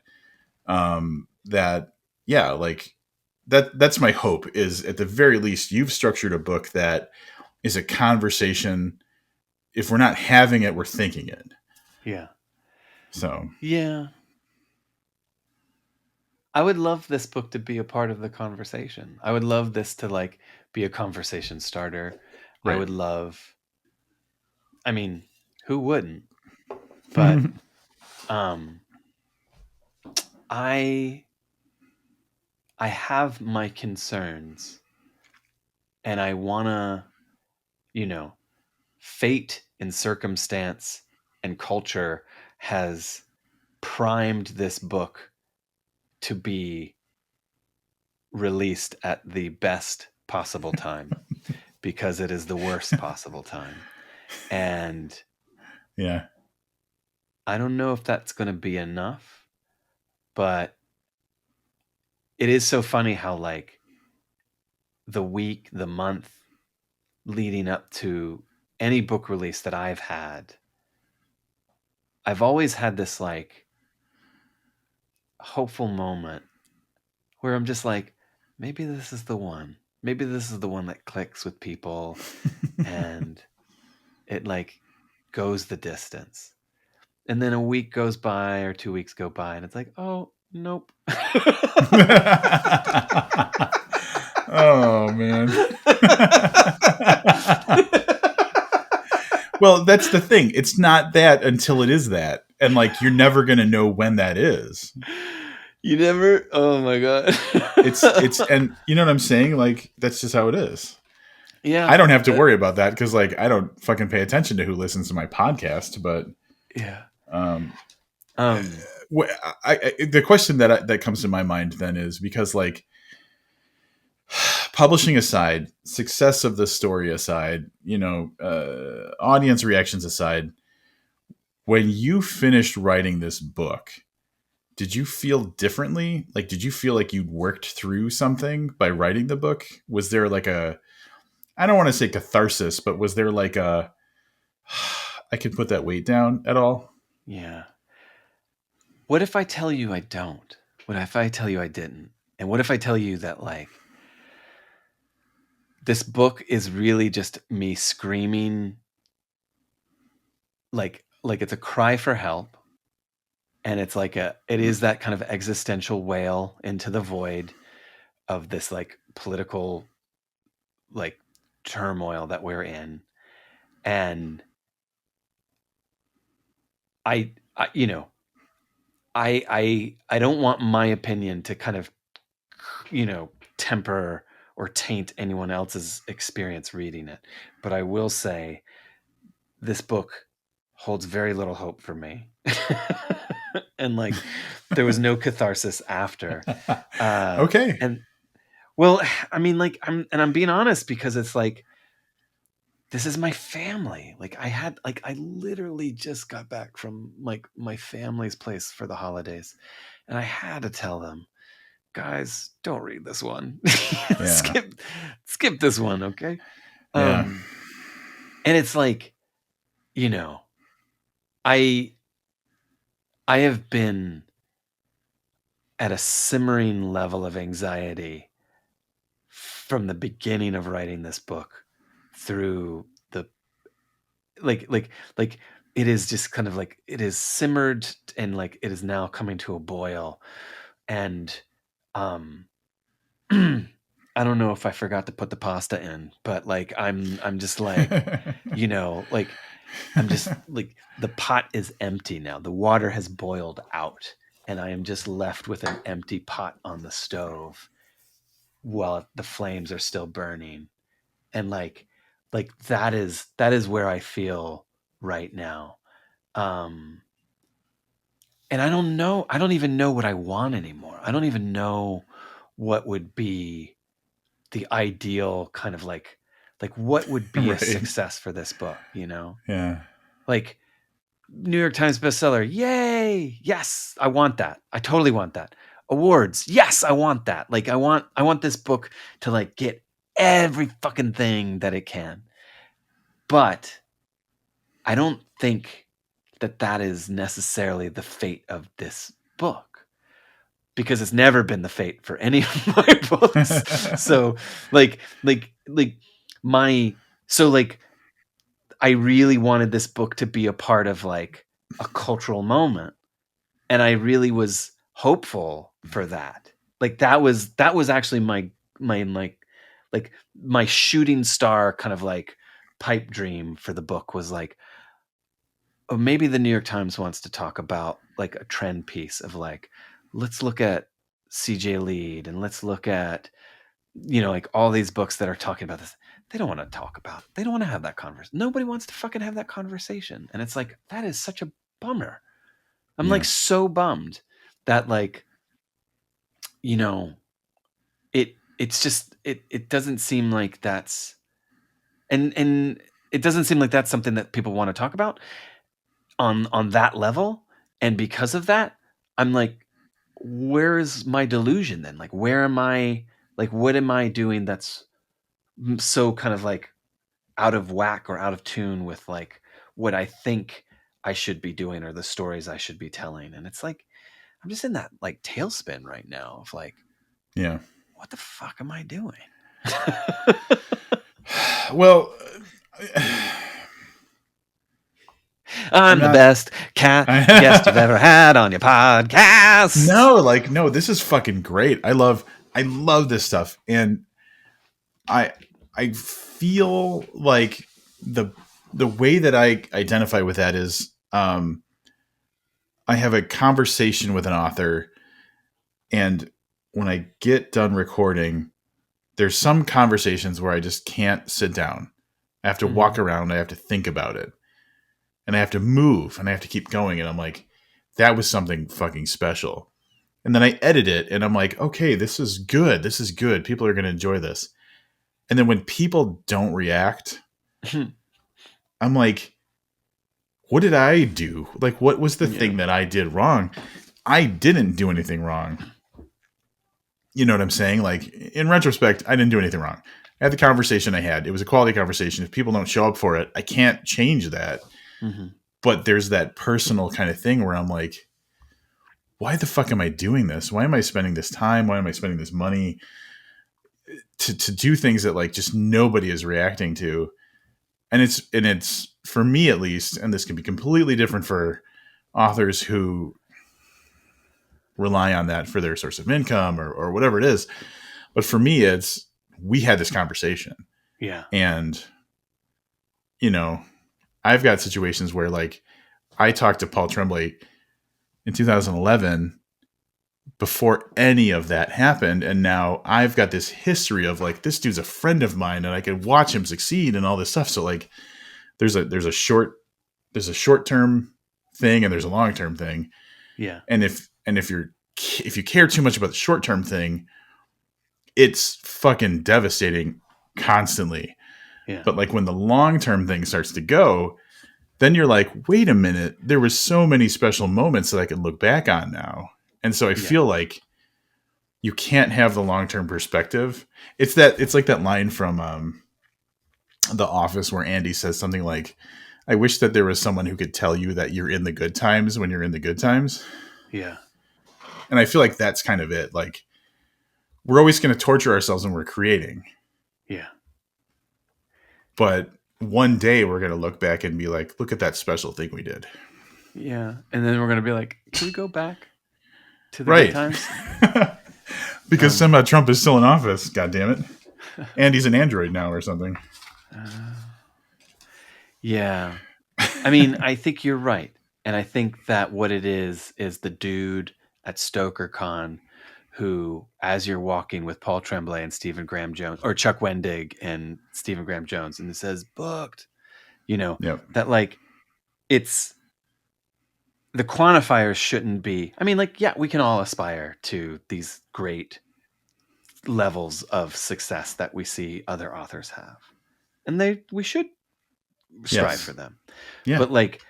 that yeah, like that's my hope, is at the very least you've structured a book that is a conversation. If we're not having it, we're thinking it. Yeah. So Yeah. I would love this book to be a part of the conversation. I would love this to like be a conversation starter. I right. would love, I mean, who wouldn't? But um I I have my concerns and I want to, you know, fate and circumstance and culture has primed this book to be released at the best possible time because it is the worst possible time. And Yeah. I don't know if that's going to be enough, but it is so funny how, like, the week, the month leading up to any book release that I've had, I've always had this, like, hopeful moment where I'm just like, maybe this is the one. Maybe this is the one that clicks with people and it, like, goes the distance. And then a week goes by or 2 weeks go by and it's like, oh, nope. Oh man. Well, that's the thing. It's not that until it is that. And like you're never going to know when that is. You never, oh my God. It's and you know what I'm saying? Like that's just how it is. Yeah. I don't have to worry about that because like I don't fucking pay attention to who listens to my podcast, but Yeah. um Um, the question that comes to my mind then is because like publishing aside, success of the story aside, you know, audience reactions aside, when you finished writing this book, did you feel differently? Like, did you feel like you'd worked through something by writing the book? Was there like a, I don't want to say catharsis, but was there like a, I can put that weight down at all? yeah. What if I tell you I don't? What if I tell you I didn't? And what if I tell you that, like, this book is really just me screaming, like it's a cry for help, and it's like it is that kind of existential wail into the void of this, like, political, like, turmoil that we're in. And I you know, I don't want my opinion to kind of, temper or taint anyone else's experience reading it. But I will say this book holds very little hope for me. And, like, there was no catharsis after. Uh Okay. and well, I mean, like, I'm being honest because it's like this is my family. Like, I literally just got back from, like, my family's place for the holidays, and I had to tell them, guys, don't read this one. Yeah. skip this one, okay? Yeah. Um, and it's like, you know, I I have been at a simmering level of anxiety from the beginning of writing this book through the, like it is just kind of like it is simmered and, like, it is now coming to a boil. And um I don't know if I forgot to put the pasta in, but, like, I'm just like, like, I'm just like, the pot is empty now. The water has boiled out and I am just left with an empty pot on the stove while the flames are still burning. And, like that is where I feel right now. Um and I don't know, I don't even know what I want anymore. I don't even know what would be the ideal kind of, Like, what would be a Right. success for this book, you know? Yeah. Like, New York Times bestseller. Yay. Yes, I want that. I totally want that. Awards. Yes, I want that. Like, I want this book to like get every fucking thing that it can. But I don't think that that is necessarily the fate of this book, because it's never been the fate for any of my books. So like my so like I really wanted this book to be a part of like a cultural moment, and I really was hopeful for that. Like that was actually my like my shooting star kind of like pipe dream for the book was like, oh, maybe the New York Times wants to talk about like a trend piece of like, let's look at CJ Lead and let's look at, like all these books that are talking about this. They don't want to talk about it. They don't want to have that conversation. Nobody wants to fucking have that conversation. And it's like, that is such a bummer. I'm Yeah. like so bummed that like, you know, it's just it doesn't seem like that's and it doesn't seem like that's something that people want to talk about on that level. And because of that, I'm like, where's my delusion then? Like, where am I? Like, what am I doing that's so kind of like out of whack or out of tune with like what I think I should be doing or the stories I should be telling? And it's like, I'm just in that like tailspin right now of like, Yeah. what the fuck am I doing? Well, I'm I'm the not. best cat guest you've ever had on your podcast. No, like no, this is fucking great. I love this stuff, and I I feel like the the way that I identify with that is I have a conversation with an author, and when I get done recording, there's some conversations where I just can't sit down. I have to walk Mm-hmm. around, I have to think about it, and I have to move, and I have to keep going, and I'm like, that was something fucking special. And then I edit it, and I'm like, okay, this is good. This is good. People are going to enjoy this. And then when people don't react, I'm like, what did I do? Like, what was the Yeah. thing that I did wrong? I didn't do anything wrong. You know what I'm saying? Like, in retrospect, I didn't do anything wrong. I had the conversation I had. It was a quality conversation. If people don't show up for it, I can't change that. Mm-hmm. But there's that personal kind of thing where I'm like, why the fuck am I doing this? Why am I spending this time? Why am I spending this money to do things that like just nobody is reacting to? And it's for me at least, and this can be completely different for authors who rely on that for their source of income or whatever it is. But for me, it's we had this conversation, Yeah. and you know, I've got situations where like I talked to Paul Tremblay in 2011 before any of that happened, and now I've got this history of like this dude's a friend of mine and I can watch him succeed and all this stuff. So like there's a short term thing and there's a long term thing. Yeah. And if you care too much about the short term thing, it's fucking devastating constantly. Yeah. But like when the long term thing starts to go, then you're like, wait a minute, there was so many special moments that I could look back on now. And so I Yeah. feel like you can't have the long term perspective. It's like that line from The Office where Andy says something like, I wish that there was someone who could tell you that you're in the good times when you're in the good times. Yeah. And I feel like that's kind of it. Like we're always going to torture ourselves when we're creating, Yeah. but one day we're going to look back and be like, look at that special thing we did. Yeah. And then we're gonna be like, can we go back to the good Right. times? Because somehow Trump is still in office. God damn it. And he's an android now or something. Yeah. I mean, I think you're right. And I think that what it is the dude at StokerCon who, as you're walking with Paul Tremblay and Stephen Graham Jones, or Chuck Wendig and Stephen Graham Jones, and it says booked, Yep. that like it's the quantifiers shouldn't be. I mean, like, yeah, we can all aspire to these great levels of success that we see other authors have. and we should strive Yes. for them. Yeah. But like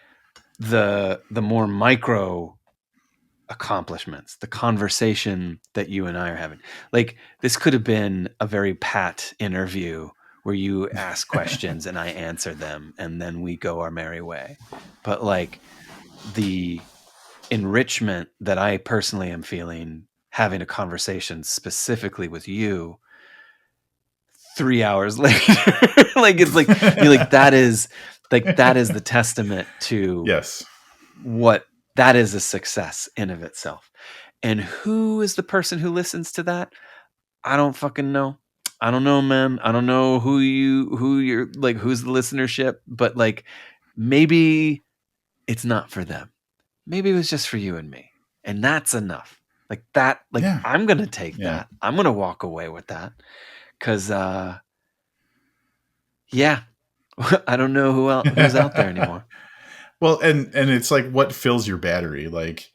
the more micro accomplishments, the conversation that you and I are having, like this could have been a very pat interview where you ask questions and I answer them and then we go our merry way. But like the enrichment that I personally am feeling having a conversation specifically with you 3 hours later, like it's like you're like that is the testament to Yes. what that is a success in of itself. And who is the person who listens to that? I don't fucking know. I don't know, man. I don't know who you're like, who's the listenership, but like maybe it's not for them. Maybe it was just for you and me. And that's enough. Like that, like Yeah. I'm gonna take Yeah. that. I'm gonna walk away with that. Cause yeah. I don't know who's out there anymore. Well, and it's like, what fills your battery? Like,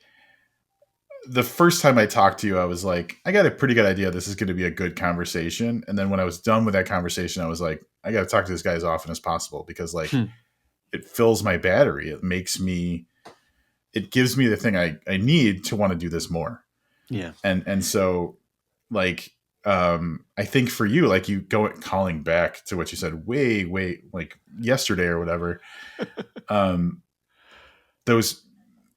the first time I talked to you, I was like, I got a pretty good idea this is going to be a good conversation. And then when I was done with that conversation, I was like, I got to talk to this guy as often as possible because like it fills my battery. It gives me the thing I need to want to do this more. Yeah. And so like, I think for you, like you calling back to what you said way, like yesterday or whatever, those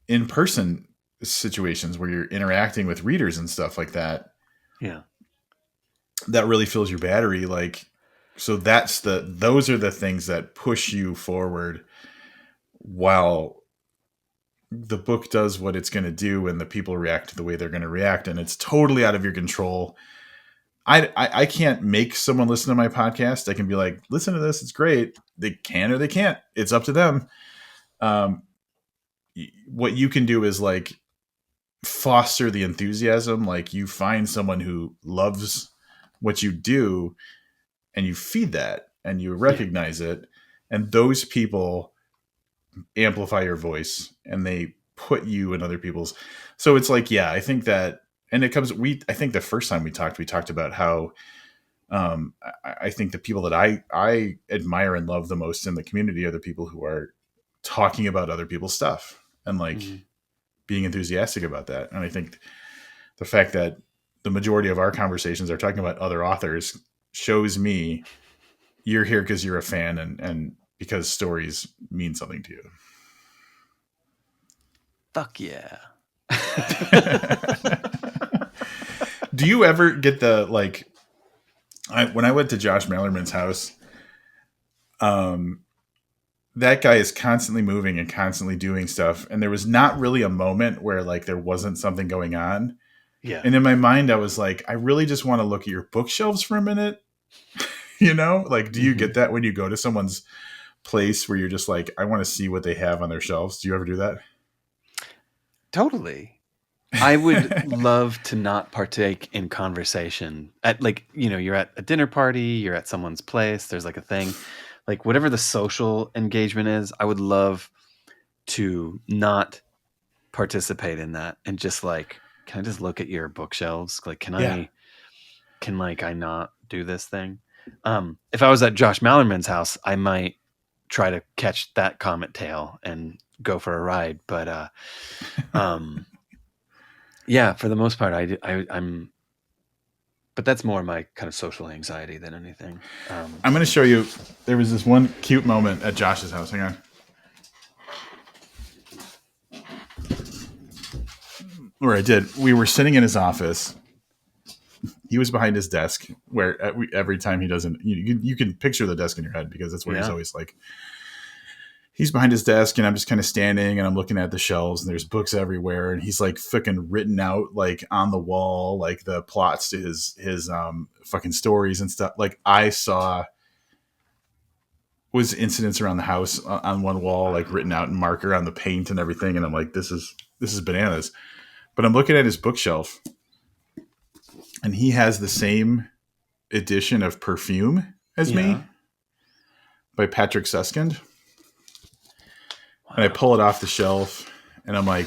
in-person situations where you're interacting with readers and stuff like that, Yeah, that really fills your battery. Like, so those are the things that push you forward while the book does what it's going to do and the people react the way they're going to react, and it's totally out of your control. I can't make someone listen to my podcast. I can be like, listen to this, it's great. They can or they can't, it's up to them. What you can do is like foster the enthusiasm. Like you find someone who loves what you do and you feed that and you recognize it, and those people amplify your voice and they put you in other people's. So it's like, yeah, I think that, and it comes, I think the first time we talked about how I think the people that I admire and love the most in the community are the people who are talking about other people's stuff and like being enthusiastic about that. And I think the fact that the majority of our conversations are talking about other authors shows me you're here because you're a fan and because stories mean something to you. Fuck yeah. Do you ever get the like? When I went to Josh Mallerman's house, that guy is constantly moving and constantly doing stuff, and there was not really a moment where like there wasn't something going on. Yeah. And in my mind, I was like, I really just want to look at your bookshelves for a minute. You know, like, do you get that when you go to someone's place where you're just like, I want to see what they have on their shelves? Do you ever do that? Totally. I would love to not partake in conversation at like, you're at a dinner party, you're at someone's place, there's like a thing, like whatever the social engagement is, I would love to not participate in that and just like, can I just look at your bookshelves? Like, can I not do this thing? If I was at Josh Mallerman's house, I might try to catch that comet tail and go for a ride. But, yeah, for the most part, I'm, but that's more my kind of social anxiety than anything. I'm going to show you. There was this one cute moment at Josh's house. Hang on. Where we were sitting in his office. He was behind his desk where every time he doesn't, you can picture the desk in your head because that's where he's always like, he's behind his desk and I'm just kind of standing and I'm looking at the shelves and there's books everywhere. And he's like fucking written out like on the wall, like the plots to his fucking stories and stuff. Like I saw was incidents around the house on one wall, like written out in marker on the paint and everything. And I'm like, this is bananas. But I'm looking at his bookshelf and he has the same edition of Perfume as me by Patrick Suskind. Wow. And I pull it off the shelf and I'm like,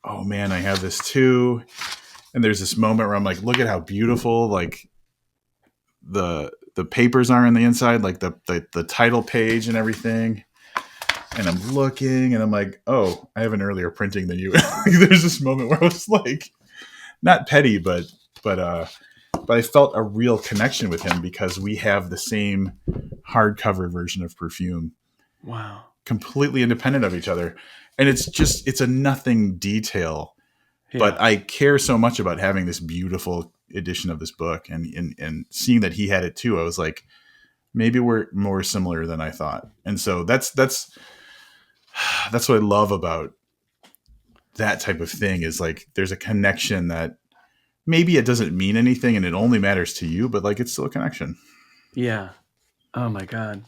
oh man, I have this too. And there's this moment where I'm like, look at how beautiful like the papers are on the inside, like the title page and everything. And I'm looking, and I'm like, oh, I have an earlier printing than you. There's this moment where I was like, not petty, but I felt a real connection with him because we have the same hardcover version of Perfume. Wow. Completely independent of each other. And it's a nothing detail. Yeah. But I care so much about having this beautiful edition of this book, and seeing that he had it too. I was like, maybe we're more similar than I thought. And so that's what I love about that type of thing, is like there's a connection that maybe it doesn't mean anything and it only matters to you, but like it's still a connection. Yeah. Oh my God.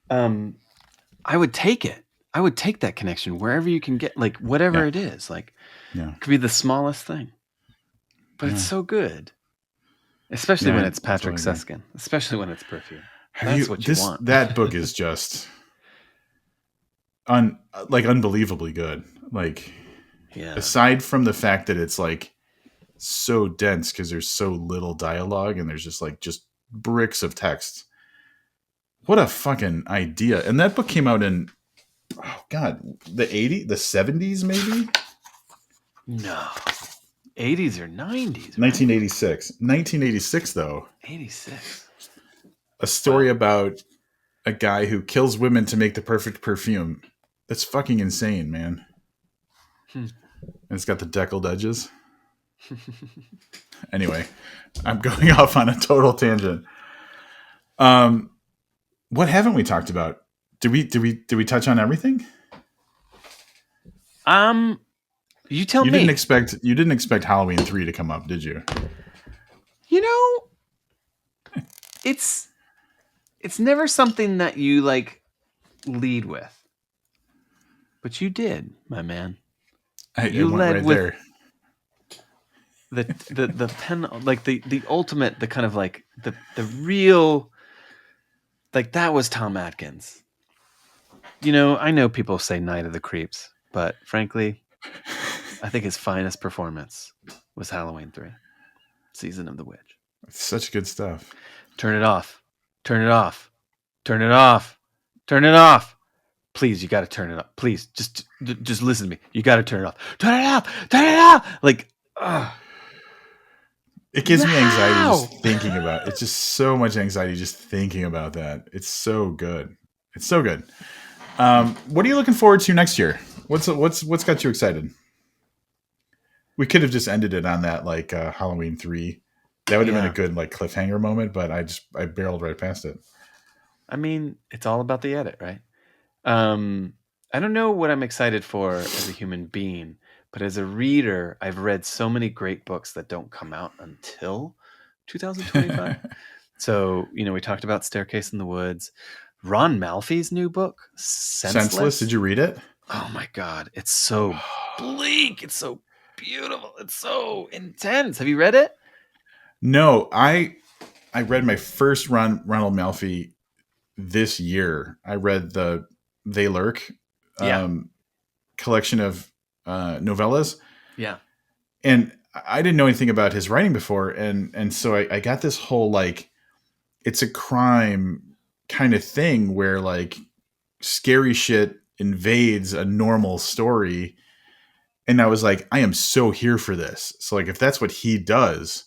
I would take it. I would take that connection wherever you can get, like whatever Yeah. it is. Like Yeah. it could be the smallest thing, but it's so good. Especially when it's Patrick Susskind. Especially when it's Perfume. That's what you want. That book is just unbelievably good. Like, yeah. Aside from the fact that it's like so dense because there's so little dialogue and there's just bricks of text. What a fucking idea. And that book came out in, oh God, the 70s maybe? No. 80s or 90s, right? 1986. 1986 though. 86. A story about a guy who kills women to make the perfect perfume. That's fucking insane, man. And it's got the deckled edges. Anyway, I'm going off on a total tangent. What haven't we talked about? Did we touch on everything? You tell me. You didn't expect Halloween 3 to come up, did you? You know, it's never something that you like lead with. But you did, my man. You led right with there. The pen, like the ultimate, the kind of like the real, like that was Tom Atkins. You know, I know people say Night of the Creeps, but frankly, I think his finest performance was Halloween 3, Season of the Witch. It's such good stuff. Turn it off. Turn it off. Turn it off. Turn it off. Please, you got to turn it up. Please, just listen to me. You got to turn it off. Turn it off. Turn it off. Like, it gives me anxiety just thinking about it. It's just so much anxiety just thinking about that. It's so good. It's so good. What are you looking forward to next year? What's got you excited? We could have just ended it on that, like Halloween 3. That would have been a good like cliffhanger moment, but I barreled right past it. I mean, it's all about the edit, right? I don't know what I'm excited for as a human being, but as a reader, I've read so many great books that don't come out until 2025. So, you know, we talked about Staircase in the Woods. Ron Malfi's new book, Senseless. Did you read it? Oh my God. It's so bleak. It's so beautiful. It's so intense. Have you read it? No, I read my first Ronald Malfi this year. I read the They Lurk collection of novellas. Yeah. And I didn't know anything about his writing before. And so I got this whole, like, it's a crime kind of thing where like scary shit invades a normal story. And I was like, I am so here for this. So like, if that's what he does,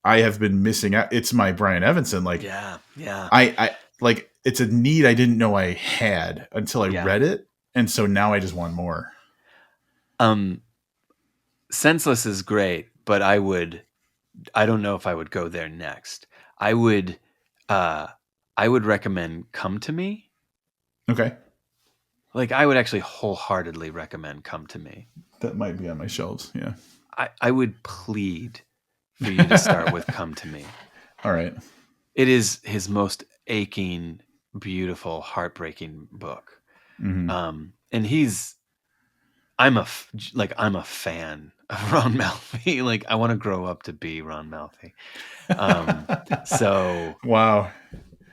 I have been missing out. It's my Brian Evanson. Like, yeah. I like, it's a need I didn't know I had until I read it. And so now I just want more. Senseless is great, but I don't know if I would go there next. I would recommend Come to Me. Okay. Like, I would actually wholeheartedly recommend Come to Me. That might be on my shelves. Yeah. I would plead for you to start with Come to Me. All right. It is his most aching, beautiful, heartbreaking book. Mm-hmm. And I'm a fan of Ron Malfi. Like, I want to grow up to be Ron Malfi. So wow.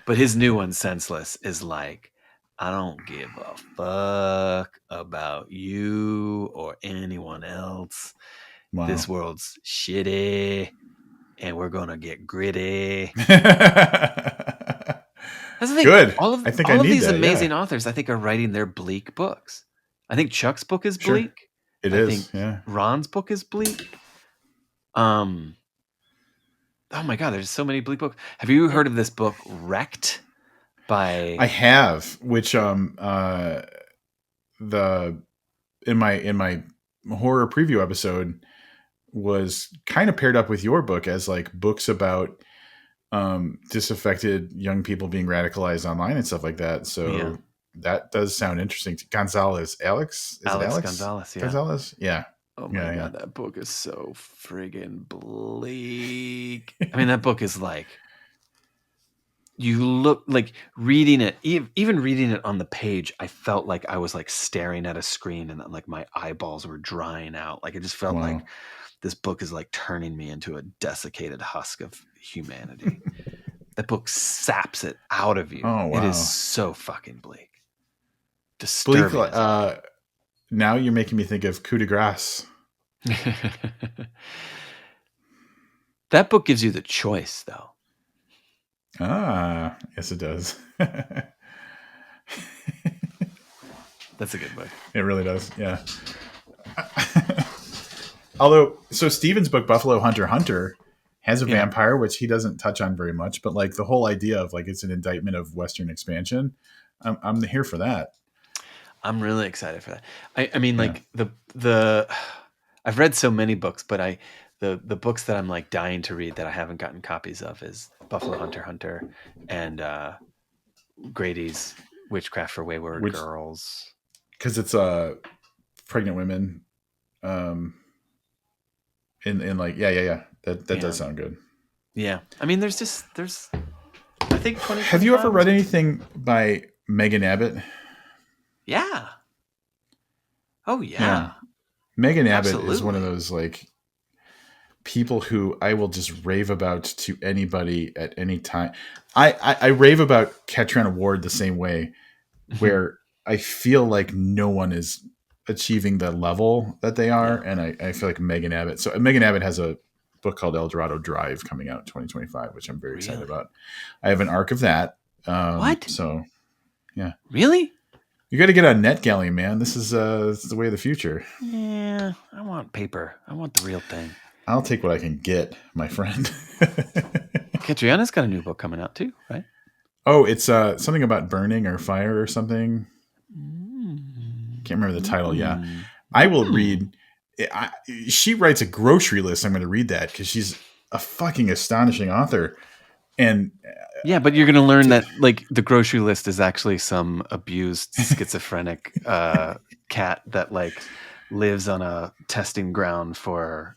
But his new one, Senseless, is like, I don't give a fuck about you or anyone else. Wow. This world's shitty, and we're gonna get gritty. That's the thing. Good. All I think I of need these that. amazing Yeah. authors, I think, are writing their bleak books. I think Chuck's book is Sure. bleak. It I is. think Yeah. Ron's book is bleak. Oh my God, there's so many bleak books. Have you heard of this book, Wrecked? I have, which the in my horror preview episode was kind of paired up with your book as like books about disaffected young people being radicalized online and stuff like that. So that does sound interesting. Gonzalez, Alex, is it Alex Gonzalez? Yeah. Gonzalez, yeah. Oh my God, that book is so friggin' bleak. I mean, that book is like, you look like reading it, even reading it on the page, I felt like I was like staring at a screen and like my eyeballs were drying out. Like it just felt like this book is like turning me into a desiccated husk of humanity. That book saps it out of you. Oh, wow. It is so fucking bleak. Disturbing. Bleak, now you're making me think of Coup de Grace. That book gives you the choice, though. Ah, yes, it does. That's a good book. It really does, yeah. Although, so Stephen's book, Buffalo Hunter Hunter, has a vampire, which he doesn't touch on very much, but like the whole idea of like it's an indictment of Western expansion, I'm here for that. I'm really excited for that. I mean, like the I've read so many books, but the books that I'm like dying to read that I haven't gotten copies of is Buffalo Hunter Hunter and Grady's Witchcraft for Wayward Girls. Because it's pregnant women. In like that does sound good. Yeah, I mean, there's I think 20. Have you ever read anything by Megan Abbott? Yeah. Oh yeah. Megan Abbott is one of those like people who I will just rave about to anybody at any time. I rave about Catriona Ward the same way, where I feel like no one is achieving the level that they are, and I feel like Megan Abbott. So Megan Abbott has a book called El Dorado Drive coming out in 2025, which I'm very excited about. I have an arc of that. What? So, yeah. Really? You got to get on NetGalley, man. This is the way of the future. Yeah, I want paper. I want the real thing. I'll take what I can get, my friend. Catriana's got a new book coming out too, right? Oh, it's something about burning or fire or something. Can't remember the title. Yeah, I will read. She writes a grocery list. I'm going to read that because she's a fucking astonishing author. And yeah, but you're going to learn that like the grocery list is actually some abused schizophrenic cat that like lives on a testing ground for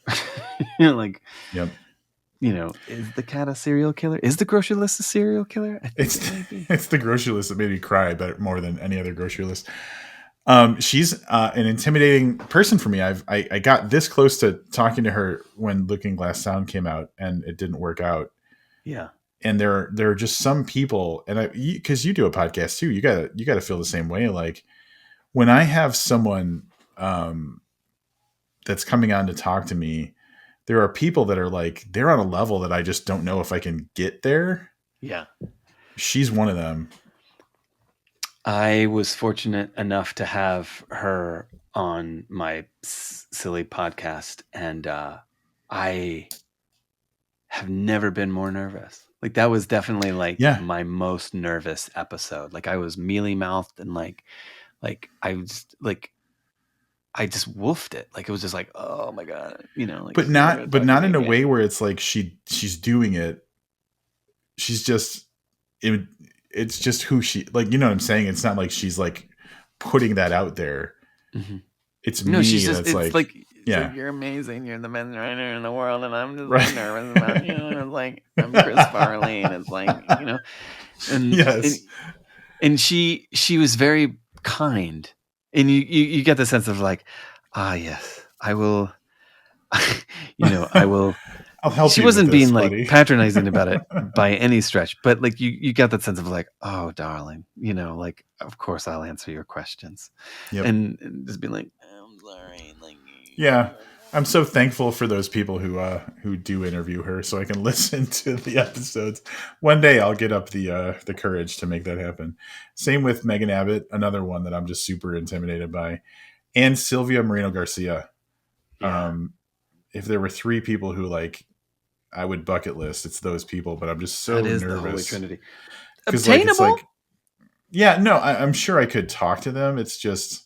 like, is the cat a serial killer? Is the grocery list a serial killer? I think it's the grocery list that made me cry, but more than any other grocery list. She's an intimidating person for me. I got this close to talking to her when Looking Glass Sound came out, and it didn't work out. Yeah. And there are just some people, and because you do a podcast too, you gotta feel the same way. Like when I have someone that's coming on to talk to me, there are people that are like they're on a level that I just don't know if I can get there. Yeah, she's one of them. I was fortunate enough to have her on my silly podcast, and I have never been more nervous. Like that was definitely like my most nervous episode. Like I was mealy mouthed and like I just wolfed it. Like it was just like, oh my God, like, but not in a way where it's like she's doing it. She's just, it's just who she, like, you know what I'm saying? It's not like she's like putting that out there. Mm-hmm. It's me. She's just, it's like you're amazing. You're the best writer in the world, and I'm just nervous about you. And it's like I'm Chris Farley, and it's like and yes, and she was very kind, and you get the sense of like, yes, I will. I will. I'll help. She wasn't being like buddy. patronizing about it by any stretch, but like you got that sense of like, oh, darling, like of course I'll answer your questions, and just be like, I'm sorry, like, yeah. I'm so thankful for those people who do interview her, so I can listen to the episodes. One day I'll get up the courage to make that happen. Same with Megan Abbott, another one that I'm just super intimidated by, and Sylvia Moreno Garcia. Yeah. If there were three people who like I would bucket list, it's those people. But I'm just so That is the Holy nervous Trinity. because like it's Obtainable? like yeah, no, I'm sure I could talk to them. It's just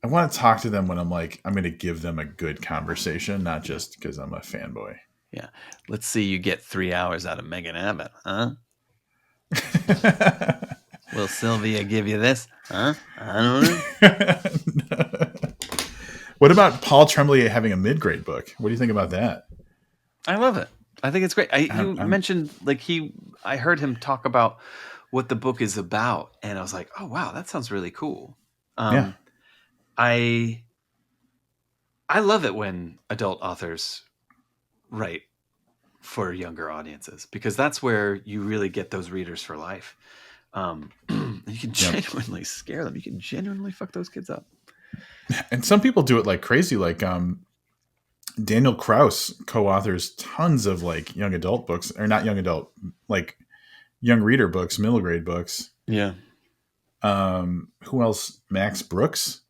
I want to talk to them when I'm like I'm going to give them a good conversation, not just because I'm a fanboy. Yeah. Let's see you get 3 hours out of Megan Abbott, huh? Will Sylvia give you this? Huh? I don't know. What about Paul Tremblay having a mid-grade book? What do you think about that? I love it. I think it's great. You I'm mentioned like I heard him talk about what the book is about, and I was like, oh wow, that sounds really cool. yeah. I love it when adult authors write for younger audiences because that's where you really get those readers for life. You can genuinely scare them. You can genuinely fuck those kids up. And some people do it like crazy. Like Daniel Kraus co-authors tons of like young adult books, or not young adult, like young reader books, middle grade books. Yeah. Who else? Max Brooks.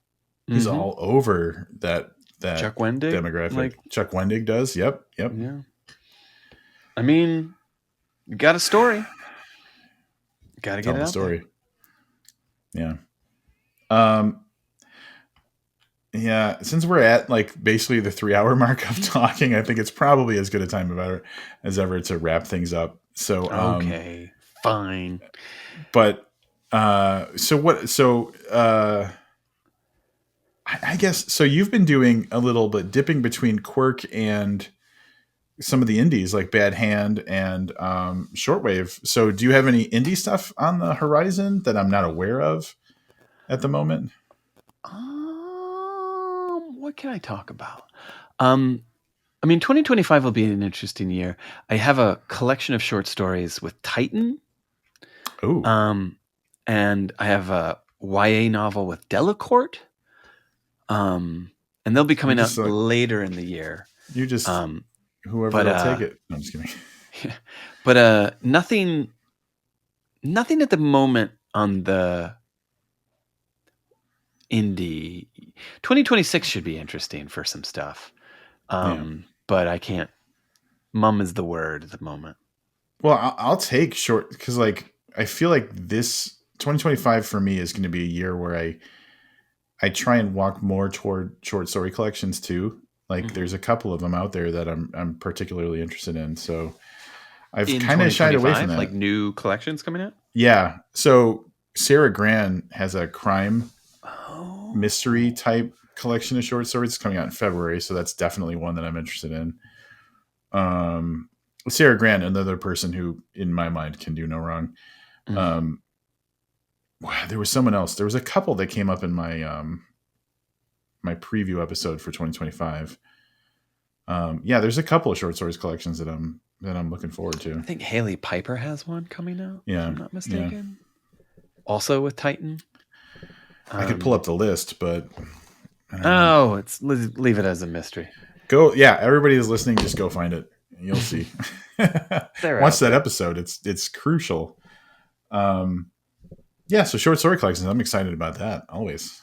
He's all over that Chuck Wendig demographic. like Chuck Wendig does. Yep. Yeah. I mean, you got a story. Got to get it out story. There. Yeah. Yeah, since we're at like basically the 3-hour mark of talking, I think it's probably as good a time as ever to wrap things up. So okay, fine. But I guess so. You've been doing a little bit dipping between Quirk and some of the indies like Bad Hand and Shortwave. So do you have any indie stuff on the horizon that I'm not aware of at the moment? What can I talk about? I mean, 2025 will be an interesting year. I have a collection of short stories with Titan. Oh. And I have a YA novel with Delacorte. And they'll be coming out later in the year. You just whoever will take it. No, I'm just kidding. But nothing at the moment on the indie. 2026 should be interesting for some stuff. But I can't. Mum is the word at the moment. Well, I'll take short because like I feel like this 2025 for me is going to be a year where I try and walk more toward short story collections too. Like there's a couple of them out there that I'm particularly interested in. So I've kind of shied away from that. Like new collections coming out? Yeah. So Sarah Gran has a crime mystery type collection of short stories coming out in February. So that's definitely one that I'm interested in. Sarah Gran, another person who in my mind can do no wrong. There was someone else. There was a couple that came up in my my preview episode for 2025. There's a couple of short stories collections that I'm looking forward to. I think Haley Piper has one coming out. Yeah, if I'm not mistaken. Also with Titan. I could pull up the list, but leave it as a mystery. Everybody is listening. Just go find it. You'll see. Watch that episode. It's crucial. So short story collections. I'm excited about that. Always.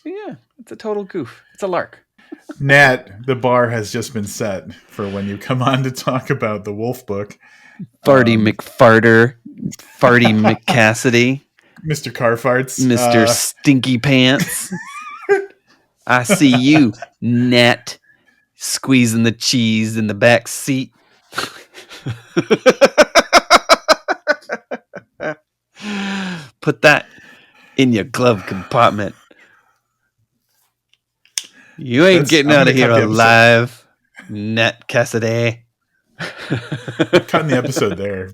Yeah, it's a total goof. It's a lark. Nat, the bar has just been set for when you come on to talk about the Wolf book. Farty McFarter, Farty McCassidy, Mr. Carfarts, Mr. Stinky Pants. I see you, Nat, squeezing the cheese in the back seat. Put that in your glove compartment. You ain't getting out of here alive, Nat Cassidy. I'm cutting the episode there.